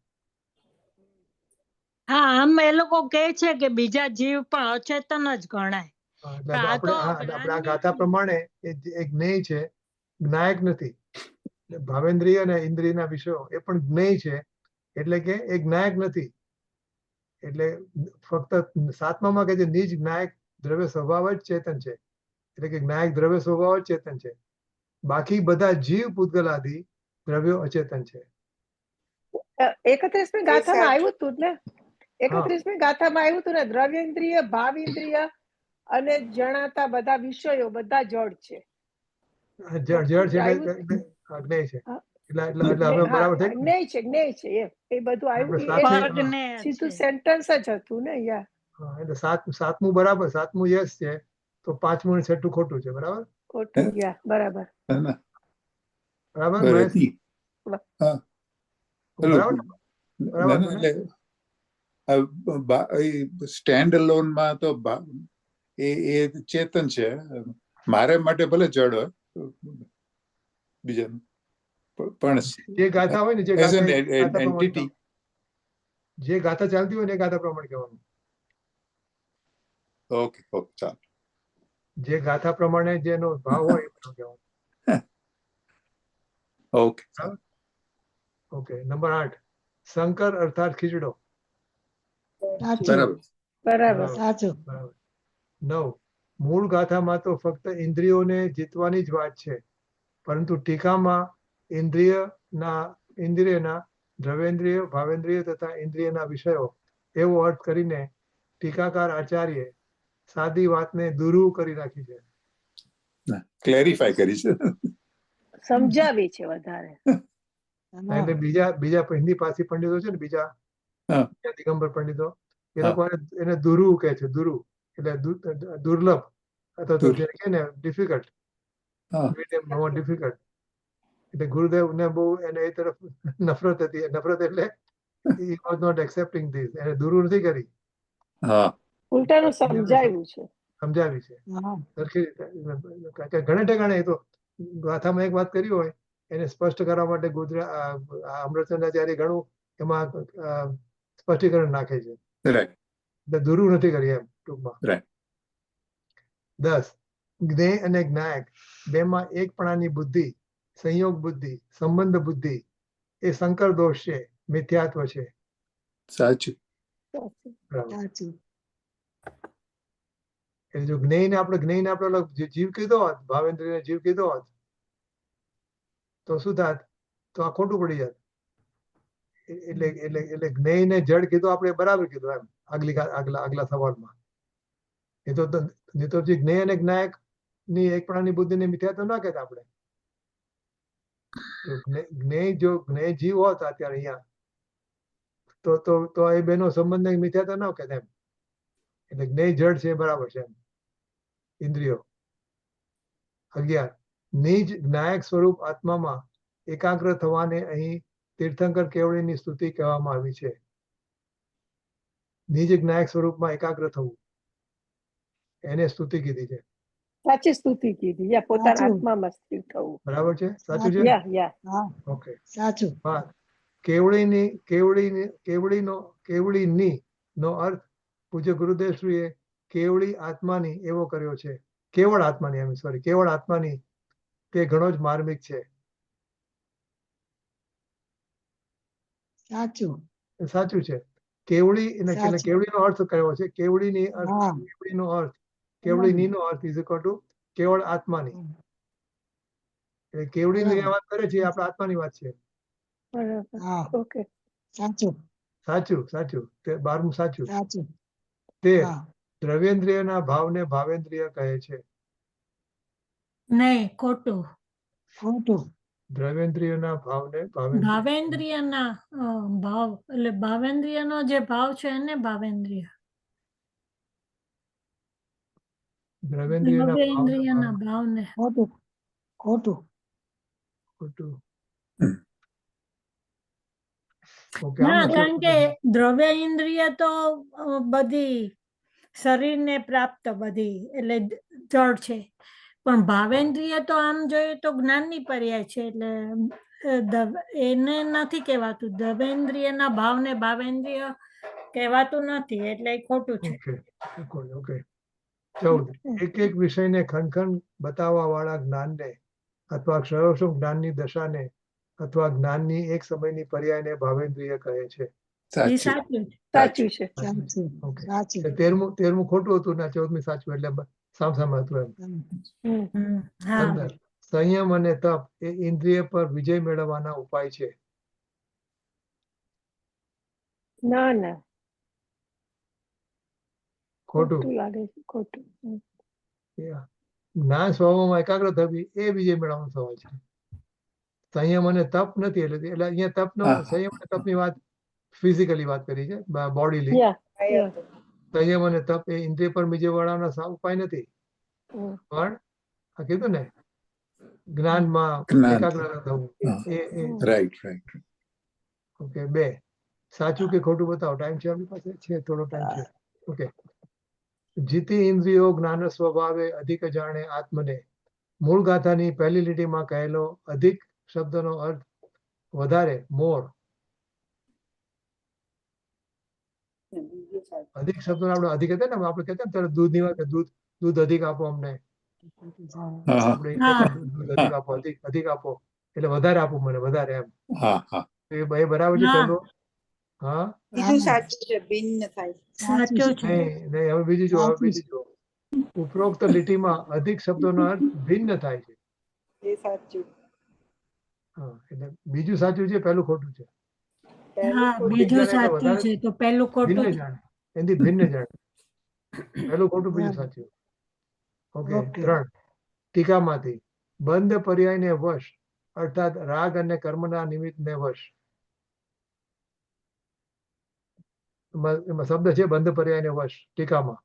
હા, આમ એ લોકો કહે છે કે બીજા જીવ પણ અચેતન જ ગણાય. એટલે આ આપણે તો આપણે આ જ્ઞાનની ગાથા પ્રમાણે એ જ્ઞેય છે, જ્ઞાયક નથી. એટલે ભાવેન્દ્રિય અને ઇન્દ્રિયના વિષયો એ પણ જ્ઞેય છે, એટલે કે એ જ્ઞાયક નથી. એટલે ફક્ત 7મામાં કે છે નિજ જ્ઞાયક દ્રવ્ય સ્વભાવ જ ચેતન છે. એટલે કે જ્ઞાયક દ્રવ્ય સ્વભાવ જ ચેતન છે. બાકી બધા જીવ પૂતગલ આદિ દ્રવ્યો અચેતન છે. 31મી ગાથામાં આવ્યું હતું ને, 31મી ગાથામાં આવ્યું હતું ને, દ્રવ્યેન્દ્રિય ભાવેન્દ્રિય અને જણાતા બધા વિષયો બધા જડ છે. જડ છે એટલે જ્ઞેય છે. એટલે હવે બરાબર થઈ ગયું. જ્ઞેય છે એમ એ બધું આપણે આવ્યું. વર્ગને સીધું છે. સેન્ટેન્સ જ હતું ને. યા હા, એટલે 7મું બરાબર, 7મું યસ છે, તો 5મું અને 6ઠું ખોટું છે. બરાબર ખોટું. યા બરાબર. બરાબર બરાબર. મહેશ? હા, બરાબર ને? બરાબર છે ને? એટલે સ્ટેન્ડ અલોન માં તો એ ચેતન છે. મારે માટે ભલે જડ હોય બીજાનું, પણ જે ગાથા હોય ને, જે એઝ એન ગાથા પ્રમાણે એન્ટિટી. જે ગાથા ચાલતી હોય ને એ ગાથા પ્રમાણે કહેવાનું. ઓકે ઓકે, ચાલો. જે ગાથા પ્રમાણે જેનો ભાવ હોય એ પ્રમાણે કહેવાનું. ઓકે. ઓકે. નંબર 8 શંકર અર્થાત ખીચડો. સાચું બરાબર. બરાબર. સાચું બરાબર. 9 મૂળ ગાથામાં તો ફક્ત ઇન્દ્રિયોને જીતવાની જ વાત છે, પરંતુ ટીકામાં ઇન્દ્રિયના દ્રવેન્દ્રિય, ભાવેન્દ્રિય તથા ઇન્દ્રિયના વિષયો એવો અર્થ કરીને ટીકાકાર આચાર્ય સાદી વાતને દૂરું કરી નાખી છે. ક્લેરિફાય કરી છે. સમજાવી છે વધારે. એટલે બીજા હિન્દી પારસી પંડિતો છે ને, બીજા હા. દિગંબર પંડિતો, એ હા. લોકો એને દુરુ કહે છે. દુરુ એટલે દુર્લભ અથવા તો જે કહે ને ડિફિકલ્ટ, હા. ડિફિકલ્ટ. એટલે ગુરુદેવ ને બહુ એને એ તરફ નફરત હતી. નફરત એટલે he was not accepting this. એને દુરુ નથી કરી, હા. ઉલટાનું સમજાવ્યું છે. સમજાવી છે સરખી રીતે. કારણ કે ઘણે ઠેકાણે એ તો ગાથામાં એક વાત કરી હોય એને સ્પષ્ટ કરવા માટે અમૃતચંદ્રાચાર્ય ઘણું એમાં સ્પષ્ટીકરણ નાખે છે. રાઈટ. એટલે દૂરું નથી કરી એમ ટૂંકમાં. Right. 10 જ્ઞેય અને જ્ઞાયક બેમાં એકપણાની બુદ્ધિ, સંયોગ બુદ્ધિ, સંબંધ બુદ્ધિ એ સંકર દોષ છે, મિથ્યાત્વ છે. સાચું. બરાબર. સાચું. એટલે જો જ્ઞેયને આપણે જીવ કીધો હોત, ભાવેન્દ્રિયને જીવ કીધો હોત તો શું થાત? તો આ ખોટું પડી જાત. એટલે જ્ઞેયને જડ કીધો આપણે બરાબર કીધું એમ આગલા સવાલમાં. એ તો જે જ્ઞેય અને જ્ઞાયક ની એકપણાની બુદ્ધિને મિથ્યાત્વ ના કહેતા આપણે. જો જ્ઞેય જીવ હોત અત્યારે અહીંયા તો એ બેનો સંબંધ મિથ્યાત્વ ના કહેતા એમ. એટલે જ્ઞેય જડ છે બરાબર છે એમ. ઇન્દ્રિયો. 11 નિજ જ્ઞાયક સ્વરૂપ આત્મામાં એકાગ્ર થવાને અહીં તીર્થંકર કેવળીની સ્તુતિ કહેવામાં આવી છે. નિજ જ્ઞાયક સ્વરૂપમાં એકાગ્ર થવું એને સ્તુતિ કીધી છે. સાચી સ્તુતિ કીધી. યા પોતાના સાચું. આત્મામાં સ્થિર થવું. બરાબર છે? સાચું છે? યા હા ઓકે. સાચું. કેવળીની નો અર્થ પૂજ્ય ગુરુદેવશ્રીએ કેવળી આત્માની એવો કર્યો છે. કેવળ આત્માની કેવળ આત્માની તે ઘણો જ માર્મિક છે. સાચું. સાચું છે. કેવળી એટલે સાચું. કેવળીનો અર્થ કયો છે? કેવળીની હા. કેવળીનો અર્થ કેવળીની અર્થ ઇઝ ઇક્વલ ટુ કેવળ આત્માની. એટલે કેવળીની બરાબર. વાત કરે છે એ આપણા આત્માની વાત છે. બરાબર. હા ઓકે. સાચું. સાચું. તે 12મું સાચું. સાચું. 13 હા દ્રવ્યેન્દ્રિયના ભાવને ભાવેન્દ્રિય કહે છે. નહીં, ખોટું. ખોટું. દ્રવ્યેન્દ્રિયના ભાવને ભાવેન્દ્રિય. ભાવેન્દ્રિયના ભાવ એટલે ભાવેન્દ્રિયનો જે ભાવ છે એને ભાવેન્દ્રિય. દ્રવ્યેન્દ્રિયના દ્રવ્યેન્દ્રિયના ભાવને. ખોટું. ખોટું. ખોટું. ઓકે. ના, કારણ કે દ્રવ્ય ઇન્દ્રિય તો બધી શરીરને પ્રાપ્ત બધી એટલે જડ છે, પણ ભાવેન્દ્રિય તો આમ જોઈએ તો જ્ઞાનની પર્યાય છે. એટલે એને નથી કહેવાતું. દ્રવેન્દ્રિયના ભાવને ભાવેન્દ્રિય કહેવાતું નથી, એટલે એ ખોટું છે. ઓકે. 14 એક વિષયને ખંડ બતાવવા વાળા જ્ઞાનને અથવા સર્વસ્વ જ્ઞાનની દશાને અથવા જ્ઞાનની એક સમયની પર્યાયને ભાવેન્દ્રિય કહે છે. એ સાચું. સાચું છે. સાચું છે. સાચું. ઓકે. સાચું. 13મું ખોટું હતું ને 14મી સાચું, એટલે સામસામે હતું એમ. હા. 15 સંયમ અને તપ એ ઇન્દ્રિય પર વિજય મેળવવાના ઉપાય છે. ના ના ખોટું. ખોટું લાગે છે. ખોટું. જ્ઞાન સ્વભાવમાં એકાગ્ર થવી એ વિજય મેળવવાનો સવાલ છે. સંયમ અને તપ નથી. એટલે અહીંયા તપનો હા. સંયમ અને તપની વાત ફિઝિકલી વાત કરી છે, બોડીલી. યા સંયમ અને તપ એ ઇન્દ્રિય પર વિજય મેળવવાનો ઉપાય નથી, પણ આ કીધું ને જ્ઞાનમાં જ્ઞાન. એકાગ્ર થવું એ રાઈટ. ઓકે. 2 સાચું કે ખોટું બતાવો. ટાઈમ છે આપણી પાસે? છે, થોડો ટાઈમ છે. ઓકે. જીતી ઇન્દ્રિયો જ્ઞાન સ્વભાવે અધિક જાણે આત્મને. મૂળ ગાથાની પહેલી લીટીમાં કહેલો અધિક શબ્દનો અર્થ વધારે, મોર. અધિક શબ્દનો આપણે અધિક હતા ને, આપણે કહેતા ને ત્યારે દૂધની વાત, દૂધ અધિક આપો અમને. આપણે દૂધ અધિક આપો, અધિક આપો એટલે વધારે આપો મને, વધારે એમ. એ બરાબર છે પહેલું? હા. બીજું સાચું છે, ભિન્ન થાય. સાચું છે. નહીં, હવે બીજું જો. ઉપરોક્ત લીટીમાં અધિક શબ્દોનો અર્થ ભિન્ન થાય છે. એ સાચું. હા, એટલે બીજું સાચું છે, પહેલું ખોટું છે. હા, બીજું સાચું છે તો પહેલું ખોટું ભિન્ન છે. જાણે, એનાથી ભિન્ન જાણે. પહેલું ખોટું, બીજું બરાબર. સાચું. ઓકે. ઓકે. 3 ટીકામાંથી બંધ પર્યાયને વશ અર્થાત રાગ અને કર્મના નિમિત્તને વશ. એમાં શબ્દ છે બંધ પર્યાયને વશ ટીકામાં.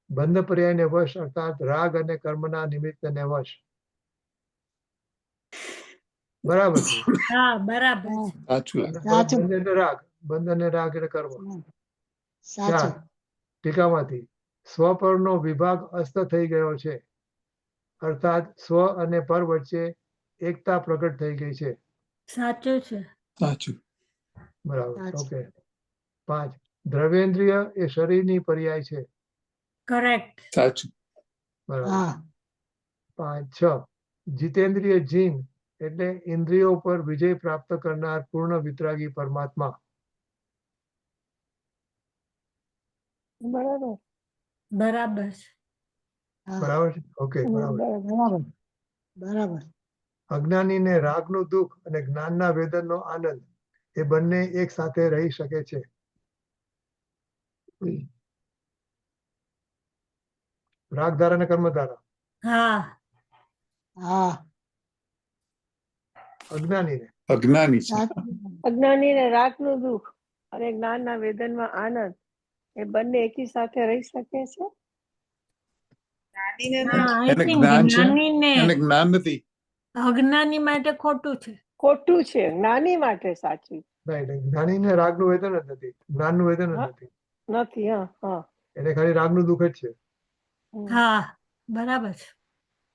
બંધ પર્યાયને વશ અર્થાત રાગ અને કર્મના નિમિત્તને વશ. બરાબર છે. હા, બરાબર છે. સાચું લાગે. સાચું. બંધ એટલે રાગ, બંધ અને રાગ એટલે કર્મ. સાચું. 4 ટીકામાંથી સ્વપરનો વિભાગ અસ્ત થઈ ગયો છે અર્થાત સ્વ અને પર વચ્ચે એકતા પ્રગટ થઈ ગઈ છે. સાચું છે. સાચું. બરાબર. સાચું. ઓકે. 5 દ્રવ્યેન્દ્રિય એ શરીરની પર્યાય છે. કરેક્ટ. સાચું. બરાબર. હા. 5 6 જીતેન્દ્રિય જીન એટલે ઇન્દ્રિયો પર વિજય પ્રાપ્ત કરનાર પૂર્ણ વિતરાગી પરમાત્મા. બરાબર. બરાબર છે. હા. બરાબર છે. ઓકે. બરાબર. બરાબર. બરાબર. અજ્ઞાનીને રાગનું દુઃખ અને જ્ઞાનના વેદનનો આનંદ એ બંને એક સાથે રહી શકે છે. રાગ ધારા અને કર્મ ધારા. હા. હા. અજ્ઞાનીને અજ્ઞાની છે. સાચું. અજ્ઞાનીને રાગનું દુઃખ અને જ્ઞાનના વેદનમાં આનંદ એ બંને એકી સાથે રહી શકે છે. હા, I એને think જ્ઞાન છે, જ્ઞાનીને એને જ્ઞાન નથી. અજ્ઞાની માટે ખોટું છે. ખોટું છે, જ્ઞાની માટે સાચું. રાઈટ. જ્ઞાનીને રાગનું વેદન જ નથી, જ્ઞાનનું વેદન જ હા. નથી. નથી. હા. હા. એને ખાલી રાગનું દુઃખ જ છે. હા, બરાબર છે.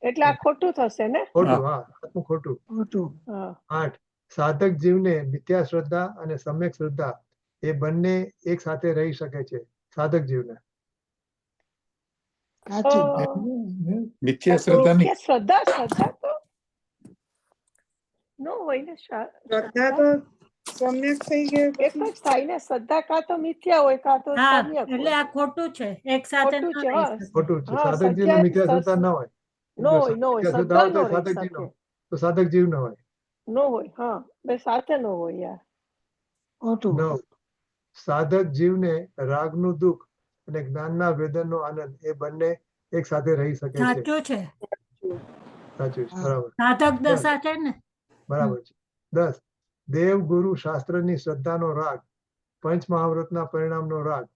એટલે આ ખોટું થશે ને. ખોટું. હા, આટલું ખોટું. ખોટું. હા. 8 સાધક જીવને મિથ્યા શ્રદ્ધા અને સમ્યક શ્રદ્ધા એ બંને એક સાથે રહી શકે છે. સાધક જીવને સાચું. મિથ્યા શ્રદ્ધા નહીં. કે શ્રદ્ધા તો ન હોય ને. શ્રદ્ધા તો સમ્યક થઈ ગયું એક જ થાય ને. શ્રદ્ધા કાં તો મિથ્યા હોય કાં તો હા, સમ્યક એટલે હોય. આ ખોટું છે. એક સાથે ખોટું ન છે. રહી હા. શકે. ખોટું છે. હા, સાધક જીવને મિથ્યા શ્રદ્ધા ન હોય. ન હોય. ન હોય. મિથ્યા શ્રદ્ધા શ્રદ્ધા ન હોય તો રહી સાધક જીવ શકે. તો સાધક જીવ ન હોય. ન હોય. હા, બે સાથે ન હોય યાર. ખોટું. 9 સાધક જીવને રાગનું દુઃખ અને જ્ઞાનના વેદનનો આનંદ એ બંને એક સાથે રહી શકે છે. સાચું છે. સાચું છે. હા. બરાબર. સાધક દશા છે ને. બરાબર છે. 10 દેવ ગુરુ શાસ્ત્રની શ્રદ્ધાનો રાગ, પંચ મહાવ્રતના પરિણામનો રાગ,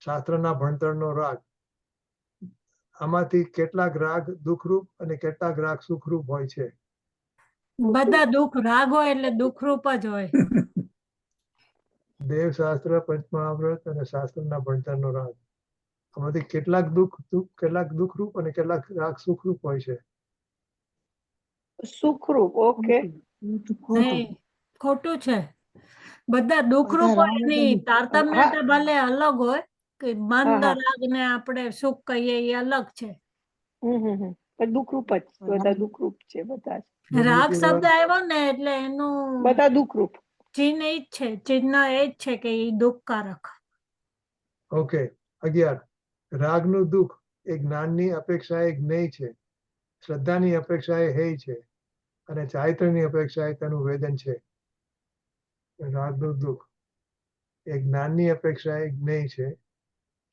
શાસ્ત્રના ભણતરનો રાગ. આમાંથી કેટલાક રાગ દુઃખરૂપ અને કેટલાક રાગ સુખરૂપ હોય છે. બધા દુઃખ રાગ હોય એટલે દુઃખરૂપ જ હોય. દેવ શાસ્ત્ર, પંચ મહાવ્રત અને શાસ્ત્રના ભણતરનો રાગ. આમાંથી કેટલાક કેટલાક દુઃખરૂપ અને કેટલાક રાગ સુખરૂપ હોય છે. સુખરૂપ. ઓકે. ખોટું. નહીં, ખોટું છે. બધા દુઃખરૂપ બધા હોય રાગ નહીં. નથી. તારતમ્યતા ભલે અલગ હોય કે મંદ હા. રાગ ને આપણે સુખ કહીએ એ અલગ છે. પણ દુઃખરૂપ જ. બધા દુઃખરૂપ છે. બધા જ. રાગ શબ્દ આવ્યો ને એટલે એનું બધા દુઃખરૂપ. ચિહ્ન એ જ છે, ચિહ્ન એ જ છે કે એ દુઃખકારક. ઓકે. 11 રાગનું દુઃખ એ જ્ઞાનની અપેક્ષાએ જ્ઞેય છે, શ્રદ્ધાની અપેક્ષાએ હેય છે અને ચારિત્ર્યની અપેક્ષાએ તેનું વેદન છે. રાગનું દુઃખ એ જ્ઞાનની અપેક્ષાએ જ્ઞેય છે,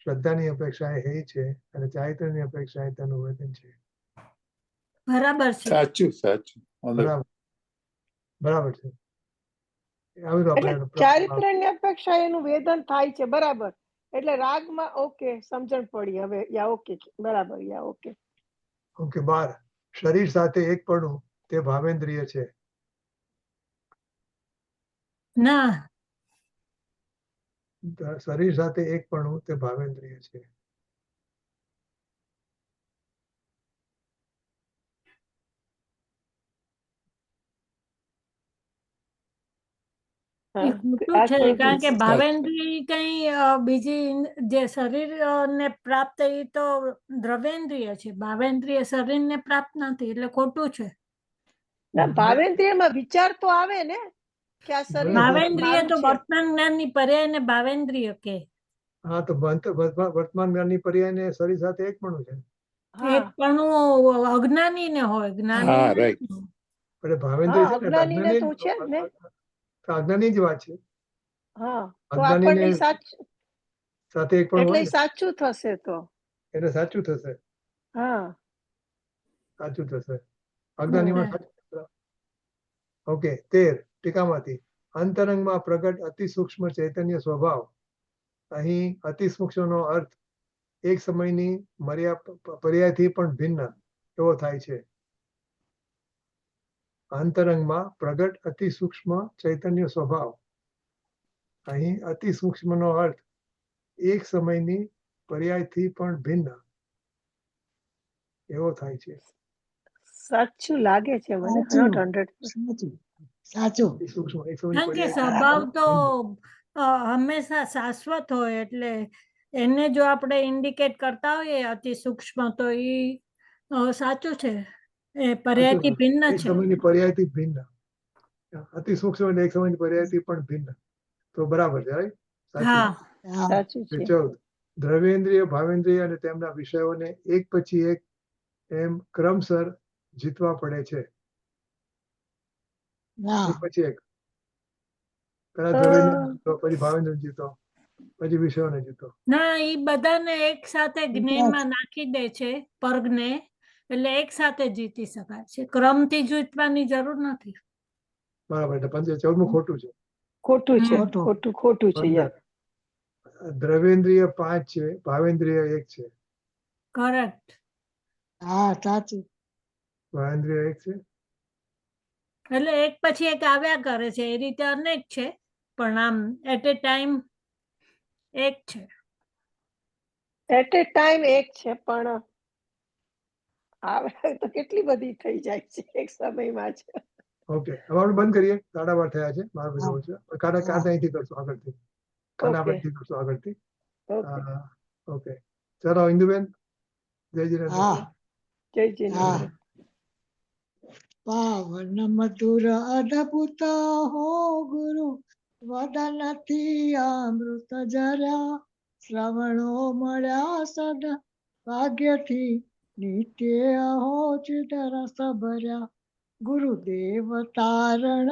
શ્રદ્ધાની અપેક્ષાએ હેય છે અને ચારિત્ર્યની અપેક્ષાએ તેનું વેદન છે. બરાબર છે. સાચું. સાચું. બરાબર. બરાબર છે. આવી તો એટલે આપણે ચારિત્ર્યની અપેક્ષા એનું વેદન થાય છે. બરાબર. એટલે રાગમાં ઓકે સમજણ પડી હવે. Yeah okay. બરાબર. Yeah okay. ઓકે. 12 શરીર સાથે એકપણું તે ભાવેન્દ્રિય છે. ના, શરીર સાથે એકપણું તે ભાવેન્દ્રિય છે. એ ખોટું છે. કારણ કે ભાવેન્દ્રિય કઈ બીજી જે શરીર ને પ્રાપ્ત એ તો દ્રવેન્દ્રિય છે. ભાવેન્દ્રિય શરીરને પ્રાપ્ત નથી એટલે ખોટું છે. ના, ભાવેન્દ્રિયમાં વિચાર તો આવે ને કે આ શરીર ભાવેન્દ્રિય તો મારું છે. વર્તમાન જ્ઞાનની પર્યાય ને ભાવેન્દ્રિય કે. હા તો વર્તમાન જ્ઞાનની પર્યાય ને શરીર સાથે એક પણ છે. એક પણ અજ્ઞાની ને હોય, જ્ઞાની હા, ને right. નથી. એટલે ભાવેન્દ્રિય હા, છે ને, અજ્ઞાનીને તો છે જ ને. અજ્ઞાની જ વાત છે. હા, તો અજ્ઞાનીને આપણને સાથે એક પણ એટલે હોય ને, સાચું થશે તો. એટલે સાચું થશે. હા, સાચું થશે. અજ્ઞાનીમાં સાચું થશે. ઓકે 13 ટીકામાંથી અંતરંગમાં પ્રગટ અતિ સૂક્ષ્મ ચૈતન્ય સ્વભાવ. અહીં અતિ સૂક્ષ્મનો અર્થ એક સમયની પર્યાયથી પણ ભિન્ન એવો થાય છે. અંતરંગમાં પ્રગટ અતિ સૂક્ષ્મ ચૈતન્ય સ્વભાવ. અહીં અતિ સૂક્ષ્મનો અર્થ એક સમયની પર્યાયથી પણ ભિન્ન એવો થાય છે. સાચું લાગે છે મને. સાચું. 100%. સાચું. અતિ સૂક્ષ્મ એક સમયની કારણ કે પર્યાયથી સ્વભાવ પણ તો ભિન્ન. હંમેશા શાશ્વત હોય, એટલે એને જો આપણે ઇન્ડિકેટ કરતા હોઈએ અતિ સૂક્ષ્મ, તો એ સાચું છે, એ પર્યાયથી ભિન્ન એક છે. સમયની પર્યાયથી ભિન્ન. અતિ સૂક્ષ્મ એટલે એક સમયની પર્યાયથી પણ ભિન્ન. તો બરાબર છે, right? હા, હા. સાચું છે. 14 દ્રવ્યેન્દ્રિય ભાવેન્દ્રિય અને તેમના વિષયોને એક પછી એક એમ ક્રમસર જીતવા પડે છે. ના. એક પછી એક. પેલા અ, દ્રવ્યેન્દ્રિય જીતો, પછી ભાવેન્દ્ર જીતો, પછી વિષયોને જીતો. ના, એ બધાને એક સાથે જ્ઞાનમાં નાખી દે છે, પર્ગને, એટલે એક સાથે જીતી શકાય છે. ક્રમથી જીતવાની જરૂર નથી. બરાબર. એટલે 14મું ખોટું છે. ખોટું છે. ખોટું. ખોટું છે 15 યાર. દ્રવ્યેન્દ્રિય 5 છે, ભાવેન્દ્રિય 1 છે. કરેક્ટ. હા, સાચું. ભાવેન્દ્રિય 1 છે. એટલે એક પછી એક આવ્યા કરે છે, એ રીતે અનેક છે, પણ આમ એટ એ ટાઈમ એક છે. એટ એ ટાઈમ એક છે, પણ આવે તો કેટલી બધી થઈ જાય છે એક સમયમાં જ. ઓકે, હવે આપણે બંધ કરીએ. 12:30 થયા છે. મારો હા. વિચાર છે. કાલે અહીંથી કરશું આગળથી. કાલે આપણે ઓકે. અહીંથી કરશું આગળથી. ઓકે. ઓકે, ચલો ઇન્દુબેન, જય જીનેન્દ્ર. હા. જય હા. જીનેન્દ્ર. પાવન મધુર અદભુત હો ગુરુ વદનથી અમૃત જર્યા શ્રવણો મળ્યા સદા ભાગ્યથી નિત્ય હો ચિત રસ ભર્યા ગુરુદેવ તારણ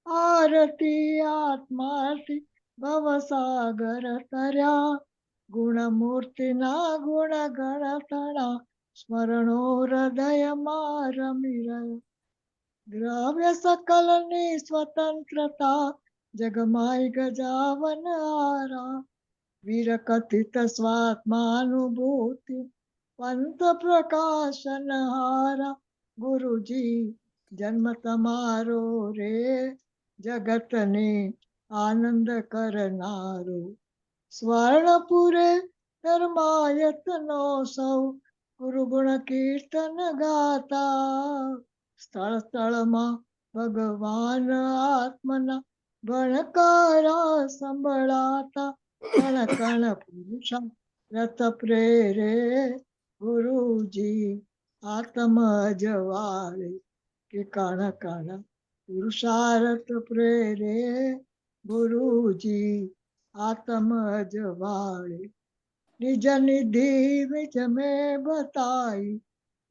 આરતી આત્માથી ભવસાગર તર્યા ગુણમૂર્તિના ગુણ ગણતણા સ્મરણો હૃદયમાં રમી રહ્યો દ્રવ્ય સકલની સ્વતંત્રતા જગમાય ગજાવન હારા વીર કથિત સ્વાત્માનુભૂતિ પંત પ્રકાશન હારા ગુરુજી જન્મ તમારો રે જગતને આનંદ કરનારો સ્વર્ણપુરે ધર્માયતનો સૌ ગુરુગુણ કીર્તન ગાતા સ્થળ સ્થળમાં ભગવાન આત્મના ભણકારા સંભળાતા કણ કણ પુરુષા રથ પ્રેરે ગુરુજી આત્મ જવાળે કે કણ કણ પુરુષાર્થ પ્રેરે ગુરુજી आत्म जवाड़े निज निधि विच में बताई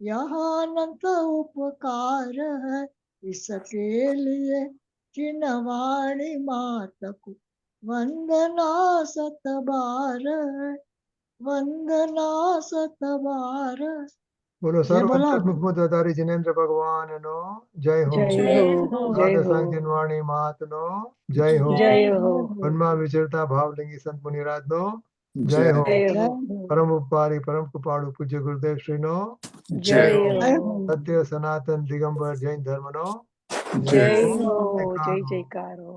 यह अनंत उपकार है इसके लिए चिन्हवाणी मात को वंदना सत बार है वंदना सत बार બોલો જય બોલો. સર્વમુખમુદ્ધારી જિનેન્દ્ર ભગવાનનો જય હો. જય હો. જય હો. સાંજનવાણી મહાત્મનો જય હો. જય હો. મનમાં વિચરતા ભાવલિંગી સંત મુનિરાજનો જય હો. જય હો. પરમ ઉપકારી પરમ કૃપાળુ પૂજ્ય ગુરુદેવ શ્રીનો જય જય હો. હો. સત્ય સનાતન દિગંબર જૈન ધર્મનો જય હો. જય જયકાર હો.